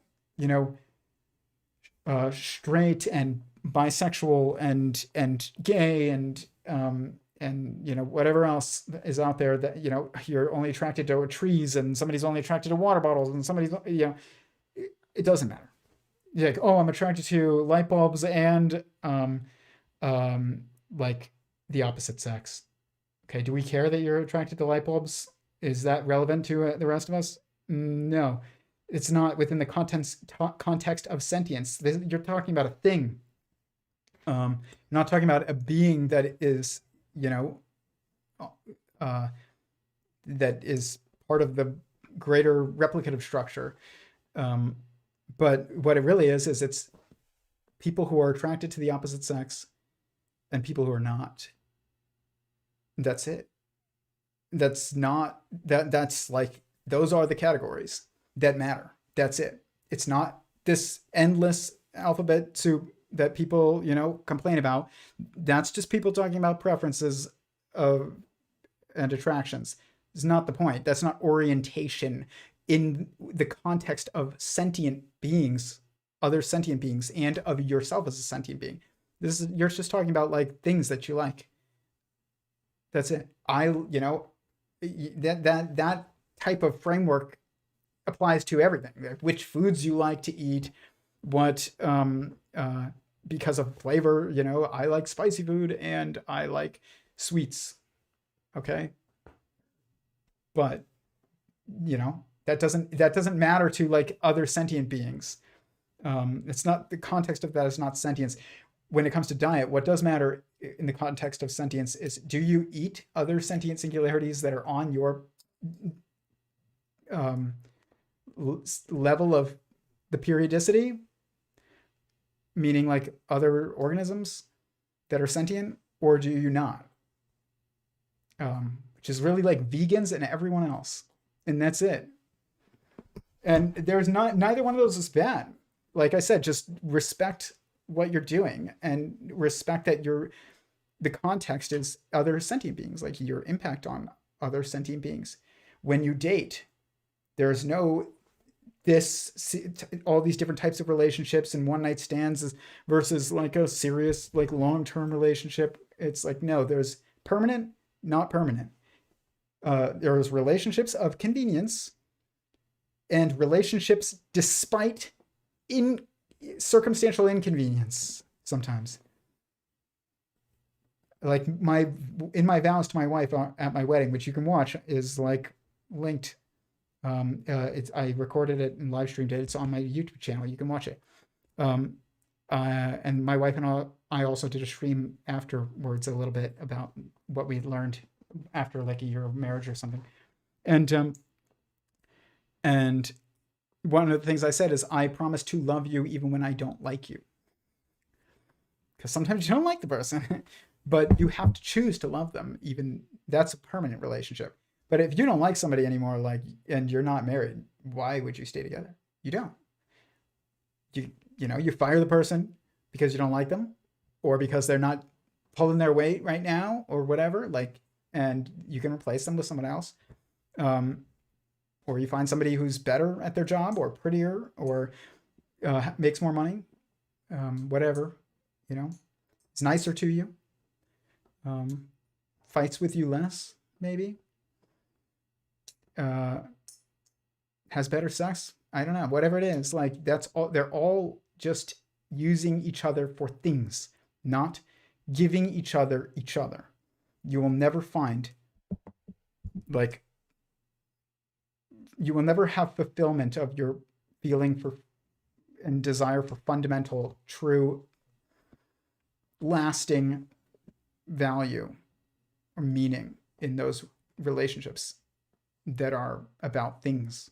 straight and bisexual and gay and whatever else is out there that, you're only attracted to trees and somebody's only attracted to water bottles and somebody's, it doesn't matter. You're like, oh, I'm attracted to light bulbs and like the opposite sex. Okay, do we care that you're attracted to light bulbs? Is that relevant to the rest of us? No, it's not within the context of sentience. You're talking about a thing. You're not talking about a being that is, that is part of the greater replicative structure. But what it really is it's people who are attracted to the opposite sex and people who are not. That's it. That's not, that's like, those are the categories that matter. That's it. It's not this endless alphabet soup that people, complain about. That's just people talking about preferences and attractions. It's not the point. That's not orientation in the context of sentient beings, other sentient beings, and of yourself as a sentient being. You're just talking about like things that you like. That's it. That type of framework applies to everything. Which foods you like to eat, what, because of flavor, I like spicy food and I like sweets. Okay. But, that doesn't matter to like other sentient beings. It's not, the context of that is not sentience. When it comes to diet, what does matter in the context of sentience is, do you eat other sentient singularities that are on your level of the periodicity, meaning like other organisms that are sentient, or do you not? Which is really like vegans and everyone else, and that's it. And there's neither one of those is bad. Like I said, just respect what you're doing and respect that the context is other sentient beings, like your impact on other sentient beings. When you date, there's no all these different types of relationships and one night stands versus like a serious like long-term relationship. It's like, no, there's permanent, not permanent. There's relationships of convenience and relationships despite circumstantial inconvenience sometimes. Like in my vows to my wife at my wedding, which you can watch, is like linked. I recorded it and live streamed it. It's on my YouTube channel. You can watch it. And my wife and I also did a stream afterwards a little bit about what we learned after like a year of marriage or something. And one of the things I said is, I promise to love you even when I don't like you. Because sometimes you don't like the person, but you have to choose to love them. Even that's a permanent relationship. But if you don't like somebody anymore, like, and you're not married, why would you stay together? You don't. You fire the person because you don't like them, or because they're not pulling their weight right now, or whatever. Like, and you can replace them with someone else, or you find somebody who's better at their job, or prettier, or makes more money, whatever. Is nicer to you, fights with you less, maybe. Has better sex. I don't know. Whatever it is, like, that's all. They're all just using each other for things, not giving each other. You will never find, like, you will never have fulfillment of your feeling for and desire for fundamental, true, lasting value or meaning in those relationships that are about things.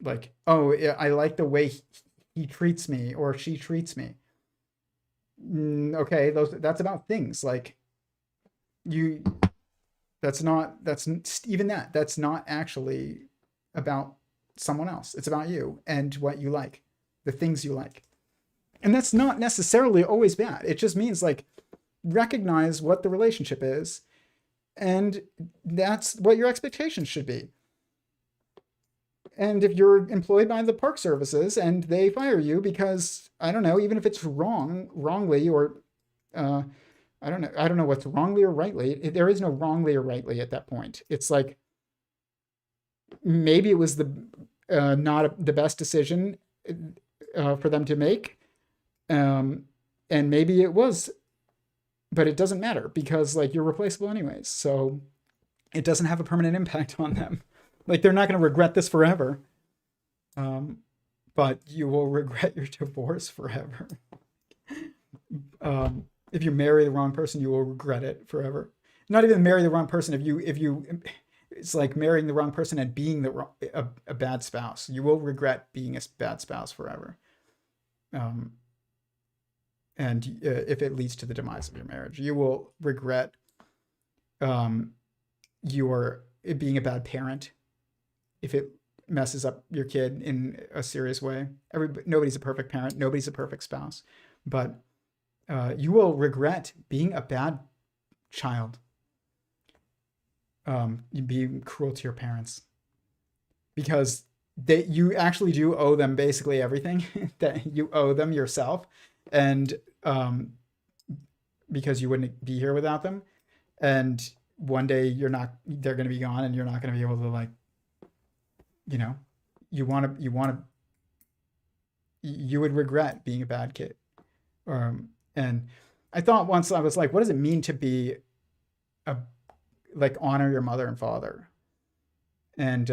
Like, oh, I like the way he treats me or she treats me. Okay, that's about things. Like, that's not actually about someone else. It's about you and what you like, the things you like. And that's not necessarily always bad. It just means, like, recognize what the relationship is, and that's what your expectations should be. And if you're employed by the park services and they fire you because, I don't know, even if it's wrongly, or I don't know what's wrongly or rightly. There is no wrongly or rightly at that point. It's like, maybe it was not the best decision for them to make, and maybe it was, but it doesn't matter, because, like, you're replaceable anyways. So it doesn't have a permanent impact on them. Like, they're not going to regret this forever. But you will regret your divorce forever. If you marry the wrong person, you will regret it forever. Not even marry the wrong person. If you, it's like marrying the wrong person and being a bad spouse. You will regret being a bad spouse forever. And if it leads to the demise of your marriage, you will regret your being a bad parent if it messes up your kid in a serious way. Nobody's a perfect parent. Nobody's a perfect spouse. But you will regret being a bad child, being cruel to your parents, because you actually do owe them basically everything that you owe them yourself. And because you wouldn't be here without them. And one day they're going to be gone, and you're not going to be able to, like, you would regret being a bad kid. And I thought once, I was like, what does it mean to be honor your mother and father? And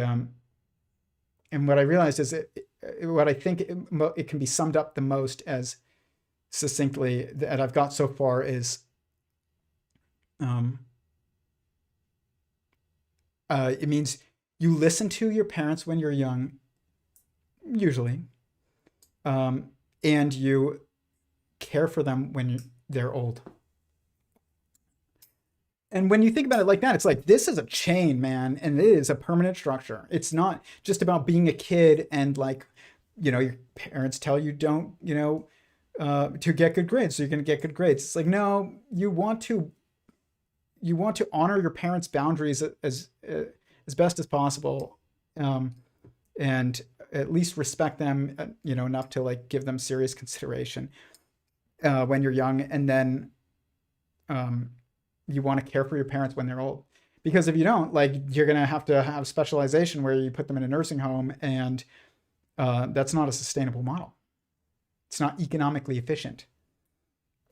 what I realized is what I think it can be summed up the most as succinctly that I've got so far is, it means you listen to your parents when you're young, usually, and you care for them when they're old. And when you think about it like that, it's like, this is a chain, man, and it is a permanent structure. It's not just about being a kid and, like, your parents tell you don't, to get good grades. So you're going to get good grades. It's like, no, you want to honor your parents' boundaries as best as possible, um, and at least respect them, enough to like give them serious consideration when you're young, and then um, you want to care for your parents when they're old. Because if you don't, like, you're gonna have to have specialization where you put them in a nursing home, and that's not a sustainable model. It's not economically efficient.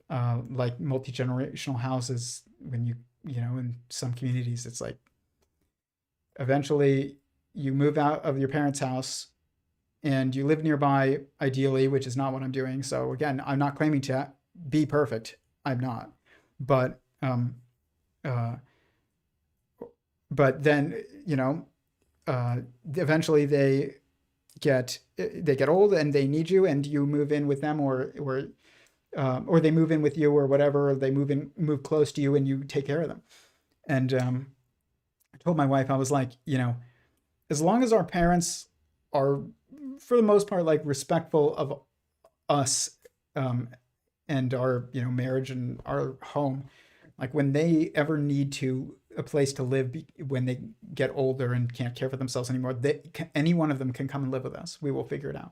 Like multi-generational houses, when in some communities, it's like eventually you move out of your parents' house and you live nearby, ideally, which is not what I'm doing. So again, I'm not claiming to be perfect. I'm not. But uh, but then eventually they get old and they need you, and you move in with them, or they move in with you, or whatever. Or they move close to you, and you take care of them. And I told my wife, I was like, as long as our parents are, for the most part, like respectful of us, and our marriage and our home, like when they ever need to a place to live, when they get older and can't care for themselves anymore, any one of them can come and live with us. We will figure it out.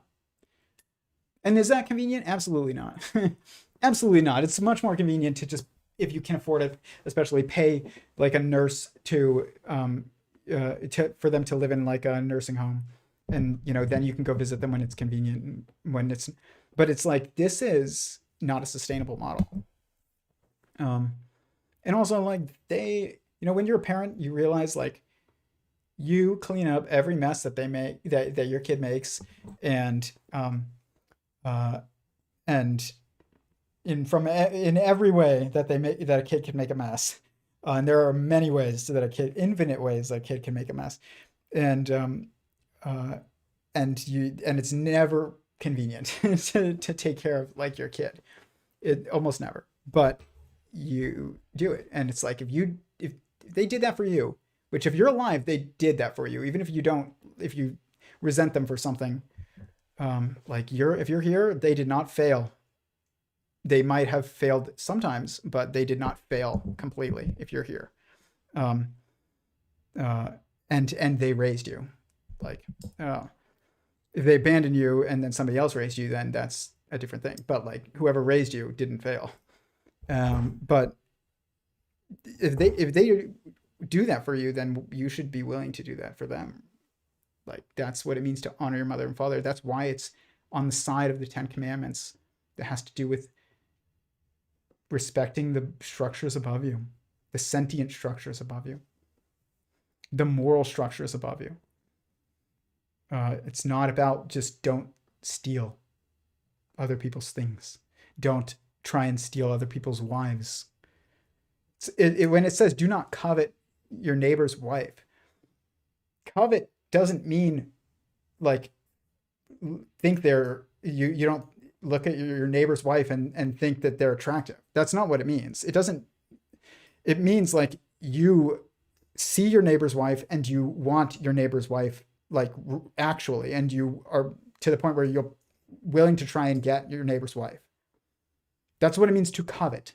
And is that convenient? Absolutely not. Absolutely not. It's much more convenient to just, if you can afford it, especially pay like a nurse for them to live in like a nursing home, and then you can go visit them when it's convenient, and but it's like, this is not a sustainable model. And also, like, when you're a parent, you realize, like, you clean up every mess that they make, that your kid makes, and uh, and in every way that a kid can make a mess. And there are many ways infinite ways that a kid can make a mess, and uh, and it's never convenient to take care of like your kid. It almost never, but you do it, and it's like, if they did that for you, which if you're alive, they did that for you, even if you resent them for something, like if you're here, they did not fail. They might have failed sometimes, but they did not fail completely if you're here. Um, and they raised you. Like, if they abandoned you and then somebody else raised you, then that's a different thing. But like, whoever raised you didn't fail. But if they do that for you, then you should be willing to do that for them. Like, that's what it means to honor your mother and father. That's why it's on the side of the Ten Commandments, that has to do with respecting the structures above you, the sentient structures above you, the moral structures above you. It's not about just don't steal other people's things. Don't try and steal other people's wives. When it says do not covet your neighbor's wife, covet doesn't mean like think you don't look at your neighbor's wife and think that they're attractive. That's not what it means. It means like you see your neighbor's wife and you want your neighbor's wife, like, actually, and you are to the point where you're willing to try and get your neighbor's wife. That's what it means to covet.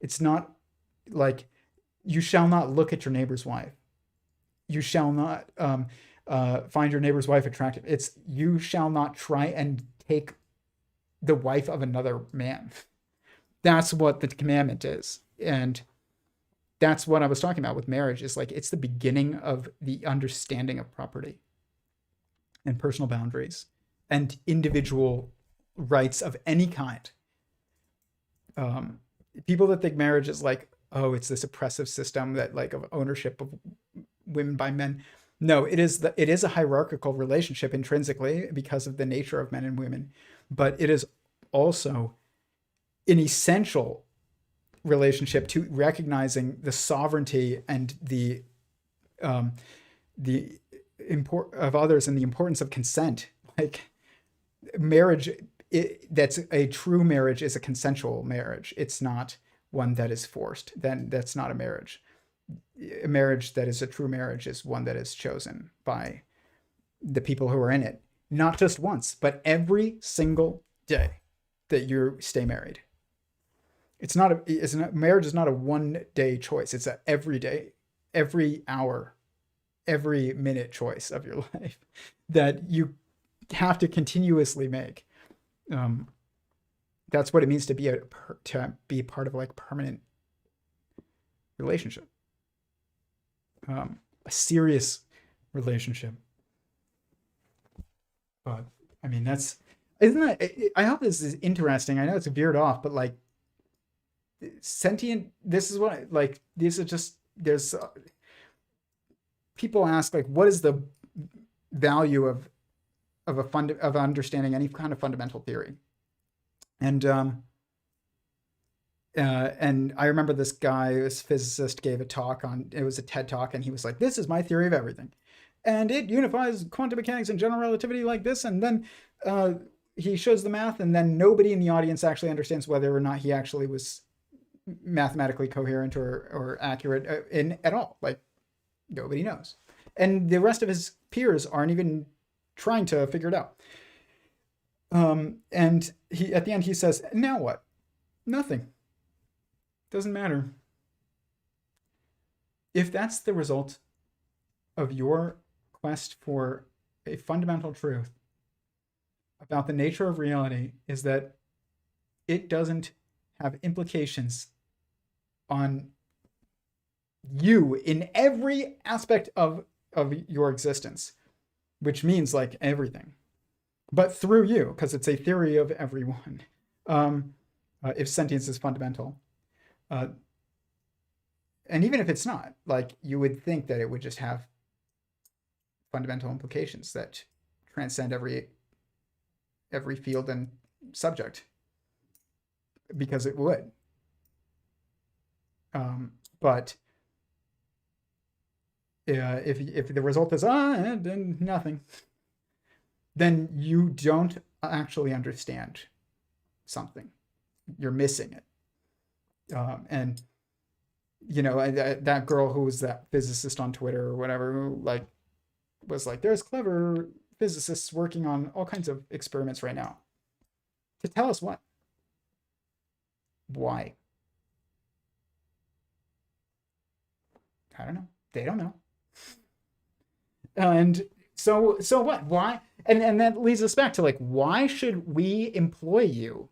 It's not like you shall not look at your neighbor's wife. You shall not find your neighbor's wife attractive. It's you shall not try and take the wife of another man. That's what the commandment is. And that's what I was talking about with marriage, is like, it's the beginning of the understanding of property and personal boundaries and individual rights of any kind. People that think marriage is like, oh, it's this oppressive system that like of ownership of women by men. No, it is a hierarchical relationship intrinsically because of the nature of men and women, but it is also an essential relationship to recognizing the sovereignty and the import of others and the importance of consent. Like, marriage, that's a true marriage, is a consensual marriage. It's not one that is forced. Then that's not a marriage. A marriage that is a true marriage is one that is chosen by the people who are in it, not just once, but every single day. that you stay married. Marriage is not a 1 day choice. It's a every day, every hour, every minute choice of your life that you have to continuously make. That's what it means to be part of like permanent relationship, a serious relationship. But I mean, isn't that? I hope this is interesting. I know it's veered off, but like sentient. This is what like these are just there's people ask like, what is the value of understanding any kind of fundamental theory? And I remember this physicist gave a talk it was a TED talk, and he was like, this is my theory of everything. And it unifies quantum mechanics and general relativity like this. And then he shows the math, and then nobody in the audience actually understands whether or not he actually was mathematically coherent or accurate at all. Like, nobody knows. And the rest of his peers aren't even trying to figure it out. And at the end, he says, now what? Nothing. Doesn't matter. If that's the result of your quest for a fundamental truth about the nature of reality, is that it doesn't have implications on you in every aspect of your existence, which means like everything, but through you, because it's a theory of everyone. If sentience is fundamental, and even if it's not, like, you would think that it would just have fundamental implications that transcend every field and subject, because it would. But if the result is then nothing, then you don't actually understand something. You're missing it. And you know, that girl who was that physicist on Twitter or whatever, who like was like, there's clever physicists working on all kinds of experiments right now. To tell us what? Why? I don't know. They don't know. And so what? Why? And that leads us back to like, why should we employ you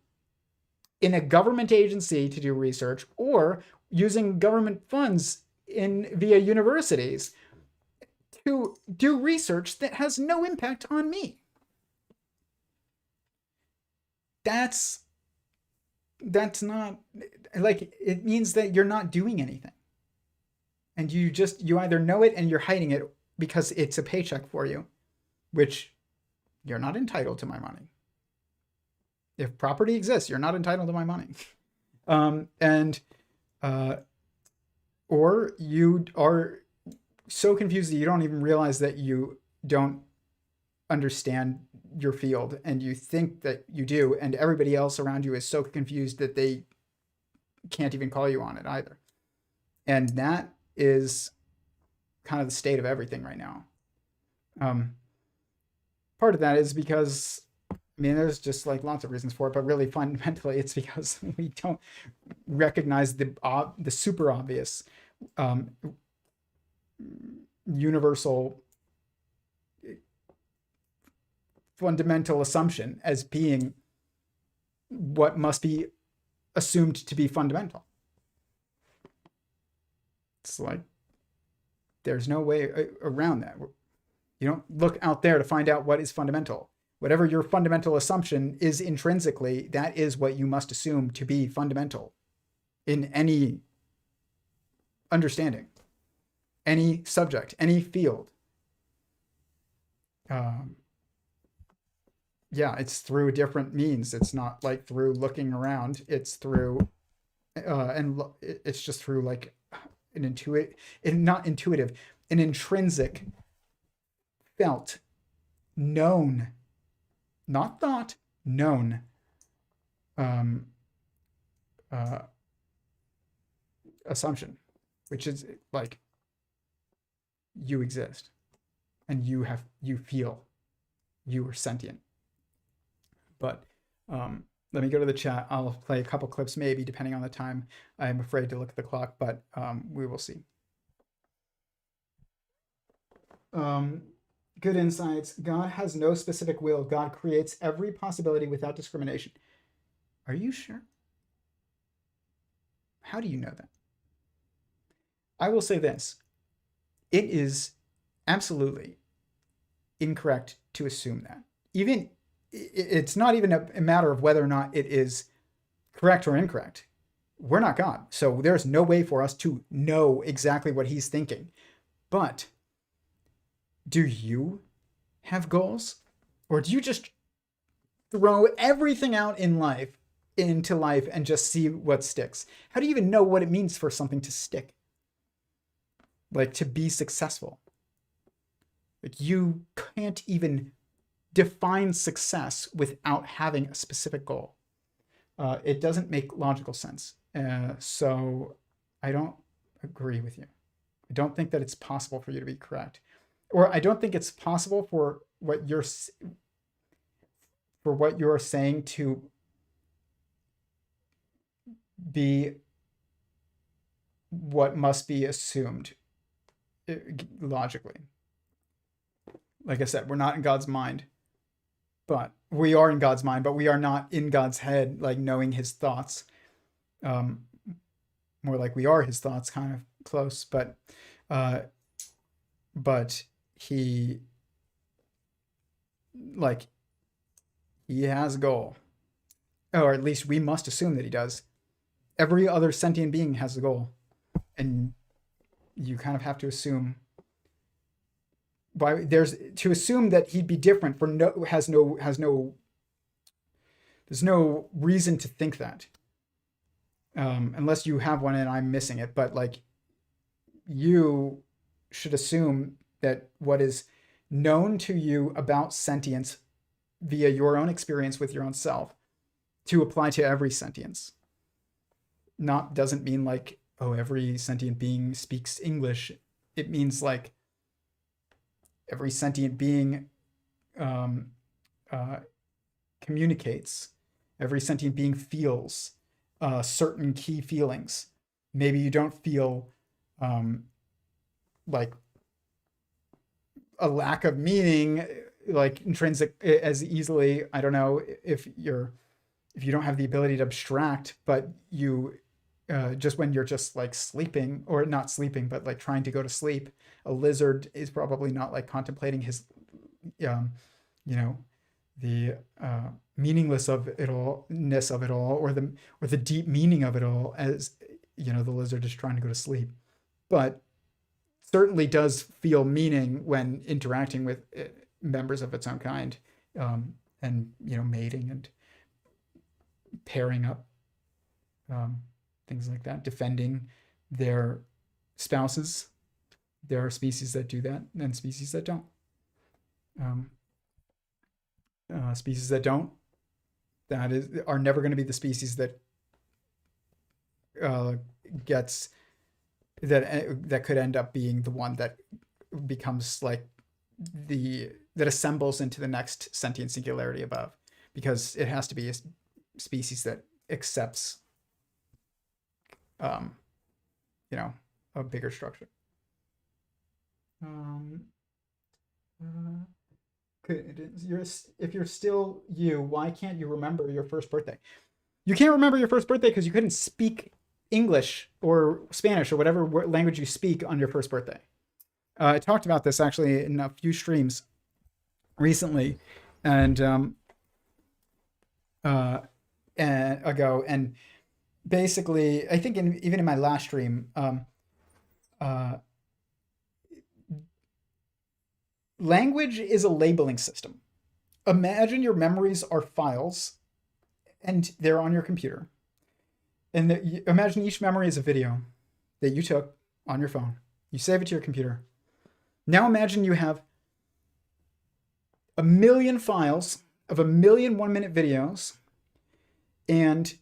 in a government agency to do research, or using government funds via universities to do research that has no impact on me? That's not, like, it means that you're not doing anything. And you either know it and you're hiding it because it's a paycheck for you, which you're not entitled to my money. If property exists, you're not entitled to my money. Or you are so confused that you don't even realize that you don't understand your field, and you think that you do, and everybody else around you is so confused that they can't even call you on it either. And that is kind of the state of everything right now. Part of that is because, I mean, there's just like lots of reasons for it, but really fundamentally it's because we don't recognize the super obvious universal fundamental assumption as being what must be assumed to be fundamental. It's like, there's no way around that. You don't look out there to find out what is fundamental. Whatever your fundamental assumption is intrinsically, that is what you must assume to be fundamental in any understanding, any subject, any field. Yeah, it's through different means. It's not like through looking around. It's through, it's just through like an intrinsic, felt, known, not thought, known, assumption, which is like, you exist, and you feel, you are sentient. But Let me go to the chat. I'll play a couple clips, maybe, depending on the time. I'm afraid to look at the clock, but we will see. Good insights. God has no specific will. God creates every possibility without discrimination. Are you sure? How do you know that? I will say this. It is absolutely incorrect to assume that. Even it's not even a matter of whether or not it is correct or incorrect. We're not God, so there's no way for us to know exactly what he's thinking. But do you have goals? Or do you just throw everything out in life into life and just see what sticks? How do you even know what it means for something to stick? Like, to be successful. Like, you can't even define success without having a specific goal. It doesn't make logical sense. So I don't agree with you. I don't think that it's possible for you to be correct. Or I don't think it's possible for what you're saying to be what must be assumed logically. Like I said, we're not in God's mind, but we are in God's mind, but we are not in God's head, like knowing his thoughts. More like we are his thoughts, kind of close, but he has a goal, or at least we must assume that he does. Every other sentient being has a goal, and you kind of have to assume why to assume that he'd be different there's no reason to think that, unless you have one and I'm missing it. But like, you should assume that what is known to you about sentience via your own experience with your own self to apply to every sentience. Doesn't mean like, oh, every sentient being speaks English. It means like every sentient being communicates. Every sentient being feels certain key feelings. Maybe you don't feel like a lack of meaning, like intrinsic, as easily. I don't know if you don't have the ability to abstract, but you just when you're just like sleeping, or not sleeping, but like trying to go to sleep, a lizard is probably not like contemplating his the meaningless of it all-ness of it all, or the deep meaning of it all, as the lizard is trying to go to sleep, but certainly does feel meaning when interacting with members of its own kind, and mating and pairing up, things like that, defending their spouses. There are species that do that and species that don't. Species that don't, are never going to be the species that that could end up being the one that becomes like that assembles into the next sentient singularity above, because it has to be a species that accepts a bigger structure. If you're still you, why can't you remember your first birthday? You can't remember your first birthday because you couldn't speak English or Spanish or whatever language you speak on your first birthday. I talked about this actually in a few streams recently, and ago, and basically, I think even in my last stream, language is a labeling system. Imagine your memories are files, and they're on your computer. And imagine each memory is a video that you took on your phone. You save it to your computer. Now imagine you have 1 million files of 1 million 1-minute videos, and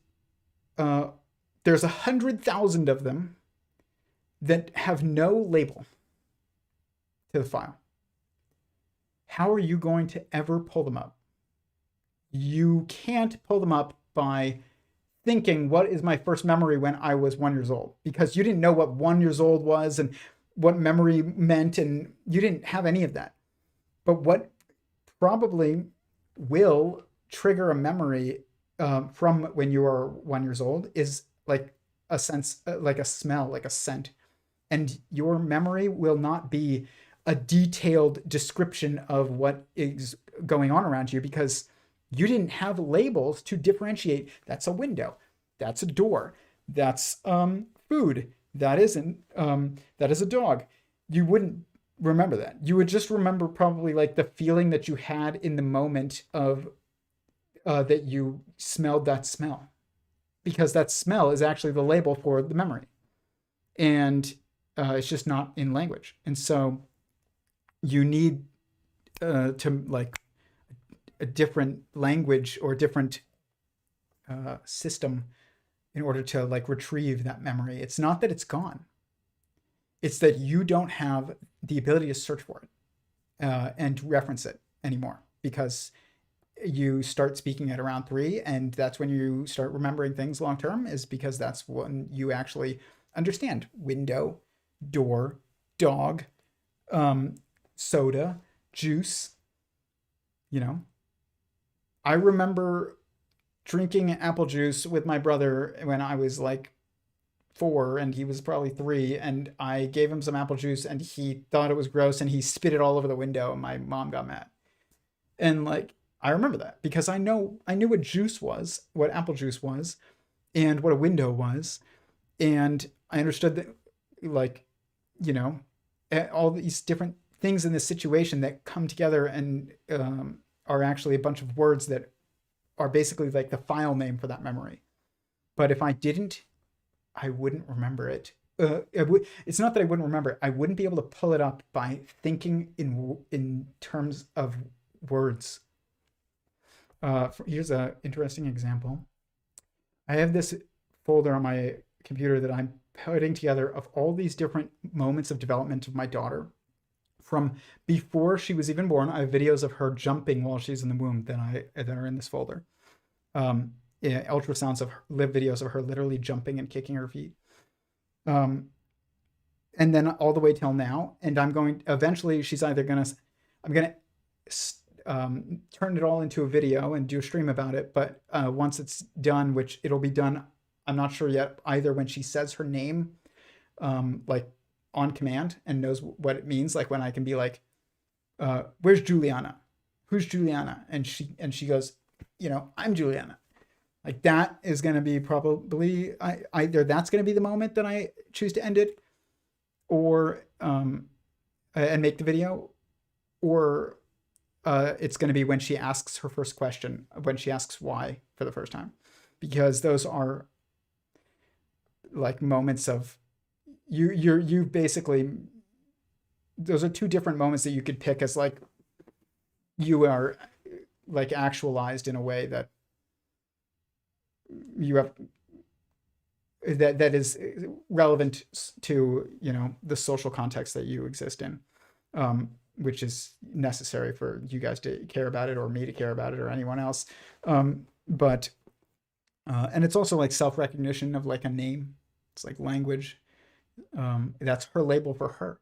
there's 100,000 of them that have no label to the file. How are you going to ever pull them up? You can't pull them up by thinking, what is my first memory when I was 1 year old? Because you didn't know what 1 year old was and what memory meant, and you didn't have any of that. But what probably will trigger a memory from when you are 1 year old is like a sense, like a smell, like a scent. And your memory will not be a detailed description of what is going on around you, because you didn't have labels to differentiate. That's a window, that's a door, that's food, that isn't, that is a dog. You wouldn't remember that. You would just remember probably like the feeling that you had in the moment of that you smelled that smell, because that smell is actually the label for the memory, and it's just not in language. And so you need to like a different language or different system in order to like retrieve that memory. It's not that it's gone. It's that you don't have the ability to search for it and reference it anymore, because you start speaking at around 3, and that's when you start remembering things long term, is because that's when you actually understand window, door, dog, soda, juice. You know, I remember drinking apple juice with my brother when I was like 4 and he was probably 3, and I gave him some apple juice and he thought it was gross and he spit it all over the window and my mom got mad. And like, I remember that because I knew what juice was, what apple juice was, and what a window was. And I understood that, like, you know, all these different things in this situation that come together and are actually a bunch of words that are basically like the file name for that memory. But if I didn't, I wouldn't remember it. It's not that I wouldn't remember it. I wouldn't be able to pull it up by thinking in terms of words. Here's an interesting example. I have this folder on my computer that I'm putting together of all these different moments of development of my daughter. From before she was even born, I have videos of her jumping while she's in the womb that are in this folder. Yeah, ultrasounds of her, live videos of her literally jumping and kicking her feet. And then all the way till now. And I'm going, eventually she's either going to, I'm going to turn it all into a video and do a stream about it. But once it's done, which it'll be done, I'm not sure yet, either when she says her name, like on command and knows what it means. Like when I can be like, where's Juliana? Who's Juliana? And she goes, you know, I'm Juliana. Like that is going to be probably either that's going to be the moment that I choose to end it, or and make the video, or it's going to be when she asks her first question, when she asks why for the first time, because those are like moments of you basically, those are two different moments that you could pick as like you are like actualized in a way that you have that is relevant to, you know, the social context that you exist in, which is necessary for you guys to care about it, or me to care about it, or anyone else. But and it's also like self-recognition of like a name. It's like language. That's her label for her.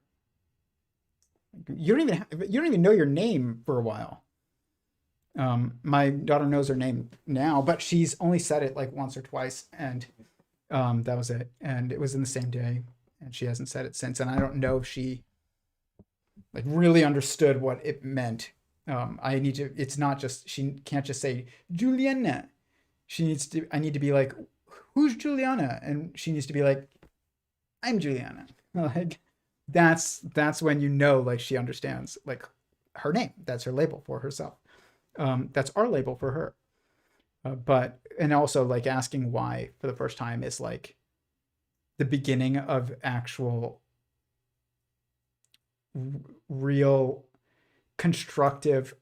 You don't even know your name for a while. My daughter knows her name now, but she's only said it like once or twice, and that was it. And it was in the same day, and she hasn't said it since. And I don't know if she like really understood what it meant. It's not just, she can't just say Juliana. I need to be like, who's Juliana? And she needs to be like, I'm Juliana. Like that's when you know, like she understands like her name. That's her label for herself. That's our label for her. But, and also like asking why for the first time is like the beginning of actual real constructive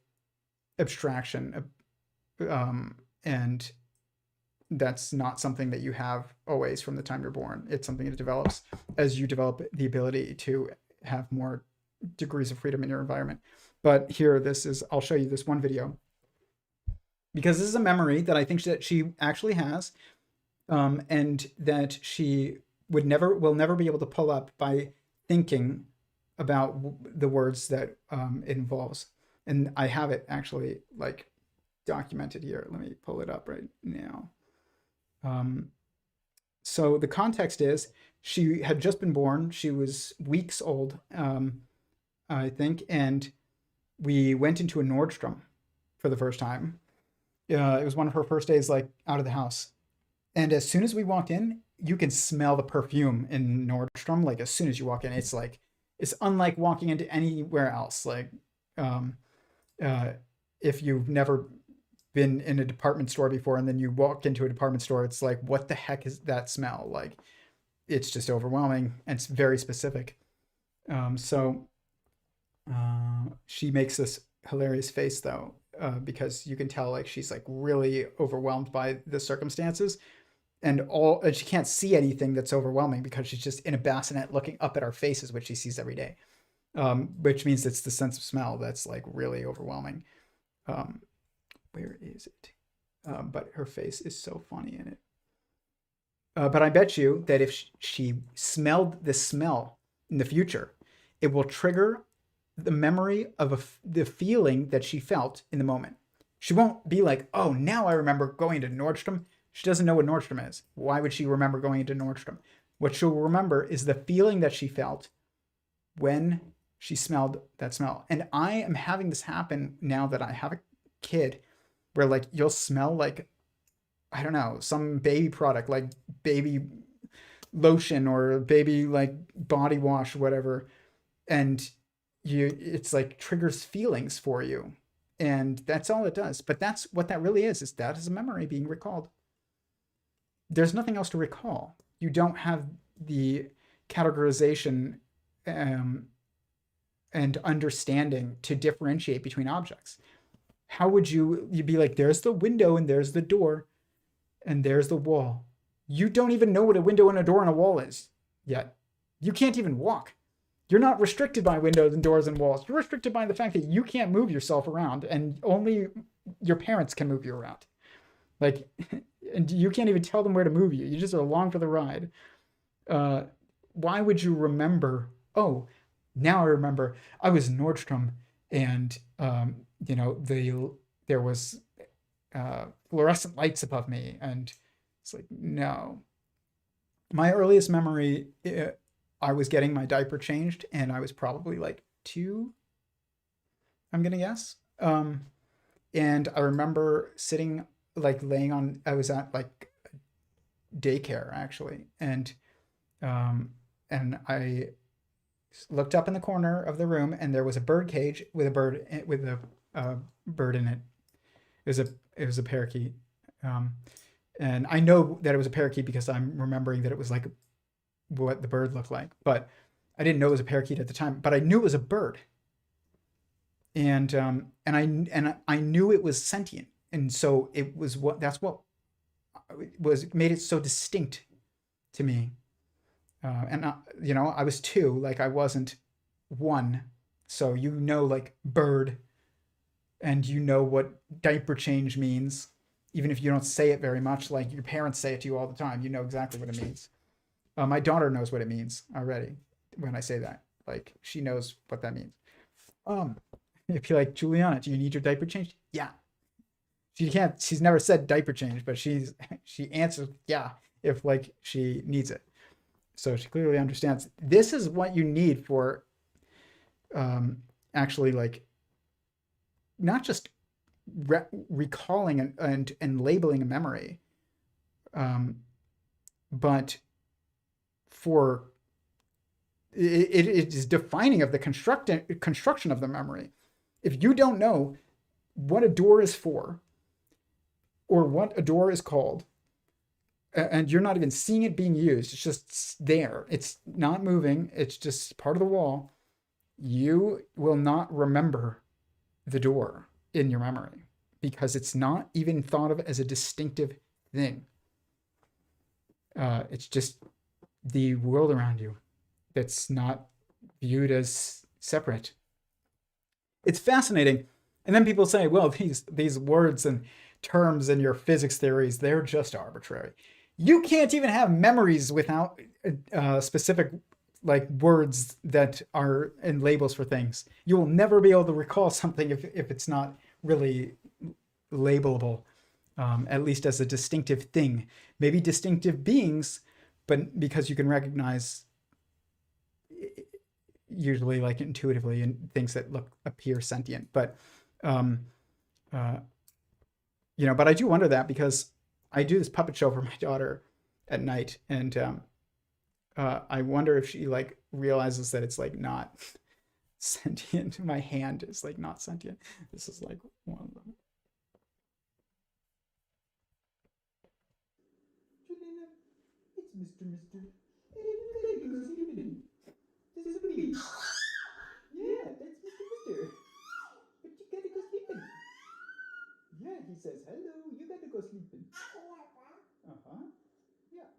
abstraction. And that's not something that you have always from the time you're born. It's something that develops as you develop the ability to have more degrees of freedom in your environment. But here, I'll show you this one video because this is a memory that I think that she actually has, and that she will never be able to pull up by thinking about the words that it involves. And I have it actually like documented here. Let me pull it up right now. So the context is she had just been born. She was weeks old, I think, and we went into a Nordstrom for the first time. It was one of her first days like out of the house. And as soon as we walked in, you can smell the perfume in Nordstrom. Like as soon as you walk in, it's like, it's unlike walking into anywhere else. Like, if you've never been in a department store before and then you walk into a department store, it's like, what the heck is that smell? Like, it's just overwhelming and it's very specific. So she makes this hilarious face though, because you can tell like she's like really overwhelmed by the circumstances, and she can't see anything that's overwhelming because she's just in a bassinet looking up at our faces, which she sees every day. Which means it's the sense of smell that's like really overwhelming. Where is it? But her face is so funny in it. But I bet you that if she smelled this smell in the future, it will trigger the memory of the feeling that she felt in the moment. She won't be like, oh, now I remember going to Nordstrom. She doesn't know what Nordstrom is. Why would she remember going into Nordstrom? What she'll remember is the feeling that she felt when she smelled that smell. And I am having this happen now that I have a kid, where like you'll smell like, I don't know, some baby product, like baby lotion or baby like body wash or whatever. And it's like triggers feelings for you. And that's all it does. But that's what that really is that is a memory being recalled. There's nothing else to recall. You don't have the categorization and understanding to differentiate between objects. How would you'd be like, there's the window and there's the door and there's the wall. You don't even know what a window and a door and a wall is yet. You can't even walk. You're not restricted by windows and doors and walls. You're restricted by the fact that you can't move yourself around, and only your parents can move you around. Like, and you can't even tell them where to move you. You just are along for the ride. Why would you remember, oh, now I remember I was in Nordstrom and, there was fluorescent lights above me. And it's like, no. My earliest memory, I was getting my diaper changed and I was probably like 2, I'm going to guess. And I remember sitting, like laying on, I was at like daycare actually. And I looked up in the corner of the room and there was a bird cage with a bird in it. It was a parakeet. And I know that it was a parakeet because I'm remembering that it was like what the bird looked like, but I didn't know it was a parakeet at the time, but I knew it was a bird. And I knew it was sentient. And so it was that's what made it so distinct to me. I was 2, like I wasn't 1. So, like bird, and what diaper change means, even if you don't say it very much, like your parents say it to you all the time, you know exactly what it means. My daughter knows what it means already when I say that, like she knows what that means. If you're like, Juliana, do you need your diaper changed? Yeah. She's never said diaper change, but she answers, yeah, if like she needs it. So she clearly understands. This is what you need for actually like not just recalling and labeling a memory, but for it is defining of the construction of the memory. If you don't know what a door is for or what a door is called, and you're not even seeing it being used, it's just there, it's not moving, it's just part of the wall, you will not remember the door in your memory because it's not even thought of as a distinctive thing. It's just the world around you that's not viewed as separate. It's fascinating. And then people say, well, these words and terms in your physics theories, they're just arbitrary. You can't even have memories without specific like words that are in labels for things. You will never be able to recall something if it's not really labelable, at least as a distinctive thing. Maybe distinctive beings, but because you can recognize usually like intuitively and things that appear sentient. But but I do wonder that because I do this puppet show for my daughter at night, and I wonder if she like realizes that it's like not sentient. My hand is like not sentient. This is like one of them. It's Mr. This is me. Yeah, that's Mr. But you gotta go sleeping. Yeah, he says hello. You gotta go sleeping. Uh-huh. Yeah.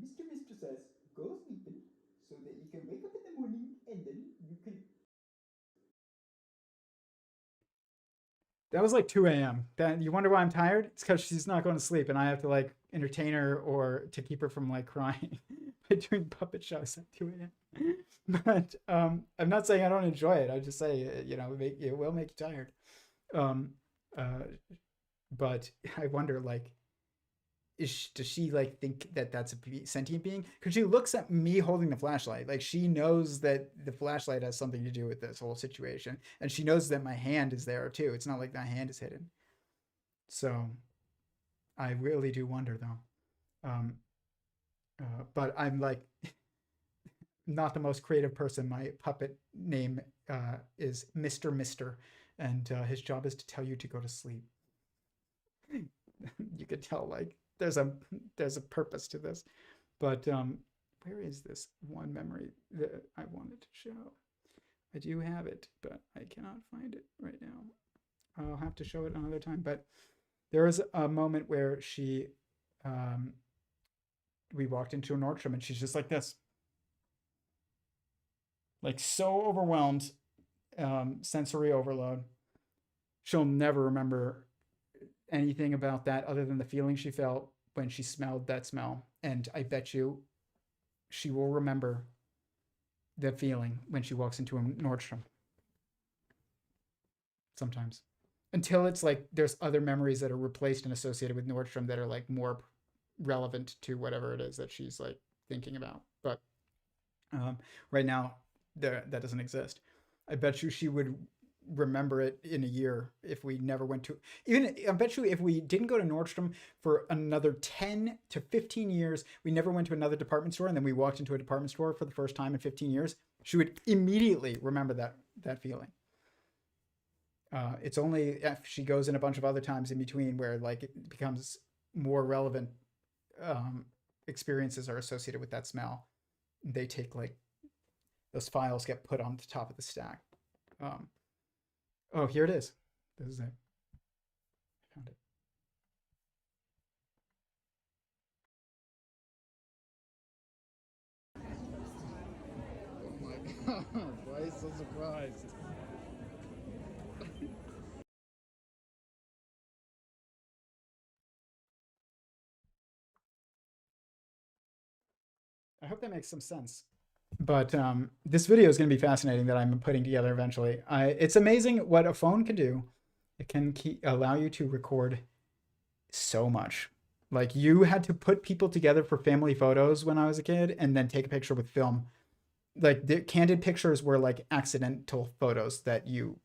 Mr. says go sleeping so that you can wake up in the morning and then you can. That was like 2 a.m. That you wonder why I'm tired? It's because she's not going to sleep, and I have to like entertain her or to keep her from like crying by doing puppet shows at 2 a.m. But I'm not saying I don't enjoy it. I just say it will make you tired. Um, but I wonder like does she like think that that's a sentient being? Because she looks at me holding the flashlight, like she knows that the flashlight has something to do with this whole situation, and she knows that my hand is there too. It's not like my hand is hidden. So I really do wonder though. But I'm like not the most creative person. My puppet name is Mr. And his job is to tell you to go to sleep. You could tell like there's a purpose to this. But where is this one memory that I wanted to show? I do have it, but I cannot find it right now. I'll have to show it another time. But there was a moment where we walked into a Nordstrom and she's just like this, like so overwhelmed, sensory overload. She'll never remember anything about that other than the feeling she felt when she smelled that smell. And I bet you she will remember the feeling when she walks into a Nordstrom. Sometimes. Until it's like there's other memories that are replaced and associated with Nordstrom that are like more relevant to whatever it is that she's like thinking about. But right now, that doesn't exist. I bet you she would remember it in a year if we never went to, even I bet you if we didn't go to Nordstrom for another 10 to 15 years, we never went to another department store, and then we walked into a department store for the first time in 15 years, she would immediately remember that feeling. It's only if she goes in a bunch of other times in between where like it becomes more relevant. Experiences are associated with that smell. They take like those files get put on the top of the stack. Oh, here it is. This is it. I found it. Oh my god, why are you so surprised? I hope that makes some sense. But this video is going to be fascinating that I'm putting together eventually. It's amazing what a phone can do. It can allow you to record so much. Like you had to put people together for family photos when I was a kid and then take a picture with film. Like the candid pictures were like accidental photos that you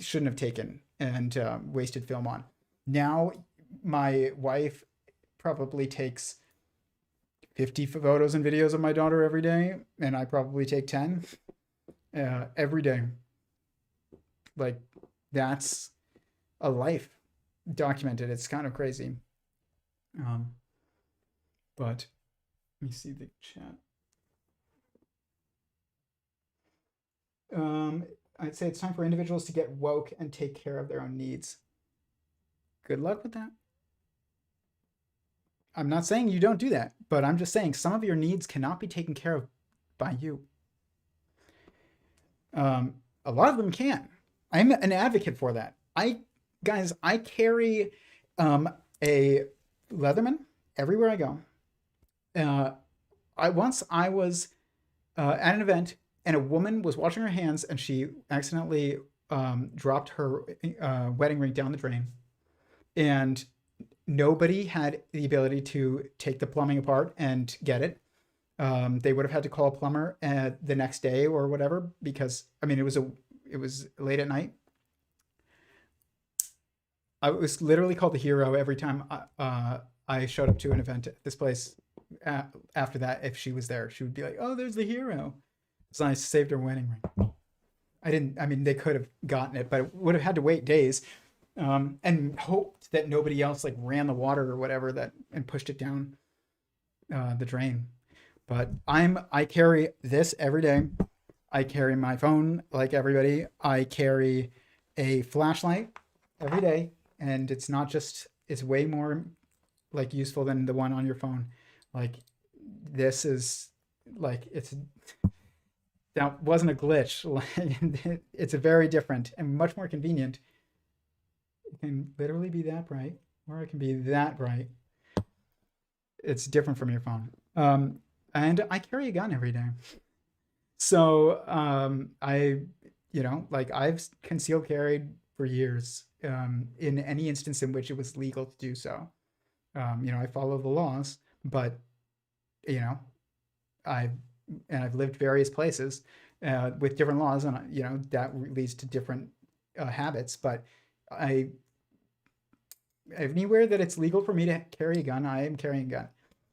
shouldn't have taken and wasted film on. Now my wife probably takes 50 photos and videos of my daughter every day, and I probably take 10 every day. Like that's a life documented. It's kind of crazy. But let me see the chat. I'd say it's time for individuals to get woke and take care of their own needs. Good luck with that. I'm not saying you don't do that, but I'm just saying some of your needs cannot be taken care of by you. A lot of them can. I'm an advocate for that. I Guys, I carry a Leatherman everywhere I go. Uh, I was at an event and a woman was washing her hands and she accidentally dropped her wedding ring down the drain, and nobody had the ability to take the plumbing apart and get it. They would have had to call a plumber the next day or whatever, because I mean it was late at night. I was literally called the hero every time I showed up to an event at this place. After that, if she was there, she would be like, "Oh, there's the hero." So I saved her wedding ring. I didn't. I mean, they could have gotten it, but it would have had to wait days, and hoped that nobody else like ran the water or whatever that and pushed it down the drain. But I carry this every day. I carry my phone like everybody. I carry a flashlight every day, and it's not just, it's way more like useful than the one on your phone. Like this is like it's that wasn't a glitch. It's a very different and much more convenient. It can literally be that bright, or it can be that bright. It's different from your phone. And I carry a gun every day. So like I've concealed carried for years, in any instance in which it was legal to do so. I follow the laws, but you know, I've I've lived various places with different laws, and that leads to different habits. But I anywhere that it's legal for me to carry a gun, I am carrying a gun.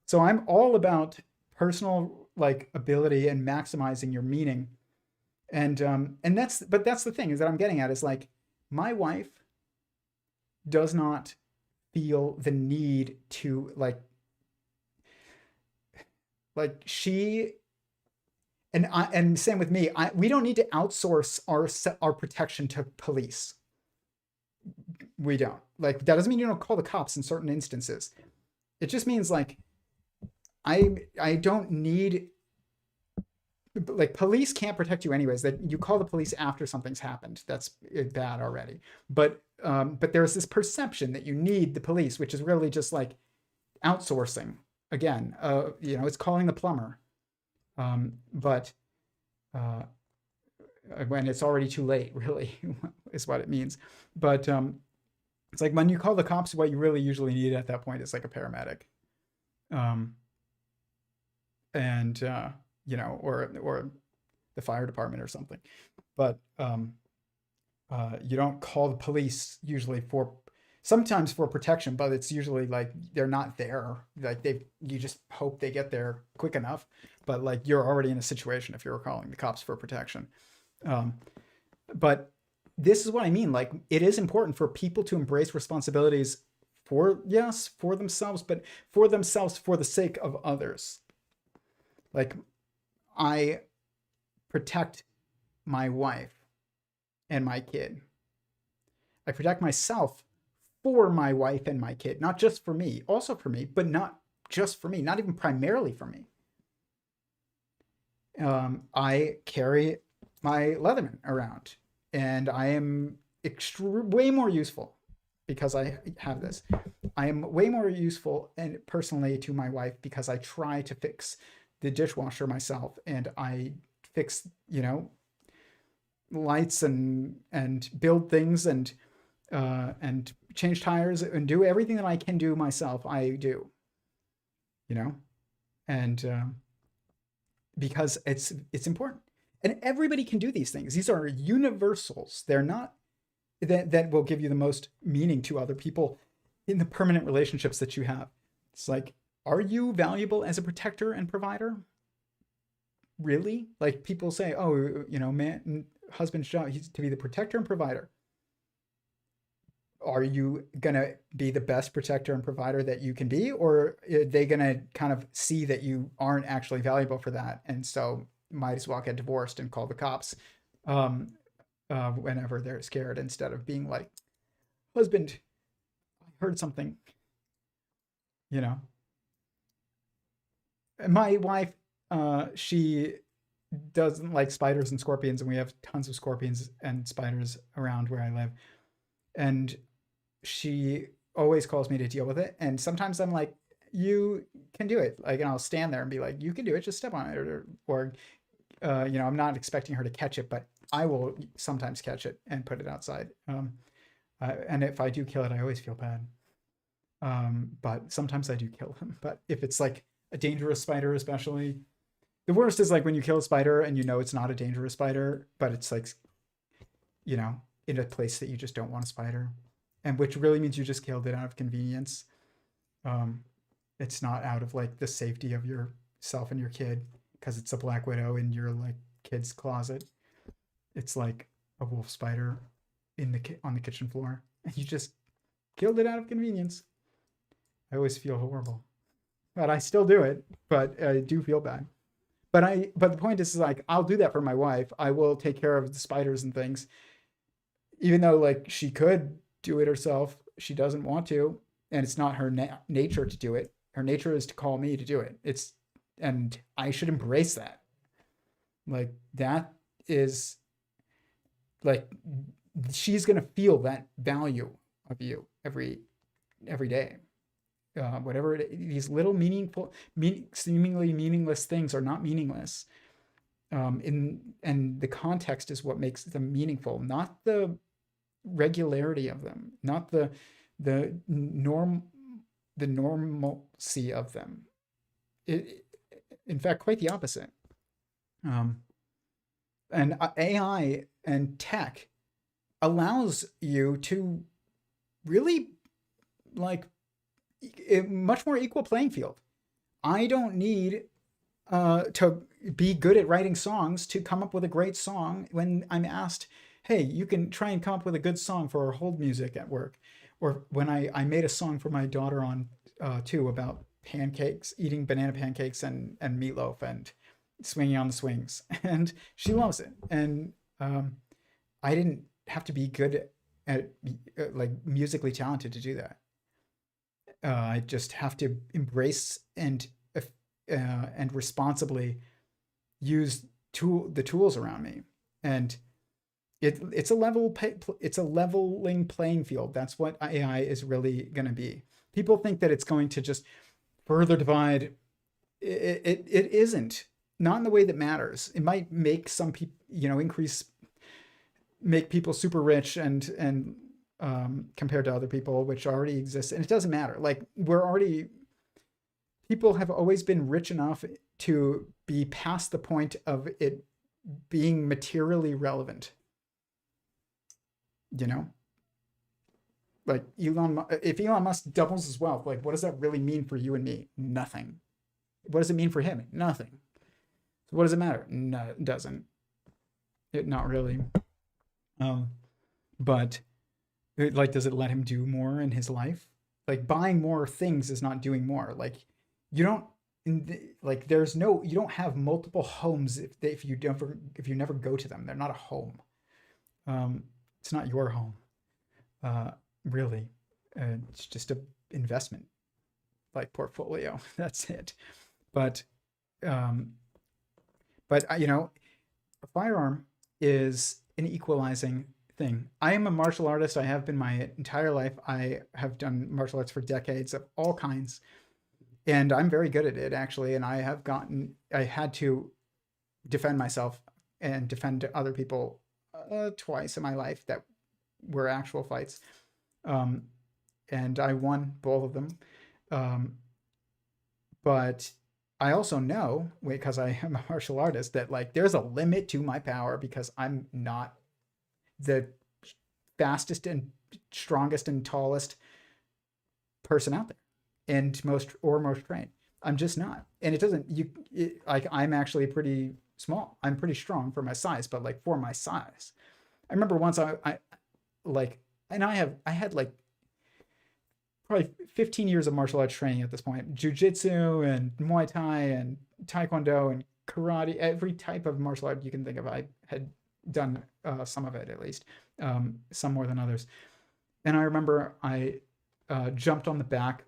So I'm all about personal like ability and maximizing your meaning. And that's the thing is that I'm getting at is like my wife does not feel the need to like she and same with me. We don't need to outsource our protection to police. We don't. Like that doesn't mean you don't call the cops in certain instances. It just means like I don't need, like police can't protect you anyways. That you call the police after something's happened. That's bad already. But there's this perception that you need the police, which is really just like outsourcing again. It's calling the plumber. But when it's already too late, really, is what it means. But it's like when you call the cops, what you really usually need at that point is like a paramedic, and or the fire department or something. But you don't call the police usually sometimes for protection, but it's usually like they're not there. Like you just hope they get there quick enough. But like you're already in a situation if you're calling the cops for protection. But this is what I mean. Like it is important for people to embrace responsibilities for themselves, but for themselves for the sake of others. Like I protect my wife and my kid. I protect myself for my wife and my kid, not just for me, also for me, but not just for me, not even primarily for me. I carry my Leatherman around, and I am way more useful because I have this. I am way more useful and personally to my wife because I try to fix the dishwasher myself, and I fix lights and build things and change tires and do everything that I can do myself. I do, and because it's important, and everybody can do these things. These are universals. They're not that will give you the most meaning to other people in the permanent relationships that you have. It's like, are you valuable as a protector and provider? Really? Like people say, oh, man, husband's job, he's to be the protector and provider. Are you gonna be the best protector and provider that you can be, or are they gonna kind of see that you aren't actually valuable for that, and so might as well get divorced and call the cops whenever they're scared, instead of being like, husband, I heard something, My wife, she doesn't like spiders and scorpions, and we have tons of scorpions and spiders around where I live. And she always calls me to deal with it. And sometimes I'm like, you can do it. Like, and I'll stand there and be like, you can do it, just step on it. Or I'm not expecting her to catch it, but I will sometimes catch it and put it outside. And if I do kill it, I always feel bad. But sometimes I do kill him. But if it's like a dangerous spider, especially, the worst is like when you kill a spider and you know it's not a dangerous spider, but it's like, in a place that you just don't want a spider, and which really means you just killed it out of convenience. Um, it's not out of like the safety of yourself and your kid because it's a black widow in your like kid's closet. It's like a wolf spider on the kitchen floor, and you just killed it out of convenience. I always feel horrible, but I still do it. But I do feel bad. But the point is like I'll do that for my wife. I will take care of the spiders and things, even though like she could do it herself. She doesn't want to, and it's not her nature to do it. Her nature is to call me to do it. And I should embrace that. Like that is like she's gonna feel that value of you every day. Whatever these little seemingly meaningless things are not meaningless. And the context is what makes them meaningful, not the regularity of them, not the normalcy of them. In fact, quite the opposite. And AI and tech allows you to really like a much more equal playing field. I don't need to be good at writing songs to come up with a great song when I'm asked, hey, you can try and come up with a good song for our hold music at work. Or when I made a song for my daughter on too about pancakes, eating banana pancakes and meatloaf and swinging on the swings. And she loves it. And I didn't have to be good at like musically talented to do that. I just have to embrace and responsibly use the tools around me, and it's a leveling playing field. That's what AI is really going to be. People think that it's going to just further divide. It isn't. Not in the way that matters. It might make some people, make people super rich and compared to other people, which already exist. And it doesn't matter. Like people have always been rich enough to be past the point of it being materially relevant. Like if Elon Musk doubles his wealth, like what does that really mean for you and me? Nothing. What does it mean for him? Nothing. So what does it matter? No, it doesn't. Not really. But like, does it let him do more in his life? Like buying more things is not doing more. Like you don't you don't have multiple homes if you never go to them. They're not a home. It's not your home. Really. It's just a investment like portfolio. That's it. But a firearm is an equalizing thing. I am a martial artist. I have been my entire life. I have done martial arts for decades of all kinds, and I'm very good at it actually. And I had to defend myself and defend other people twice in my life that were actual fights, and I won both of them. But I also know, because I am a martial artist, that like there's a limit to my power because I'm not the fastest and strongest and tallest person out there and most trained. I'm just not. And it doesn't, like I'm actually pretty small. I'm pretty strong for my size, but like for my size, I remember once I had like probably 15 years of martial arts training at this point, jiu-jitsu and Muay Thai and Taekwondo and karate, every type of martial art you can think of. I had done some of it at least, some more than others. And I remember I jumped on the back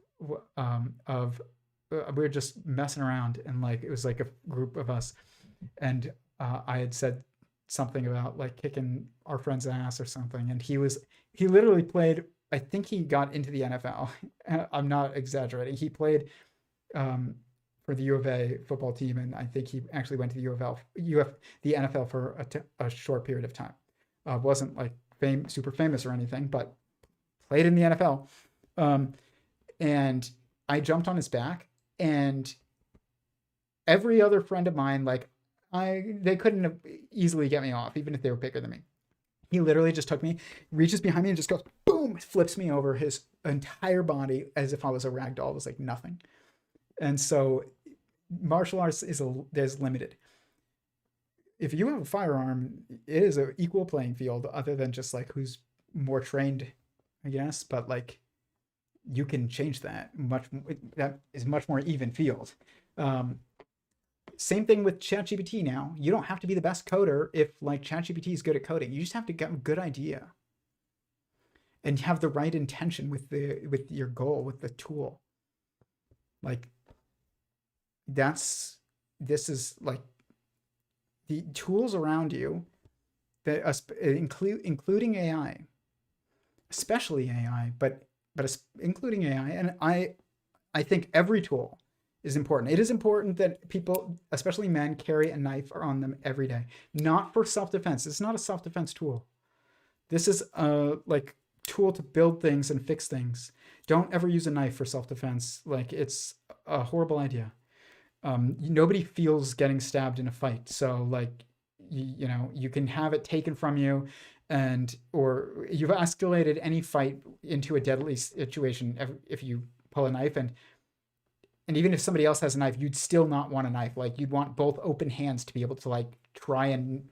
of, we were just messing around, and like it was like a group of us, and I had said something about like kicking our friend's ass or something, and he literally played I think he got into the NFL. I'm not exaggerating. He played for the U of A football team, and I think he actually went to the the NFL for a short period of time. Wasn't like super famous or anything, but played in the NFL. And I jumped on his back, and every other friend of mine, like they couldn't have easily get me off, even if they were bigger than me. He literally just took me, reaches behind me, and just goes boom, flips me over his entire body as if I was a rag doll. It was like nothing. And so martial arts is limited. If you have a firearm, it is an equal playing field, other than just like who's more trained, I guess. But like you can change that that is much more even field. Same thing with ChatGPT now. You don't have to be the best coder if like ChatGPT is good at coding. You just have to get a good idea and have the right intention with your goal, with the tool. Like this is like the tools around you that including AI, especially AI, but including AI. And I think every tool is important. It is important that people, especially men, carry a knife on them every day, not for self-defense. It's not a self-defense tool. This is a like tool to build things and fix things. Don't ever use a knife for self-defense. Like it's a horrible idea. Nobody feels getting stabbed in a fight. So like, you know, you can have it taken from you, or you've escalated any fight into a deadly situation if you pull a knife, and even if somebody else has a knife, you'd still not want a knife. Like you'd want both open hands to be able to like try and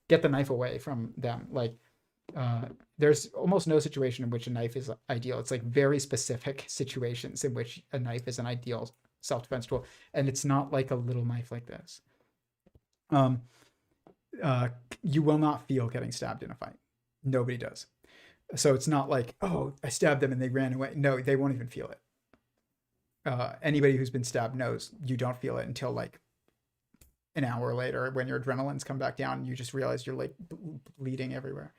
get the knife away from them. Like there's almost no situation in which a knife is ideal. It's like very specific situations in which a knife is an ideal self-defense tool, and it's not like a little knife like this. You will not feel getting stabbed in a fight. Nobody does. So it's not like, oh, I stabbed them and they ran away. No, they won't even feel it. Anybody who's been stabbed knows you don't feel it until like an hour later, when your adrenaline's come back down and you just realize you're like bleeding everywhere.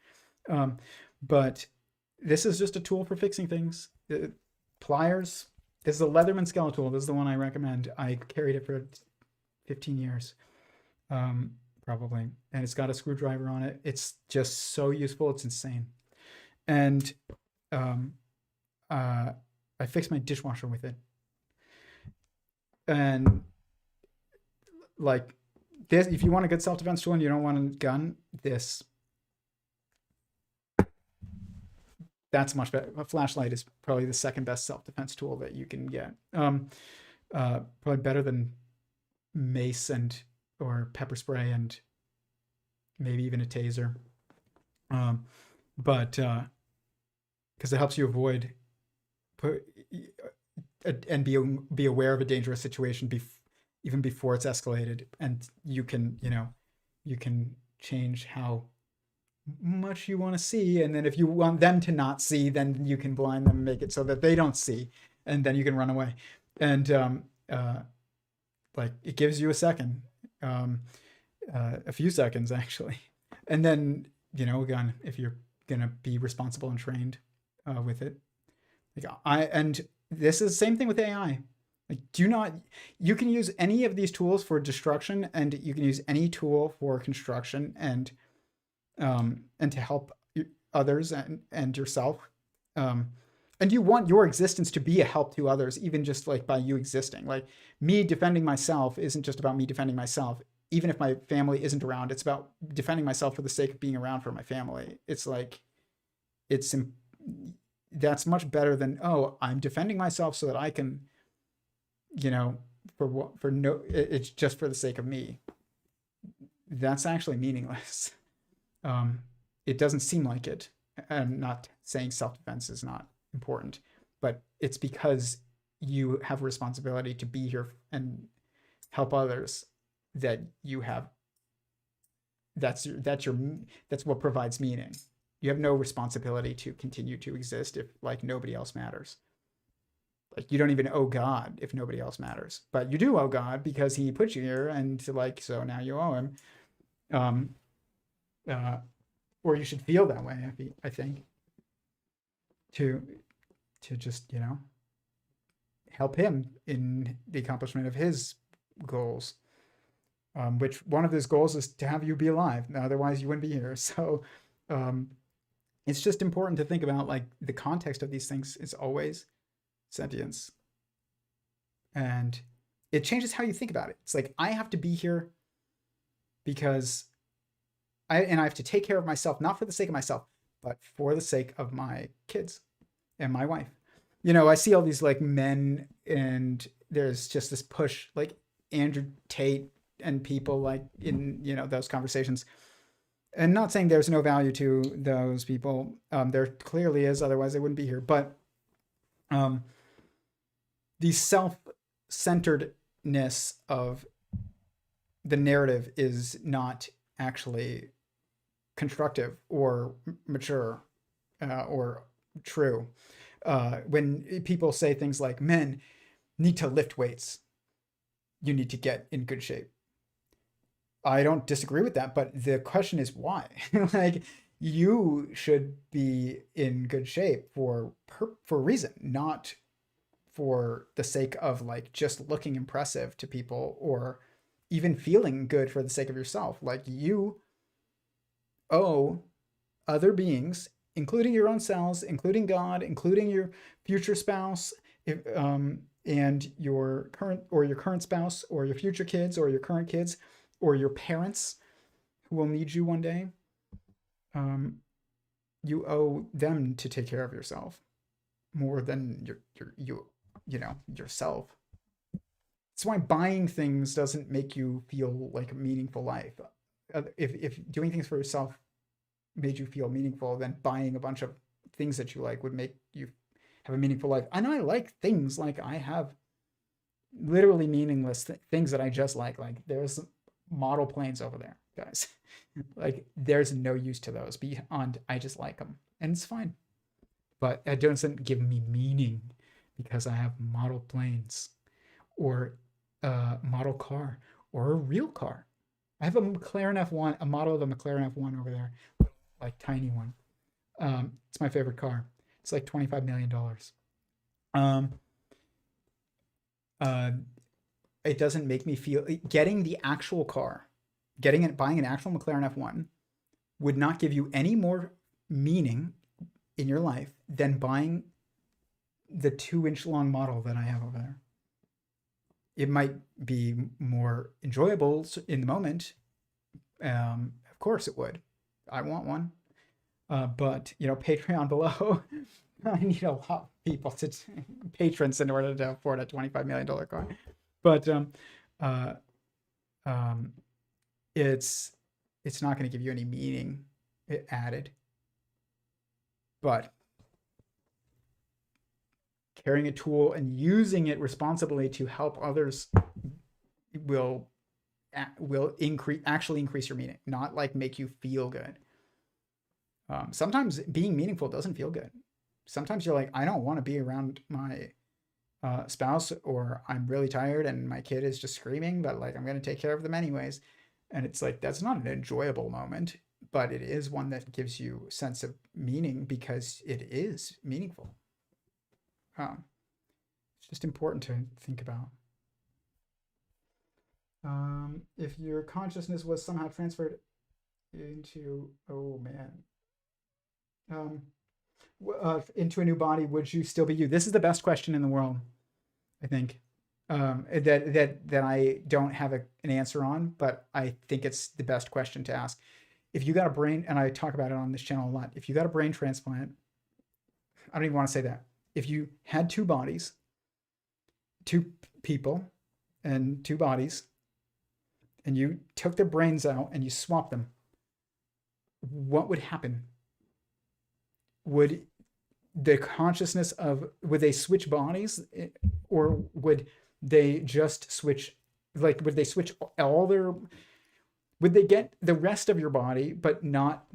But this is just a tool for fixing things. Pliers. This is a Leatherman scale tool. This is the one I recommend. I carried it for 15 years, probably. And it's got a screwdriver on it. It's just so useful. It's insane. And I fixed my dishwasher with it. And like this, if you want a good self-defense tool and you don't want a gun, that's much better. A flashlight is probably the second best self-defense tool that you can get. Probably better than mace or pepper spray and maybe even a taser. But because it helps you avoid and be aware of a dangerous situation even before it's escalated, and you can change how much you want to see, and then if you want them to not see, then you can blind them and make it so that they don't see, and then you can run away. And like it gives you a second, a few seconds actually, and then again, if you're gonna be responsible and trained with it, and this is the same thing with AI. Like, you can use any of these tools for destruction, and you can use any tool for construction and to help others and yourself. And you want your existence to be a help to others, even just like by you existing. Like me defending myself isn't just about me defending myself. Even if my family isn't around, it's about defending myself for the sake of being around for my family. It's like, that's much better than, oh, I'm defending myself so that I can, it's just for the sake of me. That's actually meaningless. It doesn't seem like it. I'm not saying self-defense is not important, but it's because you have a responsibility to be here and help others that you have. That's what provides meaning. You have no responsibility to continue to exist if like nobody else matters. Like you don't even owe God if nobody else matters, but you do owe God because he put you here, and so now you owe him. Or you should feel that way, I think. to just, help him in the accomplishment of his goals. Which one of his goals is to have you be alive. Otherwise, you wouldn't be here. So it's just important to think about, like, the context of these things is always sentience. And it changes how you think about it. It's like, I have to be here because I have to take care of myself, not for the sake of myself, but for the sake of my kids and my wife. I see all these like men, and there's just this push, like Andrew Tate and people like in, those conversations. And not saying there's no value to those people. There clearly is, otherwise they wouldn't be here. But the self-centeredness of the narrative is not actually constructive or mature or true. When people say things like, men need to lift weights, you need to get in good shape, I don't disagree with that, but the question is why? Like, you should be in good shape for a reason, not for the sake of like just looking impressive to people or even feeling good for the sake of yourself. Like, you owe other beings, including your own selves, including God, including your future spouse, and your current spouse, or your future kids, or your current kids, or your parents who will need you one day. You owe them to take care of yourself more than yourself. That's why buying things doesn't make you feel like a meaningful life. If doing things for yourself made you feel meaningful, then buying a bunch of things that you like would make you have a meaningful life. I know I like things, like I have literally meaningless things that I just like. Like, there's model planes over there, guys. Like, there's no use to those beyond I just like them, and it's fine. But it doesn't give me meaning because I have model planes or a model car or a real car. I have a McLaren F1, a model of a McLaren F1 over there, like tiny one. It's my favorite car. It's like $25 million. It doesn't make me feel, getting the actual car, buying an actual McLaren F1 would not give you any more meaning in your life than buying the 2-inch long model that I have over there. It might be more enjoyable in the moment. Of course it would. I want one. But, Patreon below, I need a lot of people patrons in order to afford a $25 million car. But it's not going to give you any meaning added. But carrying a tool and using it responsibly to help others will actually increase your meaning, not like make you feel good. Sometimes being meaningful doesn't feel good. Sometimes you're like, I don't want to be around my spouse, or I'm really tired and my kid is just screaming, but like, I'm going to take care of them anyways. And it's like, that's not an enjoyable moment, but it is one that gives you a sense of meaning because it is meaningful. It's just important to think about. If your consciousness was somehow transferred into, into a new body, would you still be you? This is the best question in the world, I think. That I don't have an answer on, but I think it's the best question to ask. If you got a brain, and I talk about it on this channel a lot, if you got a brain transplant, I don't even want to say that. If you had two bodies, two people and two bodies, and you took their brains out and you swapped them, what would happen? Would the consciousness would they switch bodies, or would they just switch, like, would they switch would they get the rest of your body, but not,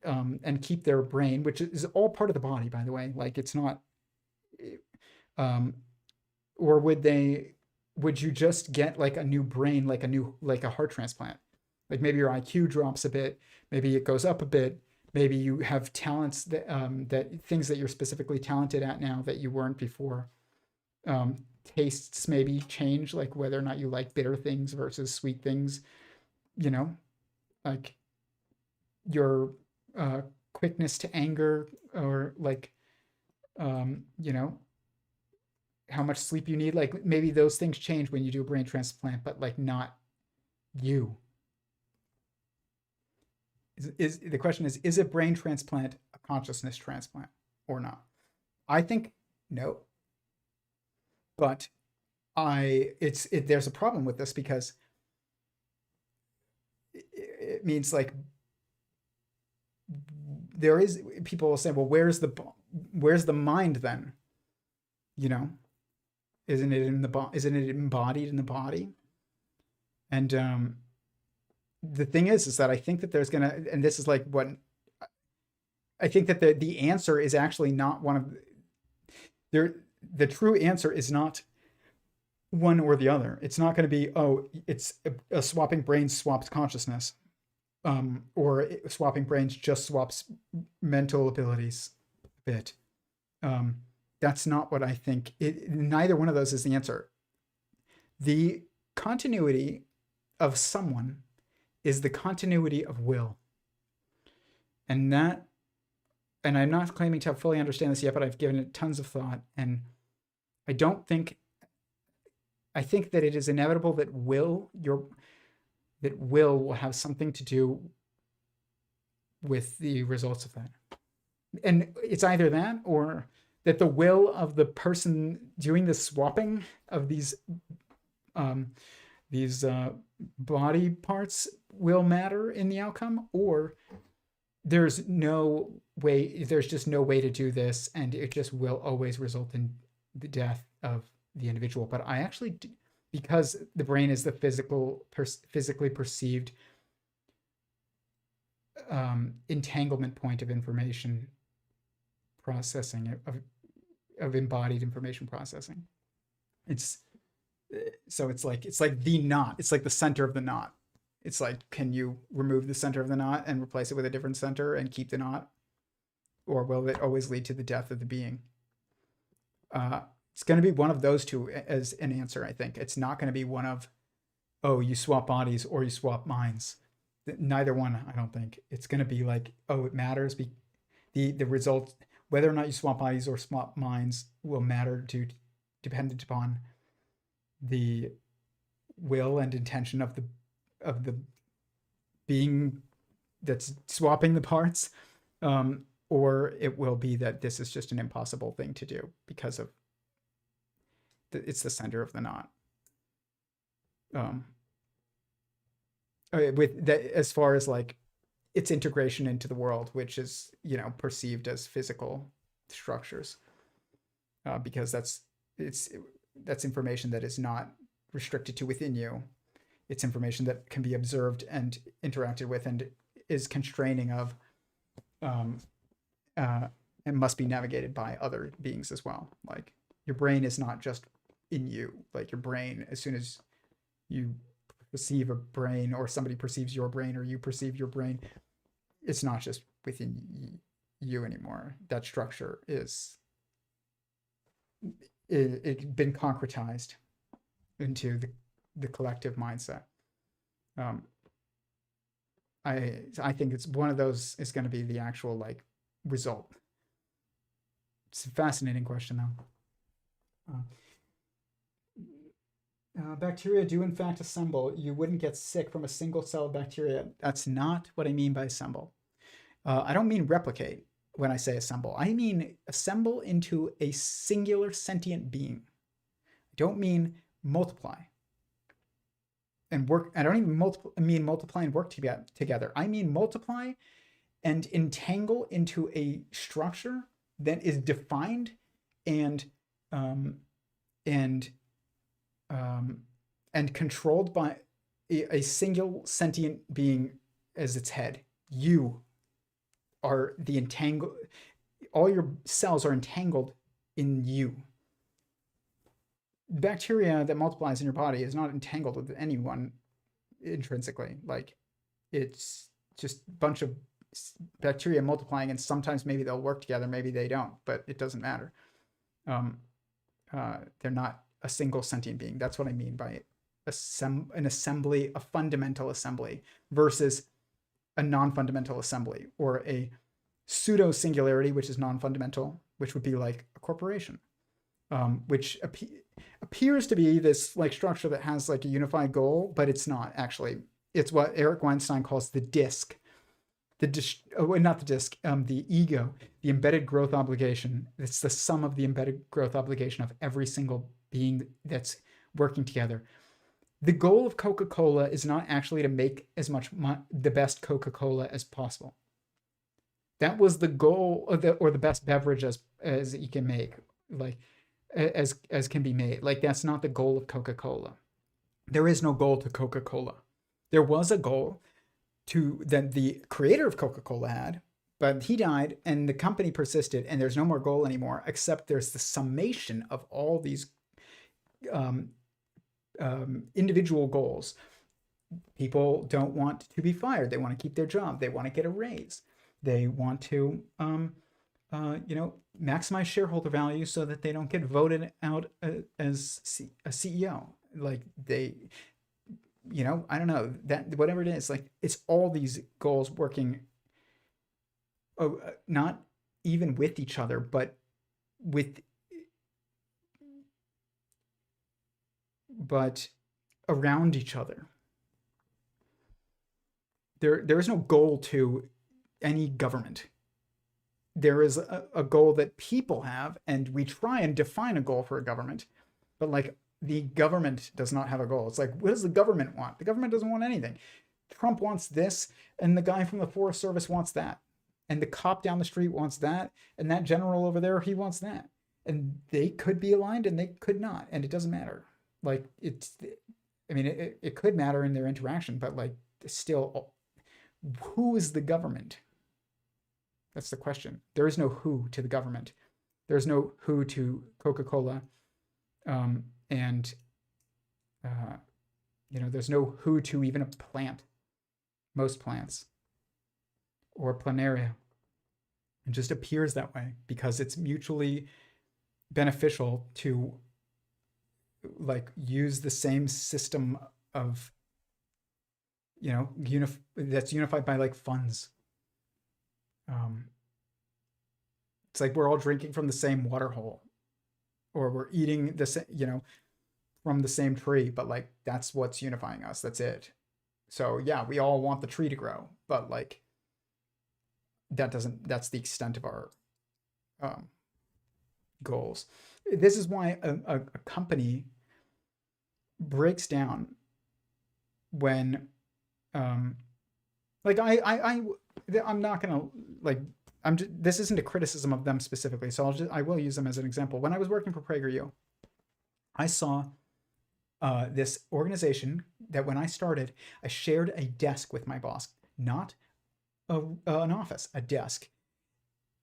and keep their brain, which is all part of the body, by the way, like, it's not, or would you just get like a new brain, like a heart transplant? Like, maybe your IQ drops a bit, maybe it goes up a bit, Maybe you have talents that that things that you're specifically talented at now that you weren't before. Tastes maybe change, like whether or not you like bitter things versus sweet things. You know, like your uh, quickness to anger, or like you know, how much sleep you need. Like maybe those things change when you do a brain transplant, but like not you. Is the question is a brain transplant a consciousness transplant or not? I think no, but there's a problem with this because it means like there is people will say, well, where's the mind then? You know, isn't it embodied in the body? And the thing is that I think that there's gonna, and this is like what I think that the answer is actually not one of there. The true answer is not one or the other. It's not going to be, oh, it's a swapping brains swaps consciousness, or swapping brains just swaps mental abilities a bit. That's not what I think. Neither one of those is the answer. The continuity of someone is the continuity of will. And that, and I'm not claiming to fully understand this yet, but I've given it tons of thought. And I don't think, I think that it is inevitable that will will have something to do with the results of that. And it's either that or that the will of the person doing the swapping of these body parts will matter in the outcome, or there's just no way to do this, and it just will always result in the death of the individual. But I actually, because the brain is the physically perceived entanglement point of information processing, of embodied information processing. It's like the knot. It's like the center of the knot. It's like, can you remove the center of the knot and replace it with a different center and keep the knot? Or will it always lead to the death of the being? It's going to be one of those two as an answer, I think. It's not going to be one of, oh, you swap bodies or you swap minds. Neither one, I don't think. It's going to be like, oh, it matters. The result, whether or not you swap bodies or swap minds, will matter dependent upon the will and intention of the being that's swapping the parts, or it will be that this is just an impossible thing to do because of it's the center of the knot. With that, as far as like its integration into the world, which is, you know, perceived as physical structures, because that's information that is not restricted to within you. It's information that can be observed and interacted with, and is constraining of, and must be navigated by other beings as well. Like your brain is not just in you. Like your brain, as soon as you perceive a brain, or somebody perceives your brain, or you perceive your brain, it's not just within you anymore. That structure is it's been concretized into the collective mindset. I think it's one of those is going to be the actual like result. It's a fascinating question though. Bacteria do in fact assemble. You wouldn't get sick from a single cell of bacteria. That's not what I mean by assemble. I don't mean replicate when I say assemble. I mean assemble into a singular sentient being. I don't mean multiply and work. I don't even mean multiply and work together. I mean multiply and entangle into a structure that is defined and controlled by a single sentient being as its head. You are the entangled. All your cells are entangled in you. Bacteria that multiplies in your body is not entangled with anyone intrinsically. Like it's just a bunch of bacteria multiplying, and sometimes maybe they'll work together, maybe they don't, but it doesn't matter. They're not a single sentient being. That's what I mean by an assembly, a fundamental assembly versus a non-fundamental assembly, or a pseudo singularity, which is non-fundamental, which would be like a corporation, which appears to be this like structure that has like a unified goal, but it's not actually. It's what Eric Weinstein calls the disk. Not the disk, the ego, the embedded growth obligation. It's the sum of the embedded growth obligation of every single being that's working together. The goal of Coca-Cola is not actually to make as much the best Coca-Cola as possible. That was the goal, or the best beverage as you can make, like as can be made. Like that's not the goal of Coca-Cola. There is no goal to Coca-Cola. There was a goal that the creator of Coca-Cola had, but he died and the company persisted, and there's no more goal anymore, except there's the summation of all these individual goals. People don't want to be fired. They want to keep their job. They want to get a raise. They want to, maximize shareholder value so that they don't get voted out as a CEO. Like I don't know, that whatever it is, like it's all these goals working, not even with each other, but around each other. There is no goal to any government. There is a goal that people have, and we try and define a goal for a government, but like the government does not have a goal. It's like, what does the government want? The government doesn't want anything. Trump wants this, and the guy from the Forest Service wants that, and the cop down the street wants that, and that general over there, he wants that. And they could be aligned and they could not, and it doesn't matter. Like it could matter in their interaction, but like still, who is the government? That's the question. There is no who to the government. There's no who to Coca-Cola. There's no who to even a plant, most plants, or planaria. It just appears that way because it's mutually beneficial to like use the same system of, that's unified by like funds. It's like we're all drinking from the same water hole, or we're eating the same, from the same tree, but like that's what's unifying us. That's it. So yeah, we all want the tree to grow, but like that's the extent of our goals. This is why a company breaks down when I'm not gonna like, this isn't a criticism of them specifically, so I will use them as an example. When I was working for PragerU, I saw this organization that when I started, I shared a desk with my boss, not an office, a desk.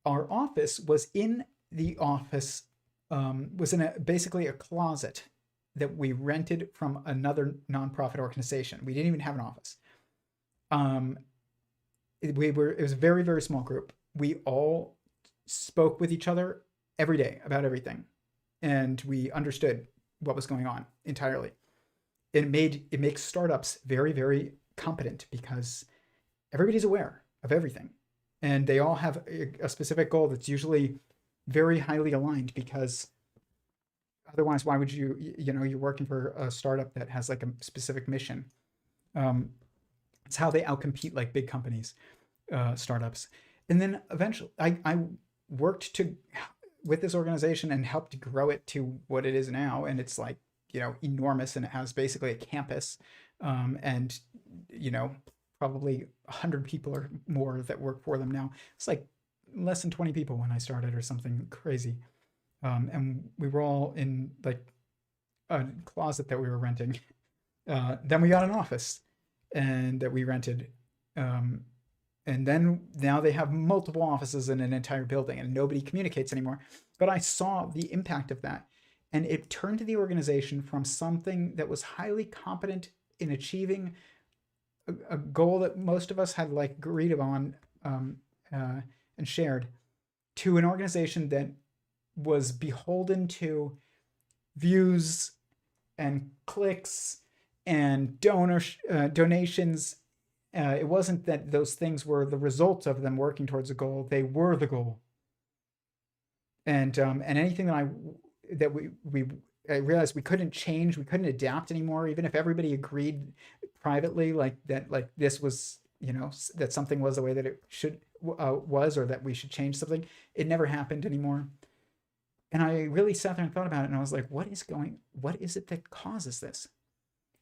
Our office was in the office, was in basically a closet that we rented from another nonprofit organization. We didn't even have an office. It was a very, very small group. We all spoke with each other every day about everything, and we understood what was going on entirely. It makes startups very, very competent because everybody's aware of everything, and they all have a specific goal that's usually very highly aligned, because otherwise, why would you're working for a startup that has like a specific mission. It's how they outcompete like big companies, startups. And then eventually I worked with this organization and helped grow it to what it is now. And it's like, enormous, and it has basically a campus, and, probably 100 people or more that work for them now. It's like less than 20 people when I started, or something crazy. And we were all in like a closet that we were renting. Then we got an office and that we rented. And then now they have multiple offices in an entire building, and nobody communicates anymore. But I saw the impact of that, and it turned the organization from something that was highly competent in achieving a goal that most of us had like agreed on and shared to an organization that was beholden to views and clicks and donations. It wasn't that those things were the result of them working towards a goal; they were the goal. And anything that I realized we couldn't change, we couldn't adapt anymore, even if everybody agreed privately like that, like this was, that something was the way that it should was, or that we should change something. It never happened anymore. And I really sat there and thought about it, and I was like, what is it that causes this?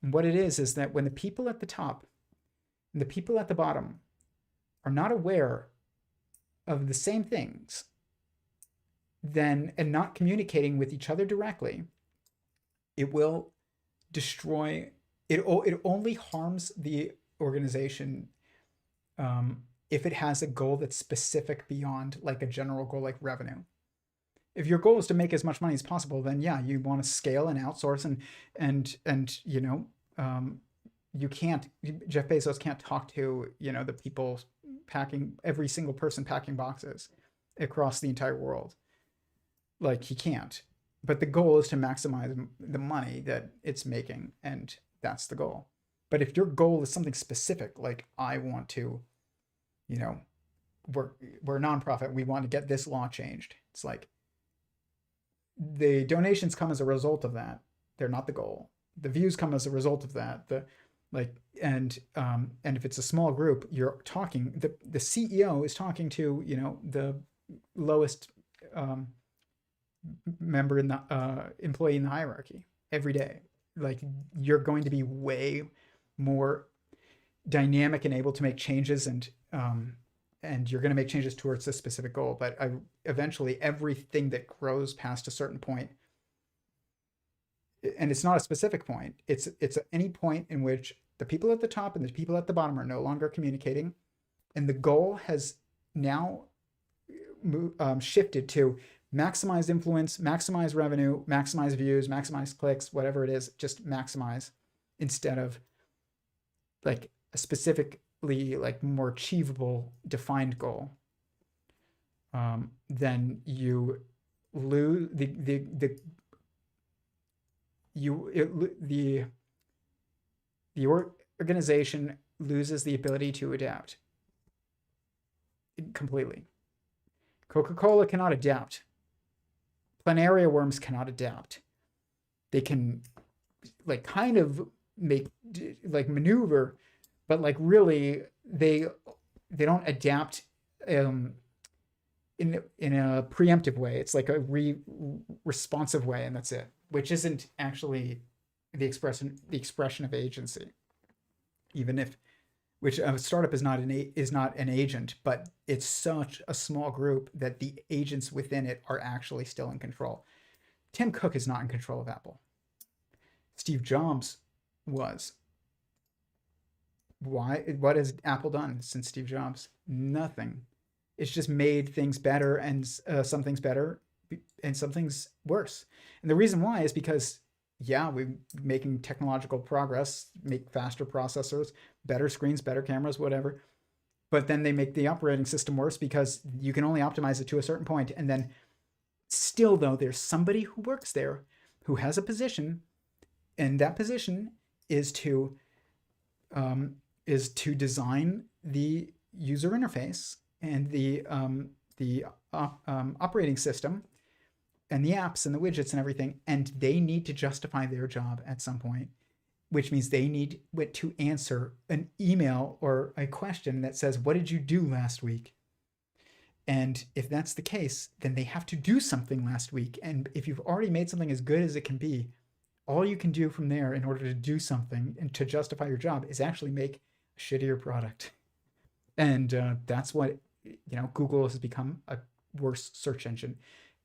And what it is that when the people at the top and the people at the bottom are not aware of the same things, then, and not communicating with each other directly, it will destroy it. It only harms the organization if it has a goal that's specific beyond like a general goal like revenue. If your goal is to make as much money as possible, then yeah, you want to scale and outsource, and you can't, Jeff Bezos can't talk to the people packing, every single person packing boxes across the entire world. Like, he can't. But the goal is to maximize the money that it's making, and that's the goal. But if your goal is something specific, like I want to, we're a nonprofit, we want to get this law changed. It's like the donations come as a result of that. They're not the goal. The views come as a result of that. And if it's a small group, you're talking, the CEO is talking to the lowest member in the employee in the hierarchy every day. Like, you're going to be way more dynamic and able to make changes, and you're going to make changes towards this specific goal. But eventually everything that grows past a certain point, and it's not a specific point, it's any point in which the people at the top and the people at the bottom are no longer communicating, and the goal has now shifted to maximize influence, maximize revenue, maximize views, maximize clicks, whatever it is, just maximize, instead of like a specifically like more achievable defined goal. Then you lose the organization loses the ability to adapt completely. Coca-Cola cannot adapt. Planaria worms cannot adapt. They can like kind of make like maneuver, but like really they don't adapt in a preemptive way. It's like a responsive way, and that's it, which isn't actually the expression of agency. Even if, which a startup is not an agent, but it's such a small group that the agents within it are actually still in control. Tim Cook is not in control of Apple. Steve Jobs was. Why? What has Apple done since Steve Jobs? Nothing. It's just made things better, and some things better and some things worse. And the reason why is because, yeah, we're making technological progress, make faster processors, better screens, better cameras, whatever. But then they make the operating system worse because you can only optimize it to a certain point. And then still, though, there's somebody who works there who has a position, and that position is to design the user interface and the operating system and the apps and the widgets and everything, and they need to justify their job at some point, which means they need to answer an email or a question that says, what did you do last week? And if that's the case, then they have to do something last week. And if you've already made something as good as it can be, all you can do from there in order to do something and to justify your job is actually make a shittier product. And that's what, Google has become a worse search engine.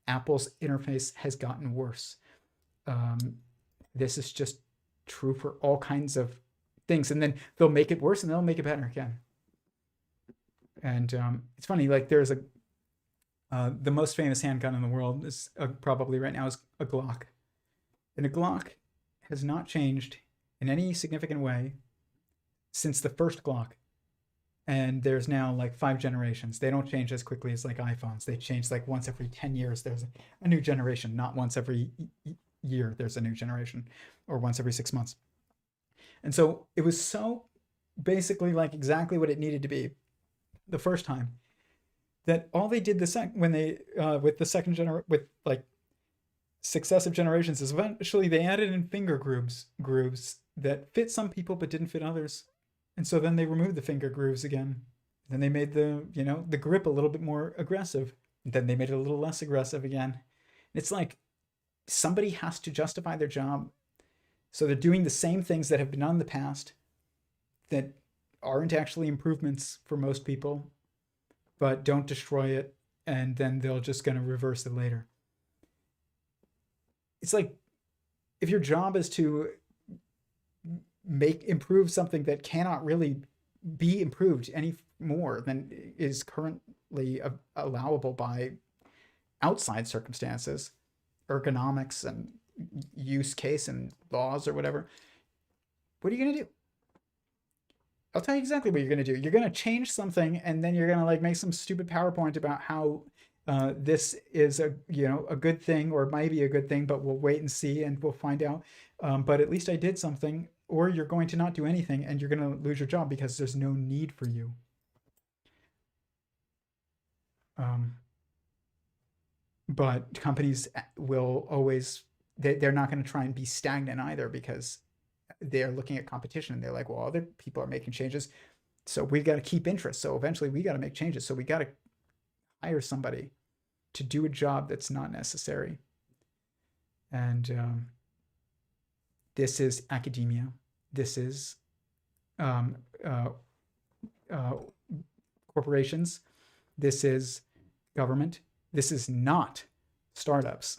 Apple's interface has gotten worse. This is just true for all kinds of things. And then they'll make it worse and they'll make it better again. And it's funny, like there's the most famous handgun in the world is probably right now is a Glock. And a Glock has not changed in any significant way since the first Glock. And there's now like 5 generations. They don't change as quickly as like iPhones. They change like once every 10 years. There's a new generation, not once every year. There's a new generation, or once every 6 months. And so it was so basically like exactly what it needed to be the first time, that all they did when they with the second with like successive generations is eventually they added in finger grooves that fit some people but didn't fit others. And so then they removed the finger grooves again. Then they made the grip a little bit more aggressive. Then they made it a little less aggressive again. It's like somebody has to justify their job. So they're doing the same things that have been done in the past that aren't actually improvements for most people, but don't destroy it. And then they're just going to reverse it later. It's like if your job is to improve something that cannot really be improved any more than is currently allowable by outside circumstances, ergonomics and use case and laws or whatever, what are you going to do? I'll tell you exactly what you're going to do. You're going to change something, and then you're going to like make some stupid PowerPoint about how this is a good thing, or it might be a good thing, but we'll wait and see and we'll find out. But at least I did something. Or you're going to not do anything and you're going to lose your job because there's no need for you. But companies will always, they're not going to try and be stagnant either, because they're looking at competition and they're like, well, other people are making changes, so we got to keep interest. So eventually we got to make changes. So we got to hire somebody to do a job that's not necessary. And this is academia. This is corporations. This is government. This is not startups.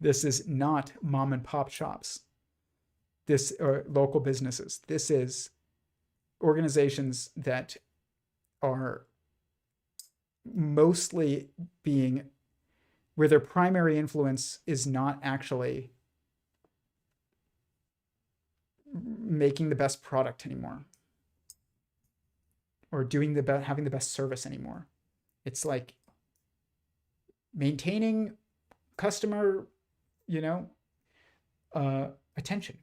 This is not mom and pop shops. This are local businesses. This is organizations that are mostly where their primary influence is not actually making the best product anymore, or having the best service anymore. It's like maintaining customer, attention.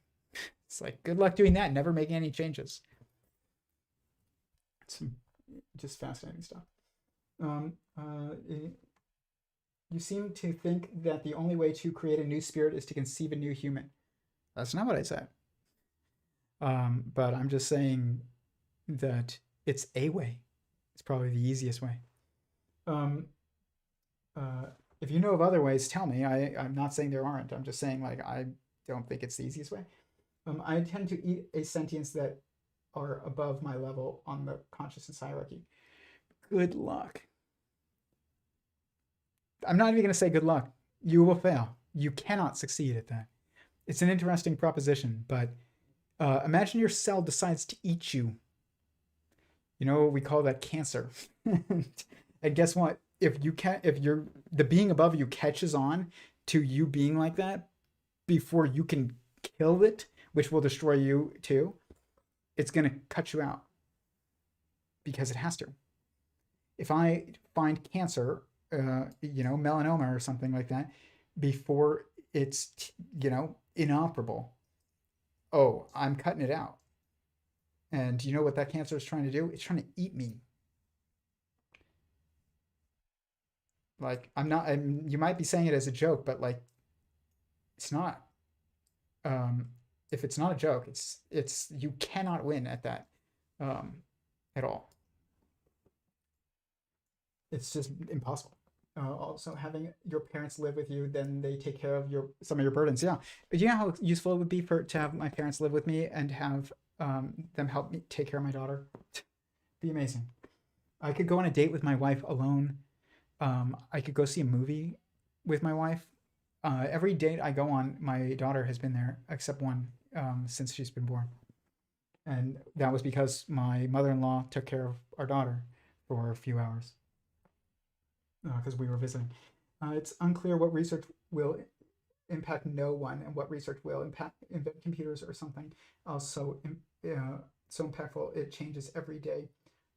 It's like, good luck doing that. Never making any changes. It's just fascinating stuff. You seem to think that the only way to create a new spirit is to conceive a new human. That's not what I said. But I'm just saying that it's a way. It's probably the easiest way. If you know of other ways, tell me. I'm not saying there aren't. I'm just saying, like, I don't think it's the easiest way. I tend to eat a sentience that are above my level on the consciousness hierarchy. Good luck. I'm not even going to say good luck. You will fail. You cannot succeed at that. It's an interesting proposition, but imagine your cell decides to eat you. We call that cancer. And guess what? If the being above you catches on to you being like that before you can kill it, which will destroy you too, it's going to cut you out, because it has to. If I find cancer, melanoma or something like that, before it's, inoperable, oh, I'm cutting it out. And you know what that cancer is trying to do? It's trying to eat me. Like, you might be saying it as a joke, but like, it's not. If it's not a joke, it's you cannot win at that at all. It's just impossible. Also, having your parents live with you, then they take care of some of your burdens. Yeah, but you know how useful it would be to have my parents live with me and have them help me take care of my daughter? Be amazing. I could go on a date with my wife alone. I could go see a movie with my wife. Every date I go on, my daughter has been there, except one, since she's been born. And that was because my mother-in-law took care of our daughter for a few hours, because we were visiting. It's unclear what research will impact no one and what research will invent computers or something else so impactful it changes every day.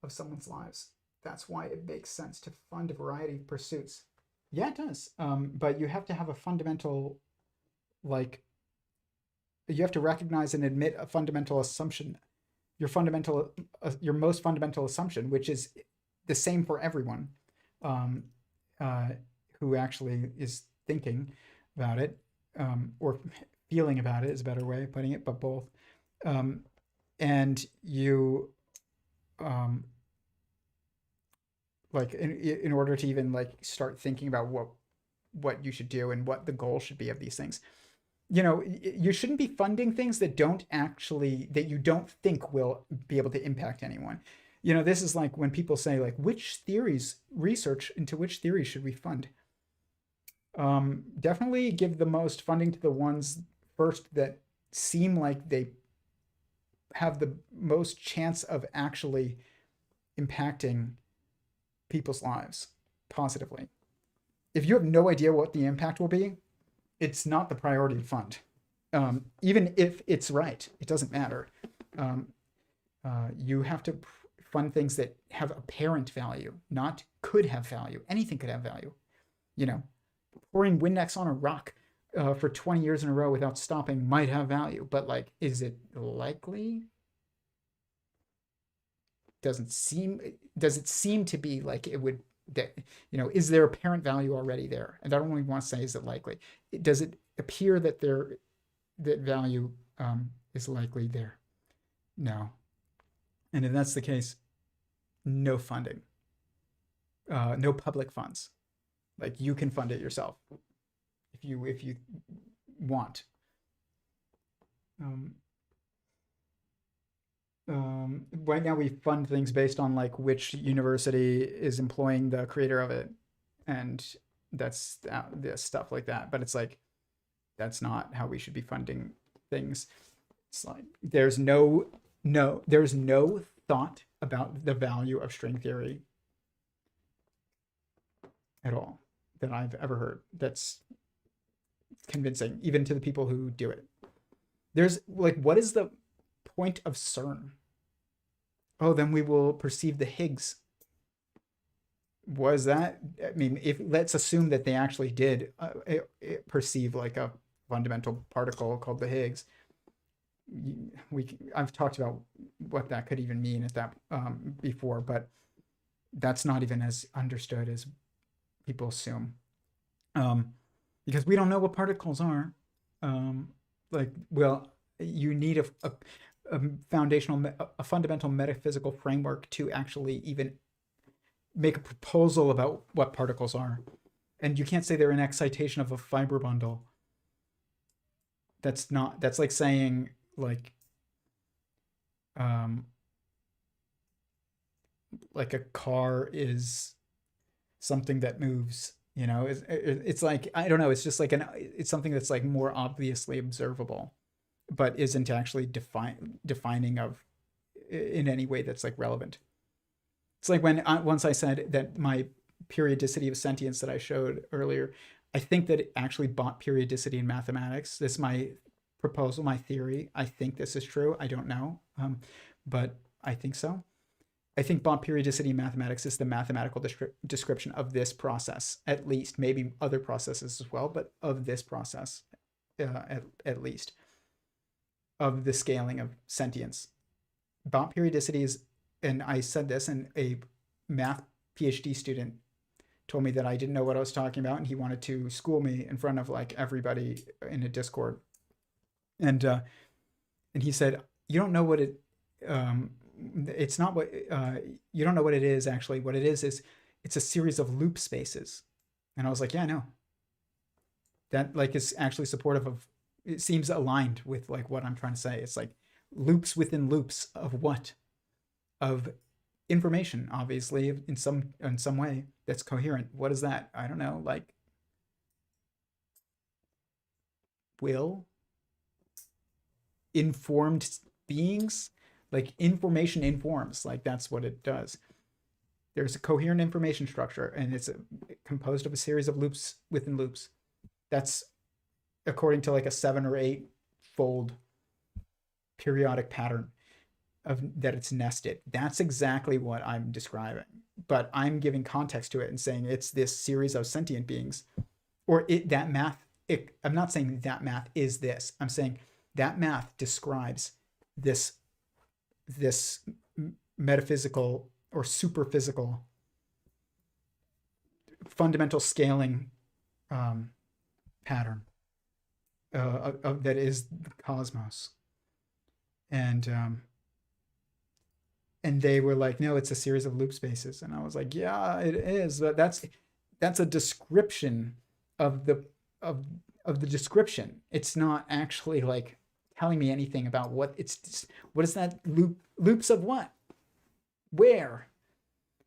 of someone's lives. That's why it makes sense to fund a variety of pursuits. Yeah, it does. But you have to have a fundamental, like, you have to recognize and admit a fundamental assumption, your most fundamental assumption, which is the same for everyone, um, uh, who actually is thinking about it, or feeling about it is a better way of putting it, but both. Um, and you, um, like, in order to even like start thinking about what you should do and what the goal should be of these things, you shouldn't be funding things that you don't think will be able to impact anyone. This is like when people say, like, research into which theories should we fund? Definitely give the most funding to the ones first that seem like they have the most chance of actually impacting people's lives positively. If you have no idea what the impact will be, it's not the priority to fund. Even if it's right, it doesn't matter. You have to fund things that have apparent value, not could have value. Anything could have value. Pouring Windex on a rock for 20 years in a row without stopping might have value, but like, is it likely? Does it seem to be like it would, that, is there apparent value already there? And I don't even want to say, is it likely? Does it appear that that value is likely there? No. And if that's the case, no funding, no public funds. Like, you can fund it yourself if you want. Right now we fund things based on like which university is employing the creator of it, and that's this stuff like that. But it's like, that's not how we should be funding things. It's like there's no thought about the value of string theory at all that I've ever heard that's convincing, even to the people who do it. There's like, what is the point of CERN? Oh, then we will perceive the Higgs. Was that, I mean, if let's assume that they actually did perceive like a fundamental particle called the Higgs. I've talked about what that could even mean at that before, but that's not even as understood as people assume, because we don't know what particles are. You need a fundamental metaphysical framework to actually even make a proposal about what particles are. And you can't say they're an excitation of a fiber bundle. That's like saying like a car is something that moves. It's like, I don't know, it's just like it's something that's like more obviously observable, but isn't actually defining of in any way that's like relevant. It's like once I said that my periodicity of sentience that I showed earlier, I think that it actually bought periodicity in mathematics. This is my proposal, my theory. I think this is true. I don't know, but I think so. I think bond periodicity in mathematics is the mathematical description of this process, at least. Maybe other processes as well, but of this process, at least, of the scaling of sentience. Bond periodicity is, and I said this, and a math PhD student told me that I didn't know what I was talking about, and he wanted to school me in front of like everybody in a Discord. And he said, you don't know what it, it's not what, you don't know what it is actually. What it is it's a series of loop spaces. And I was like, yeah, I know. That like is actually supportive of, it seems aligned with like what I'm trying to say. It's like loops within loops of what? Of information, obviously, in some way that's coherent. What is that? I don't know, like will, informed beings, like information informs, like that's what it does. There's a coherent information structure, and it's composed of a series of loops within loops. That's according to like a 7 or 8 fold periodic pattern. that it's nested. That's exactly what I'm describing. But I'm giving context to it and saying it's this series of sentient beings, or that math. I'm not saying that math is this. I'm saying that math describes this metaphysical or superphysical fundamental scaling pattern that is the cosmos. And they were like, no, it's a series of loop spaces. And I was like, yeah, it is. But that's a description of the description. It's not actually like telling me anything about what is that loops of what, where.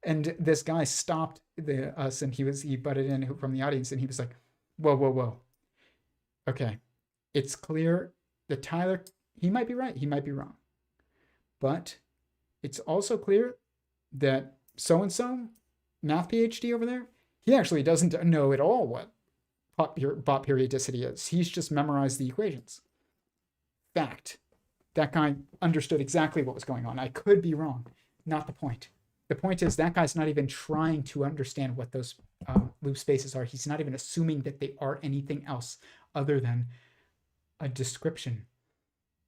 And this guy stopped us, and he butted in from the audience, and he was like, whoa. Okay, it's clear that Tyler, he might be right, he might be wrong, but it's also clear that so-and-so, math PhD over there, he actually doesn't know at all what Bott periodicity is. He's just memorized the equations. Fact. That guy understood exactly what was going on. I could be wrong. Not the point. The point is that guy's not even trying to understand what those loop spaces are. He's not even assuming that they are anything else other than a description,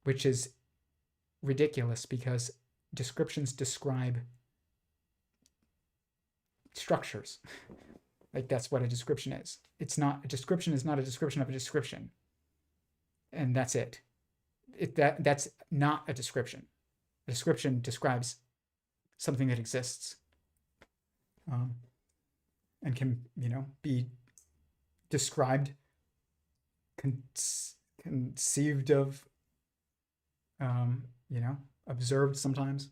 which is ridiculous because descriptions describe structures. Like that's what a description is. It's not, a description is not a description of a description. And that's it. That's not a description. A description describes something that exists, and can, be described, conceived of, observed sometimes.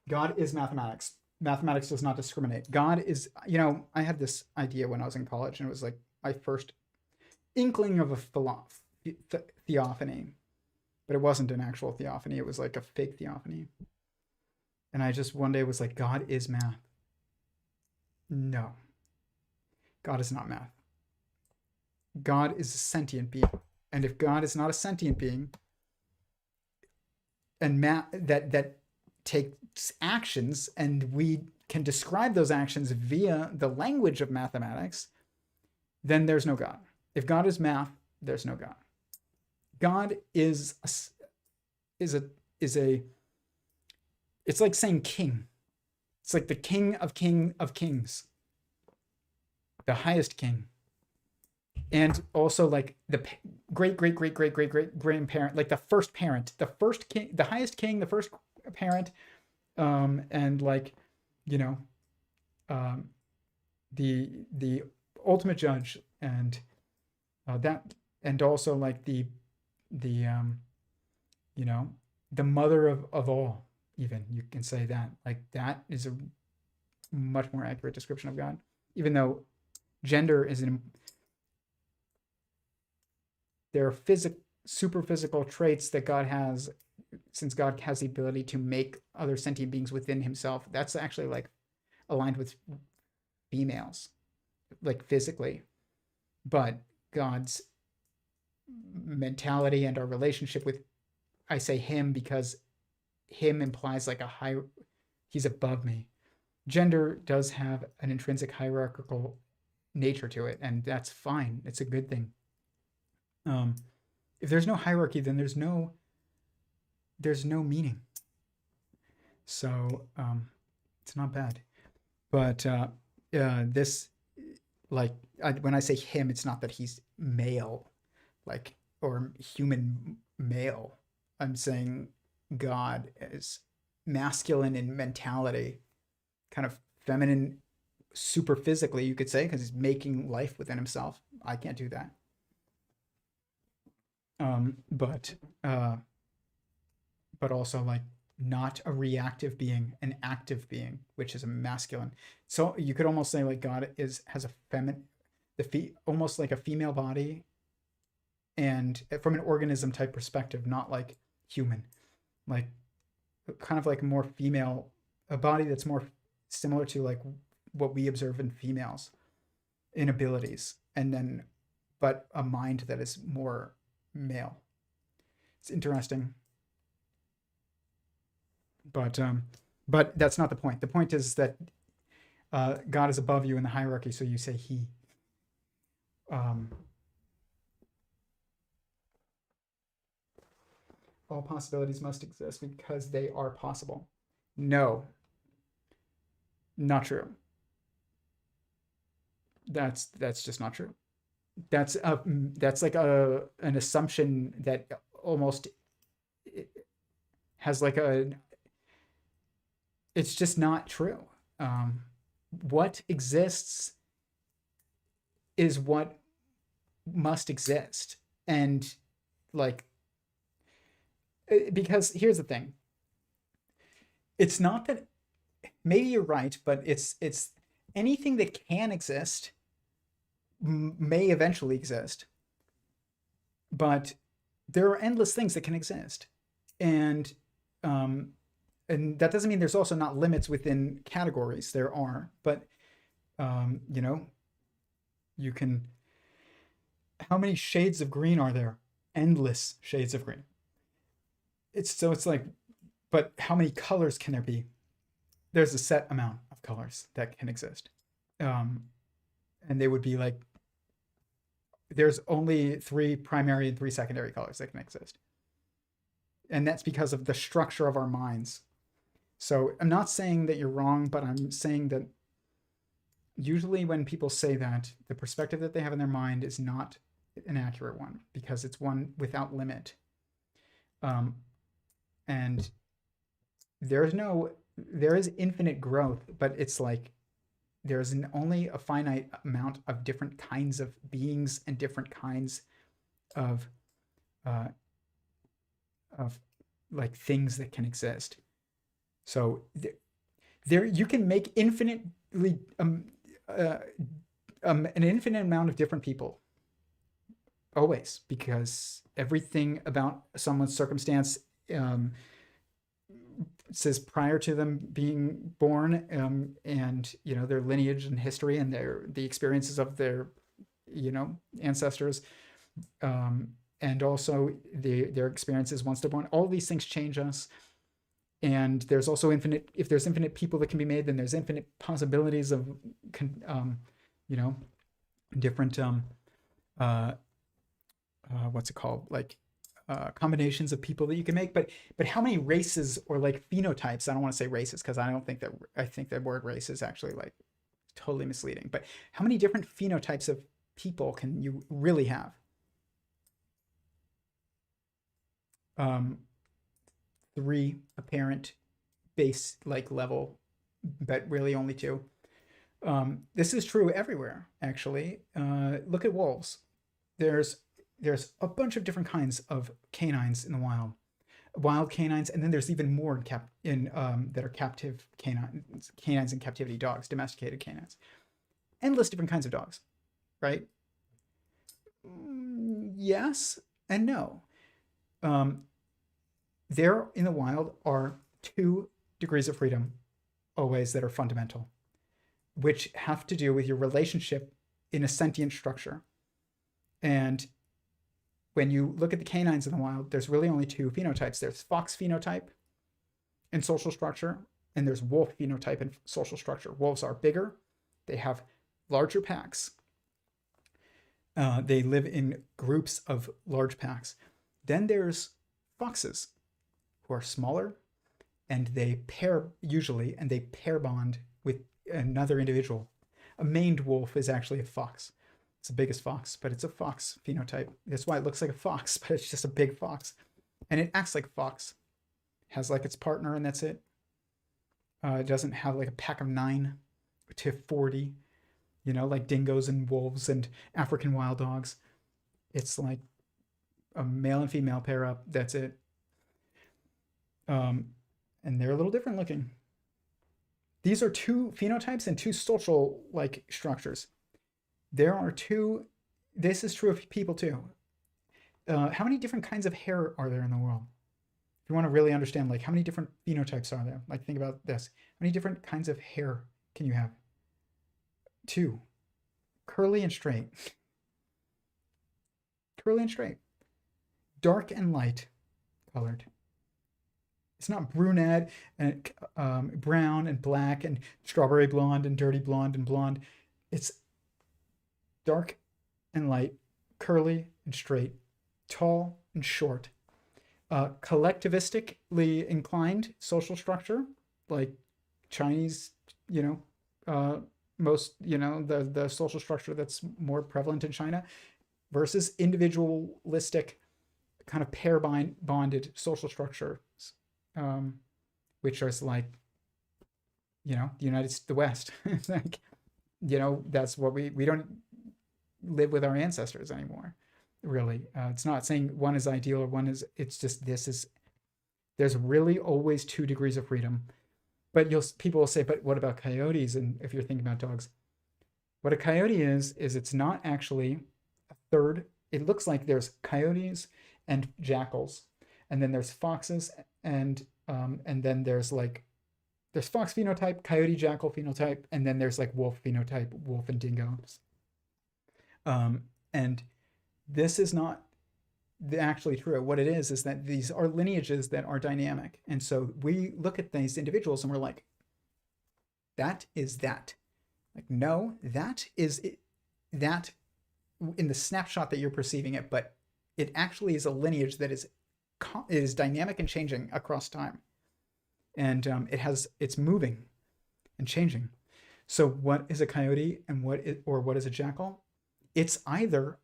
God is mathematics. Mathematics does not discriminate. God is, I had this idea when I was in college, and it was like my first inkling of a theophany, but it wasn't an actual theophany. It was like a fake theophany. And I just one day was like, God is math. No, God is not math. God is a sentient being. And if God is not a sentient being, and math that takes actions, and we can describe those actions via the language of mathematics, then there's no God. If God is math, there's no God. God is it's like saying king. It's like the king of kings, the highest king, and also like the great grandparent, like the first parent, the first king, the highest king, the first parent, and like, the ultimate judge, and that, and also like the mother of all. Even you can say that, like, that is a much more accurate description of God, even though gender is there are super physical traits that God has, since God has the ability to make other sentient beings within himself. That's actually like aligned with females, like physically, but God's mentality and our relationship with, I say him because him implies like he's above me. Gender does have an intrinsic hierarchical nature to it, and that's fine. It's a good thing. If there's no hierarchy, then there's no meaning. So it's not bad. But this, like, when I say him, it's not that he's male, like, or human male. I'm saying God is masculine in mentality, kind of feminine super physically, you could say, because he's making life within himself. I can't do that. But also like not a reactive being, an active being, which is a masculine. So you could almost say like God has a almost like a female body, and from an organism type perspective, not like human, like kind of like more female, a body that's more similar to like what we observe in females in abilities, and then but a mind that is more male. It's interesting. But that's not the point. The point is that God is above you in the hierarchy, so you say he. Um, all possibilities must exist because they are possible. No, not true. That's just not true. That's like an assumption that almost has like a, it's just not true. Um, what exists is what must exist. And like, because here's the thing, it's not that, maybe you're right, but it's anything that can exist may eventually exist, but there are endless things that can exist. And um and that doesn't mean there's also not limits within categories. There are, but you know, you can, how many shades of green are there? Endless shades of green. It's like, but how many colors can there be? There's a set amount of colors that can exist. Um, and they would be like, there's only 3 primary and 3 secondary colors that can exist. And that's because of the structure of our minds. So I'm not saying that you're wrong, but I'm saying that usually when people say that, the perspective that they have in their mind is not an accurate one, because it's one without limit. And there is infinite growth, but it's like there's only a finite amount of different kinds of beings and different kinds of uh, like things that can exist. So there you can make infinitely an infinite amount of different people, always, because everything about someone's circumstance says prior to them being born, and you know, their lineage and history and the experiences of their, you know, ancestors, and also their experiences once they're born. All of these things change us. And there's also infinite, if there's infinite people that can be made, then there's infinite possibilities of you know, different what's it called, like combinations of people that you can make. But how many races or like phenotypes, I don't want to say races because I think that word race is actually like totally misleading, but how many different phenotypes of people can you really have? 3 apparent base like level, but really only 2. This is true everywhere, actually. Look at wolves. There's a bunch of different kinds of canines in the wild canines, and then there's even more that are captive canines in captivity, dogs, domesticated canines. Endless different kinds of dogs, right? Yes and no. There in the wild are 2 degrees of freedom always that are fundamental, which have to do with your relationship in a sentient structure. And when you look at the canines in the wild, there's really only 2 phenotypes. There's fox phenotype and social structure, and there's wolf phenotype and social structure. Wolves are bigger, they have larger packs, they live in groups of large packs. Then there's foxes, who are smaller, and they pair usually, and they pair bond with another individual. A maned wolf is actually a fox. It's the biggest fox, but it's a fox phenotype. That's why it looks like a fox, but it's just a big fox. And it acts like a fox. Has like its partner, and that's it. It doesn't have like a pack of 9 to 40, you know, like dingoes and wolves and African wild dogs. It's like a male and female pair up. That's it. And they're a little different looking. These are 2 phenotypes and 2 social like structures. There are 2. This is true of people too. How many different kinds of hair are there in the world? If you want to really understand, like, how many different phenotypes are there? Like, think about this. How many different kinds of hair can you have? 2. Curly and straight. Curly and straight. Dark and light. colored. It's not brunette and brown and black and strawberry blonde and dirty blonde and blonde. It's dark and light, curly and straight, tall and short, collectivistically inclined social structure, like Chinese, most, the social structure that's more prevalent in China, versus individualistic kind of pair bonded social structures, which is like, the West. Like, that's what we don't live with our ancestors anymore, really. It's not saying one is ideal or one is, it's just, there's really always 2 degrees of freedom. But people will say, but what about coyotes? And if you're thinking about dogs, what a coyote is it's not actually a third. It looks like there's coyotes and jackals, and then there's foxes, and then there's fox phenotype, coyote, jackal phenotype, and then there's like wolf phenotype, wolf and dingoes. And this is not actually true. What it is that these are lineages that are dynamic. And so we look at these individuals and we're like, that is that. Like, no, that is it, that in the snapshot that you're perceiving it, but it actually is a lineage that is dynamic and changing across time. And it's moving and changing. So what is a coyote and what is a jackal? It's either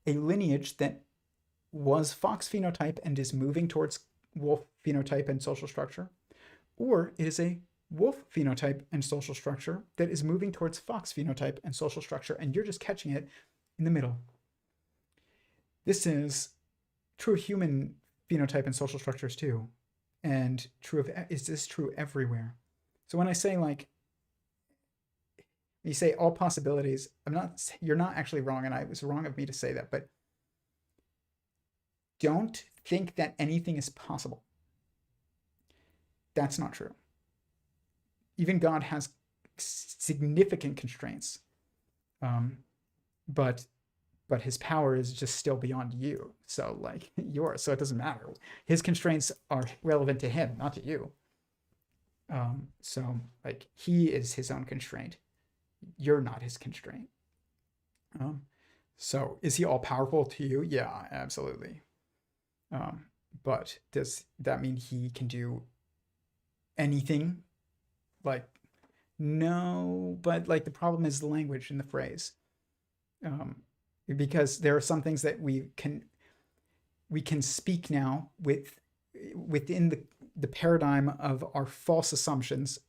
a lineage that was fox phenotype and is moving towards wolf phenotype and social structure, or it is a wolf phenotype and social structure that is moving towards fox phenotype and social structure, and you're just catching it in the middle. This is true of human phenotype and social structures too, and is this true everywhere? So when I say, like, you say all possibilities, you're not actually wrong, and it was wrong of me to say that, but don't think that anything is possible. That's not true. Even God has significant constraints, but his power is just still beyond you. So like yours, so it doesn't matter. His constraints are relevant to him, not to you. So like he is his own constraint. You're not his constraint. So is he all powerful to you? Yeah, absolutely. But does that mean he can do anything? Like, no, but like the problem is the language and the phrase. Because there are some things that we can speak now within the paradigm of our false assumptions,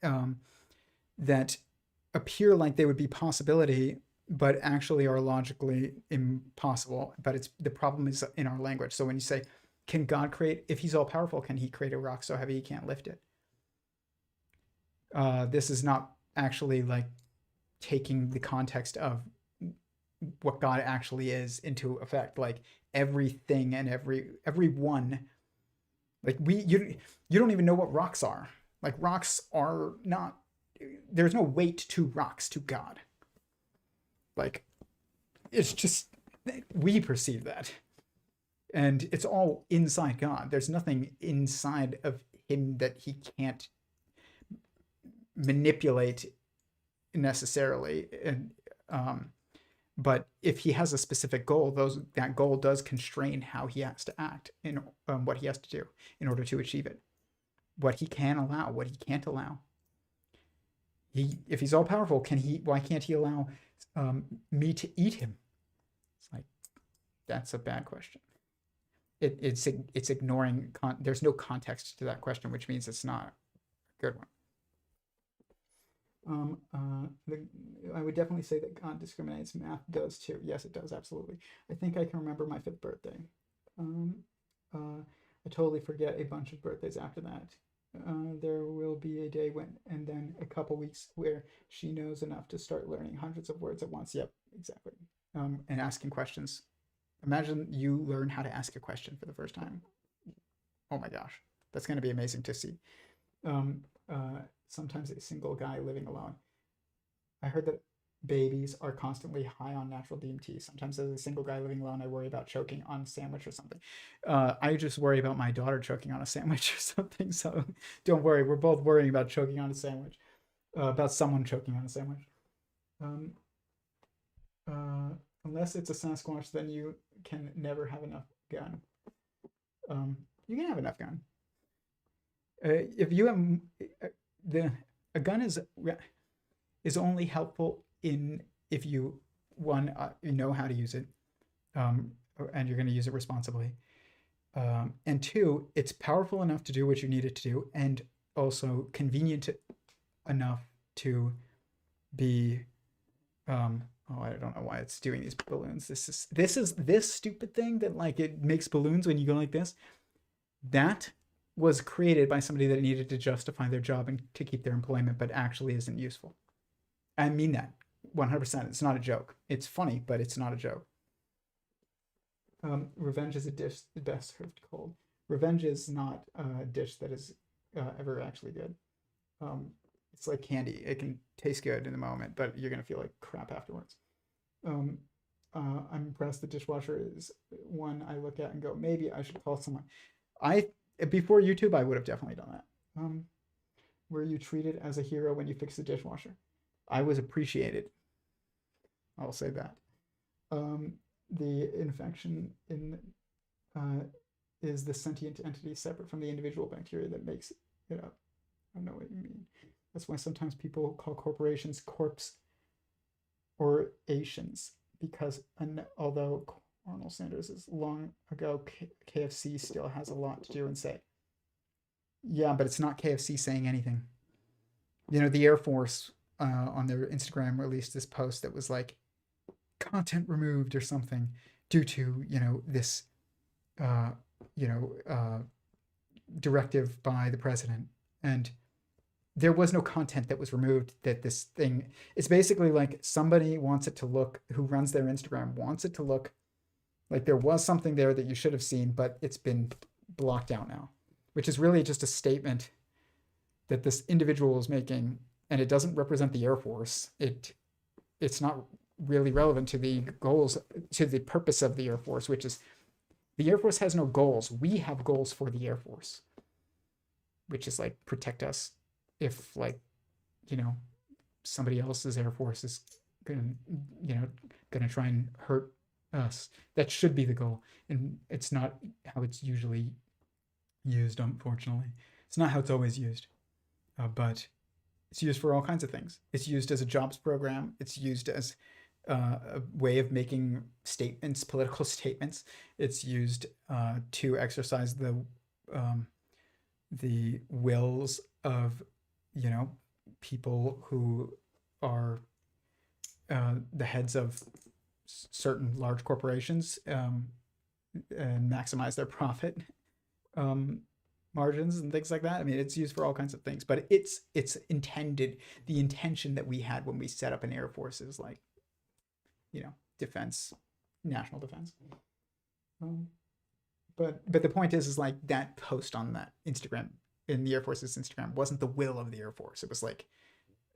that appear like they would be possibility, but actually are logically impossible. But the problem is in our language. So when you say, can God create, if he's all powerful, can he create a rock so heavy he can't lift it? This is not actually like taking the context of what God actually is into effect. Like everything and everyone, like you don't even know what rocks are. Like rocks are not, there's no weight to rocks to God. Like it's just, we perceive that, and it's all inside God. There's nothing inside of him that he can't manipulate necessarily. And but if he has a specific goal, that goal does constrain how he has to act in what he has to do in order to achieve it. What he can allow, what he can't allow. If he's all powerful, why can't he allow me to eat him? It's like, that's a bad question. It's ignoring, there's no context to that question, which means it's not a good one. I would definitely say that God discriminates. Math does too. Yes, it does, absolutely. I think I can remember my 5th birthday. I totally forget a bunch of birthdays after that. There will be a day and then a couple weeks where she knows enough to start learning hundreds of words at once. Yep, exactly. And asking questions. Imagine you learn how to ask a question for the first time. Oh my gosh, that's going to be amazing to see. Sometimes a single guy living alone. I heard that babies are constantly high on natural DMT. Sometimes as a single guy living alone, I worry about choking on a sandwich or something. I just worry about my daughter choking on a sandwich or something. So don't worry. We're both worrying about choking on a sandwich, about someone choking on a sandwich. Um, Unless it's a Sasquatch, then you can never have enough gun. You can have enough gun. If you have the a gun is only helpful in if you one you know how to use it, and you're going to use it responsibly, and two, it's powerful enough to do what you need it to do, and also convenient enough to be oh, I don't know why it's doing these balloons. This stupid thing that like it makes balloons when you go like this. That was created by somebody that needed to justify their job and to keep their employment, but actually isn't useful. I mean that 100%. It's not a joke. It's funny, but it's not a joke. Revenge is a dish best served cold. Revenge is not a dish that is ever actually good. It's like candy. It can taste good in the moment, but you're gonna feel like crap afterwards. I'm impressed. The dishwasher is one I look at and go, maybe I should call someone. Before YouTube, I would have definitely done that. Were you treated as a hero when you fixed the dishwasher? I was appreciated. I'll say that. The infection in is the sentient entity separate from the individual bacteria that makes it up. I don't know what you mean. That's why sometimes people call corporations corpse or Asians, because although Arnold Sanders is long ago, KFC still has a lot to do and say. Yeah, but it's not KFC saying anything. You know, the Air Force on their Instagram released this post that was like content removed or something due to, you know, this, directive by the president. And there was no content that was removed. That this thing, it's basically like somebody wants it to look, who runs their Instagram wants it to look like there was something there that you should have seen, but it's been blocked out now, which is really just a statement that this individual is making, and it doesn't represent the Air Force. It's not really relevant to the goals, to the purpose of the Air Force, which is the Air Force has no goals. We have goals for the Air Force, which is like protect us if, like, you know, somebody else's Air Force is gonna try and hurt us. That should be the goal, and it's not how it's usually used. Unfortunately, it's not how it's always used, but it's used for all kinds of things. It's used as a jobs program. It's used as a way of making statements, political statements. It's used to exercise the wills of, you know, people who are the heads of certain large corporations, and maximize their profit margins and things like that. I mean, it's used for all kinds of things, but it's intended. The intention that we had when we set up an Air Force is like, you know, defense, national defense. But the point is like that post on that Instagram, in the Air Force's Instagram, wasn't the will of the Air Force. It was like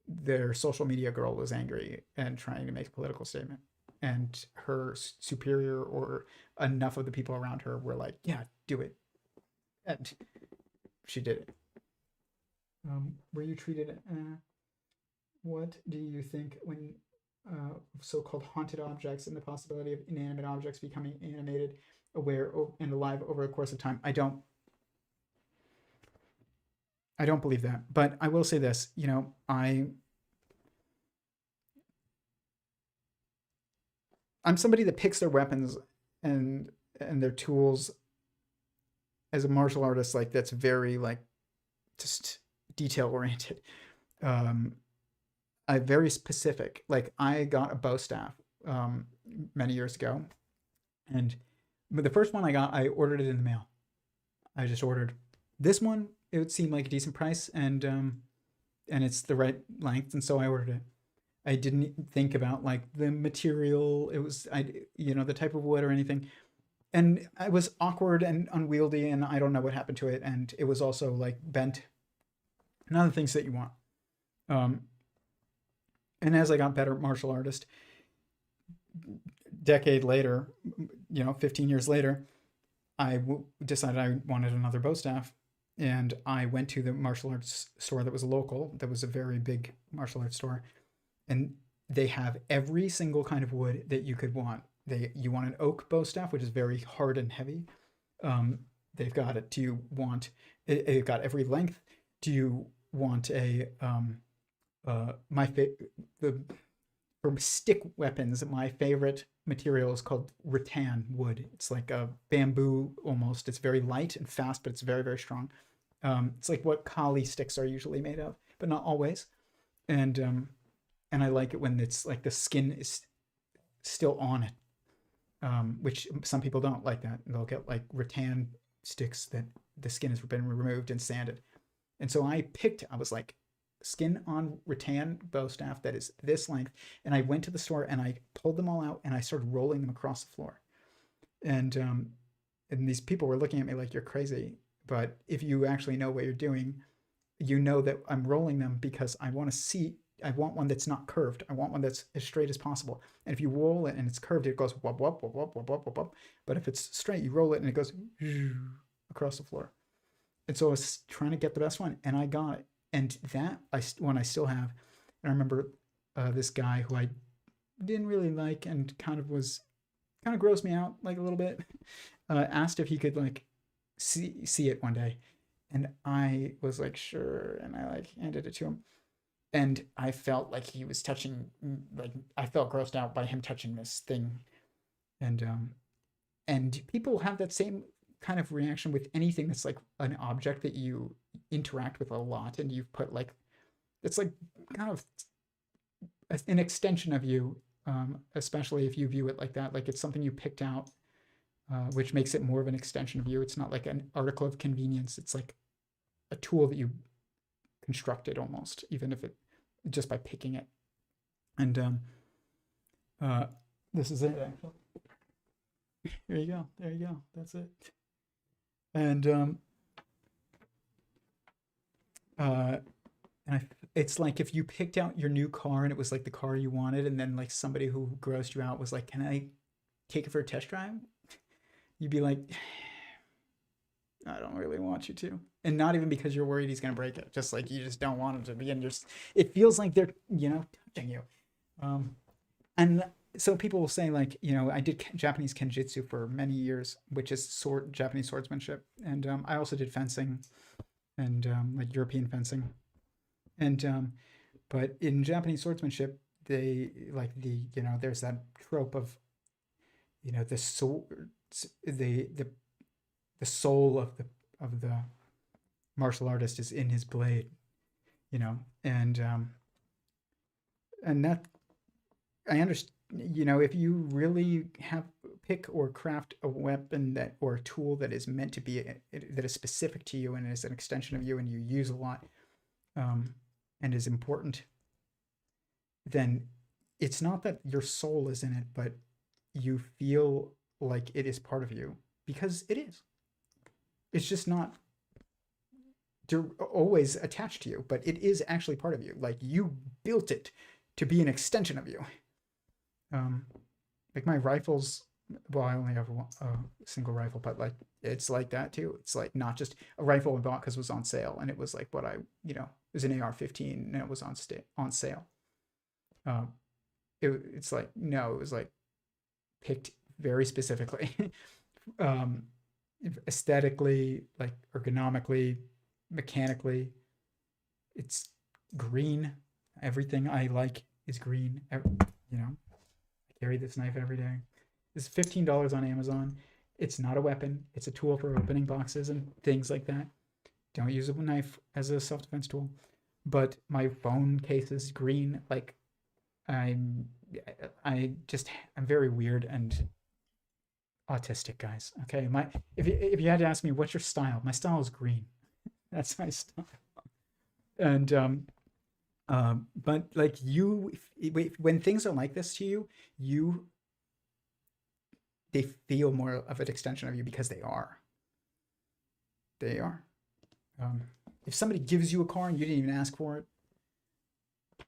their social media girl was angry and trying to make a political statement, and her superior or enough of the people around her were like, yeah, do it. And she did it. Were you treated? What do you think when so-called haunted objects and the possibility of inanimate objects becoming animated, aware, and alive over a course of time? I don't believe that, but I will say this, you know, I'm somebody that picks their weapons and their tools as a martial artist, like that's very like just detail oriented. I very specific. Like I got a bow staff many years ago, and the first one I got, I ordered it in the mail. I just ordered this one. It would seem like a decent price, and it's the right length, and so I ordered it. I didn't think about like the material. It was the type of wood or anything, and it was awkward and unwieldy, and I don't know what happened to it, and it was also like bent. None of the things that you want. And as I got better martial artist, decade later, 15 years later, decided I wanted another bow staff. And I went to the martial arts store that was local, that was a very big martial arts store. And they have every single kind of wood that you could want. You want an oak bow staff, which is very hard and heavy. They've got it. Do you want it got every length? Do you want a the for stick weapons, my favorite material is called rattan wood. It's like a bamboo almost. It's very light and fast, but it's very, very strong. It's like what kali sticks are usually made of, but not always. And I like it when it's like the skin is still on it, which some people don't like that. They'll get like rattan sticks that the skin has been removed and sanded. And so I was like, skin on rattan bow staff that is this length. And I went to the store and I pulled them all out and I started rolling them across the floor. And these people were looking at me like, you're crazy. But if you actually know what you're doing, you know that I'm rolling them because I want one that's not curved. I want one that's as straight as possible. And if you roll it and it's curved, it goes wop, wop, wop, wop, wop, wop, wop, wop. But if it's straight, you roll it and it goes across the floor. And so I was trying to get the best one, and I got it. And that one I still have. And I remember this guy who I didn't really like and kind of grossed me out like a little bit. Asked if he could like see it one day, and I was like, sure, and I like handed it to him. And I felt like he was touching, like I felt grossed out by him touching this thing. And people have that same kind of reaction with anything that's like an object that you interact with a lot, and you've put like, it's like kind of an extension of you, especially if you view it like that, like it's something you picked out, which makes it more of an extension of you. It's not like an article of convenience. It's like a tool that you constructed almost, even if it just by picking it. And this is it actually. There you go, that's it. And it's like if you picked out your new car and it was like the car you wanted, and then like somebody who grossed you out was like, can I take it for a test drive? You'd be like, I don't really want you to. And not even because you're worried he's going to break it. Just like you just don't want him to be. And it feels like they're, touching you. And so people will say like, I did Japanese kenjutsu for many years, which is Japanese swordsmanship. And I also did fencing and like European fencing. And but in Japanese swordsmanship, they like there's that trope of, the soul, the soul of the martial artist is in his blade, and that I understand. If you really pick or craft a weapon or a tool that is meant to be that is specific to you and is an extension of you and you use a lot, and is important, then it's not that your soul is in it, but you feel like it is part of you, because it is. It's just not always attached to you, but it is actually part of you. Like you built it to be an extension of you. Like my rifles, well, I only have a single rifle, but like it's like that too. It's like not just a rifle I bought because it was on sale, and it was like it was an AR-15 and it was on sale. It's like, no, it was like picked very specifically, aesthetically, like ergonomically, mechanically. It's green. Everything I like is green. I carry this knife every day. It's $15 on Amazon. It's not a weapon. It's a tool for opening boxes and things like that. Don't use a knife as a self-defense tool. But my phone case is green. Like I'm very weird and autistic, guys. Okay, if you had to ask me what's your style, my style is green. That's my style. And but like when things are like this to you, they feel more of an extension of you because they are. If somebody gives you a car and you didn't even ask for it,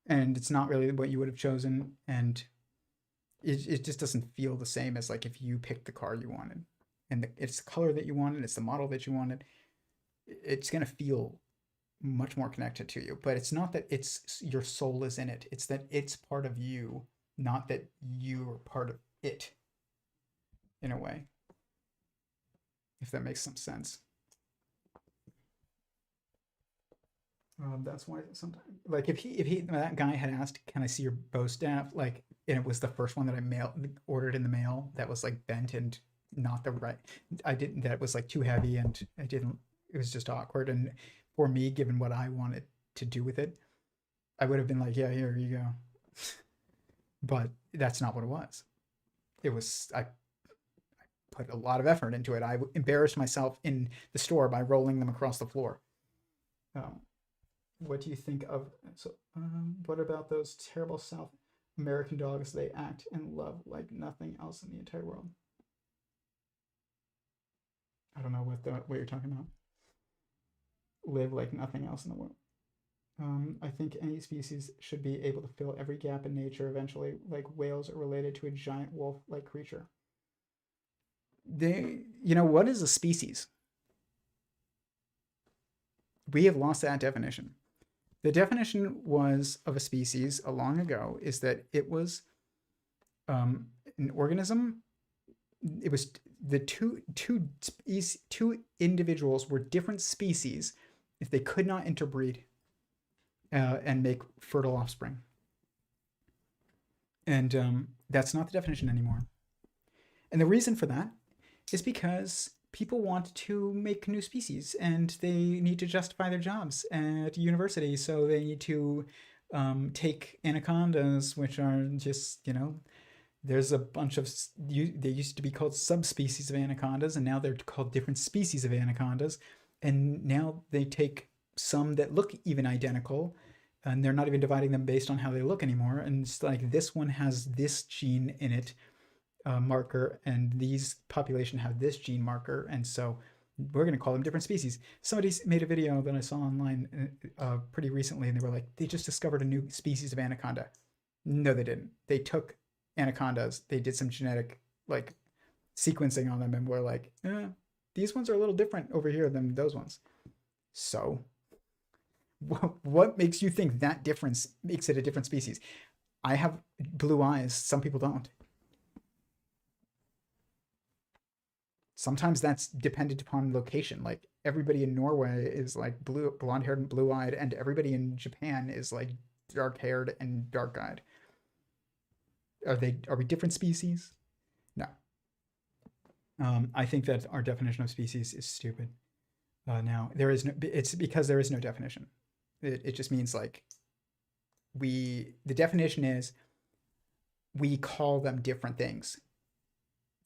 and it's not really what you would have chosen, and it just doesn't feel the same as like if you picked the car you wanted, and it's the color that you wanted, it's the model that you wanted. It's going to feel much more connected to you. But it's not that it's your soul is in it. It's that it's part of you, not that you're part of it, in a way. If that makes some sense. That's why sometimes, like, if that guy had asked, "Can I see your bow staff?" Like, and it was the first one that I ordered in the mail that was like bent and not the right. I didn't. That was like too heavy, and I didn't. It was just awkward. And for me, given what I wanted to do with it, I would have been like, "Yeah, here you go." But that's not what it was. It was I put a lot of effort into it. I embarrassed myself in the store by rolling them across the floor. Um, what do you think of? So, what about those terrible South American dogs? They act and love like nothing else in the entire world. I don't know what you're talking about. Live like nothing else in the world. I think any species should be able to fill every gap in nature eventually, like whales are related to a giant wolf-like creature. What is a species? We have lost that definition. The definition was of a species a long ago is that it was an organism. It was the two individuals were different species if they could not interbreed and make fertile offspring. And that's not the definition anymore. And the reason for that is because people want to make new species and they need to justify their jobs at university. So they need to take anacondas, which are just, there's a bunch of, they used to be called subspecies of anacondas, and now they're called different species of anacondas. And now they take some that look even identical, and they're not even dividing them based on how they look anymore. And it's like this one has this gene in it, marker, and these population have this gene marker, and so we're going to call them different species. Somebody made a video that I saw online pretty recently, and they were like, they just discovered a new species of anaconda. No, they didn't. They took anacondas, they did some genetic like sequencing on them, and were like, these ones are a little different over here than those ones. So what makes you think that difference makes it a different species? I have blue eyes, some people don't. Sometimes that's dependent upon location. Like everybody in Norway is like blonde haired and blue eyed, and everybody in Japan is like dark haired and dark eyed. Are we different species? No. I think that our definition of species is stupid. Now there is no. It's because there is no definition. It just means like the definition is we call them different things.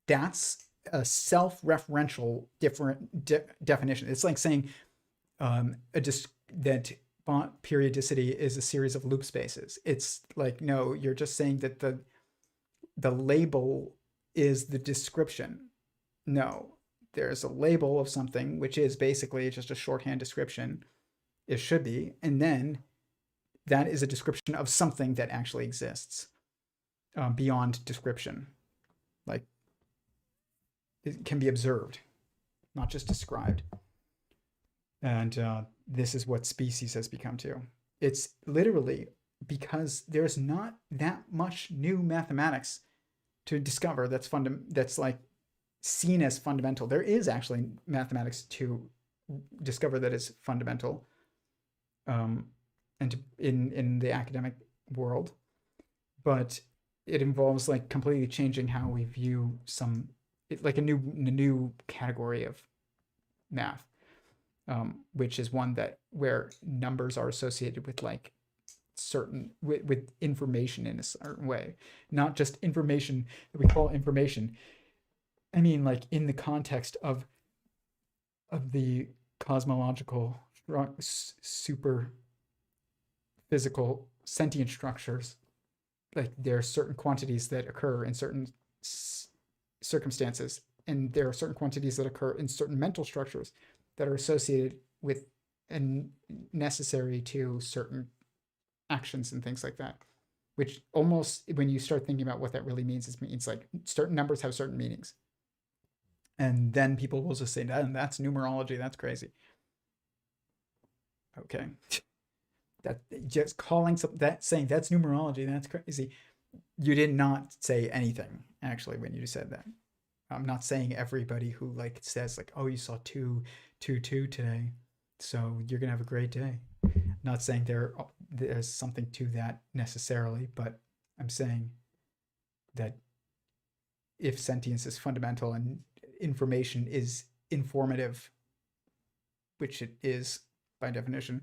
That's a self-referential different definition. It's like saying that periodicity is a series of loop spaces. It's like, no, you're just saying that the label is the description. No, there's a label of something, which is basically just a shorthand description. It should be. And then that is a description of something that actually exists beyond description. Like, it can be observed, not just described. And this is what species has become too. It's literally because there's not that much new mathematics to discover that's like seen as fundamental. There is actually mathematics to discover that is fundamental, and in the academic world, but it involves like completely changing how we view like a new category of math, which is one where numbers are associated with like certain with information in a certain way, not just information that we call information. I mean, like in the context of the cosmological super physical sentient structures, like there are certain quantities that occur in certain circumstances, and there are certain quantities that occur in certain mental structures that are associated with and necessary to certain actions and things like that, which almost, when you start thinking about what that really means, it means like certain numbers have certain meanings. And then people will just say, that's numerology, that's crazy. Okay. That just calling that, saying that's numerology, that's crazy. You did not say anything actually when you said that. I'm not saying everybody who like says like, oh, you saw 222 today, so you're gonna have a great day. Not saying there's something to that necessarily, but I'm saying that if sentience is fundamental and information is informative, which it is by definition,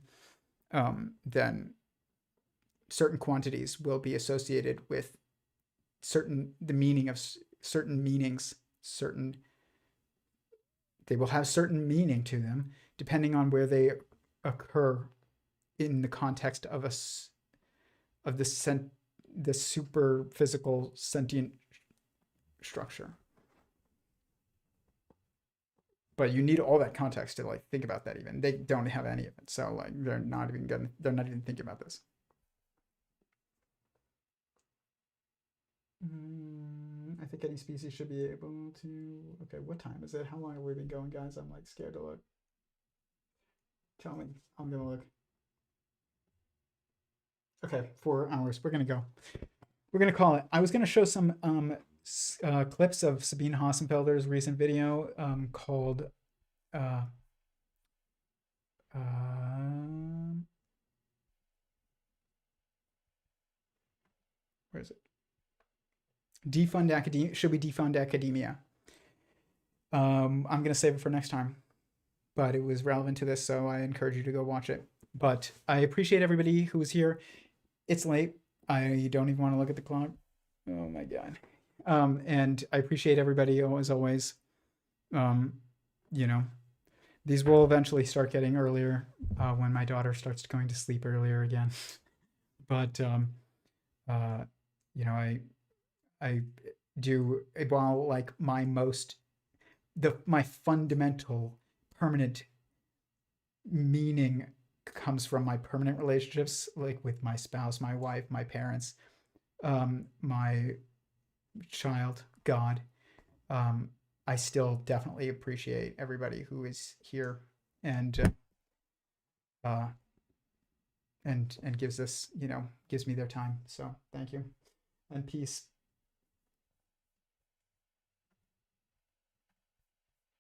then certain quantities will be associated with the meaning of certain meanings. They will have certain meaning to them depending on where they occur in the context of the super physical sentient structure. But you need all that context to like think about that. Even they don't have any of it, so like they're not even thinking about this. I think any species should be able to. Okay, what time is it? How long have we been going, guys? I'm like scared to look. Tell me. I'm gonna look. Okay, 4 hours. We're gonna go. We're gonna call it. I was gonna show some clips of Sabine Hassenfelder's recent video called where is it? Defund academia. Should we defund academia? I'm gonna save it for next time, but it was relevant to this, so I encourage you to go watch it. But I appreciate everybody who was here. It's late. I don't even want to look at the clock. Oh my god. And I appreciate everybody as always. You know, these will eventually start getting earlier when my daughter starts going to sleep earlier again. But you know, I do, while like my fundamental permanent meaning comes from my permanent relationships, like with my spouse, my wife, my parents, my child, God. I still definitely appreciate everybody who is here and gives me their time. So thank you and peace.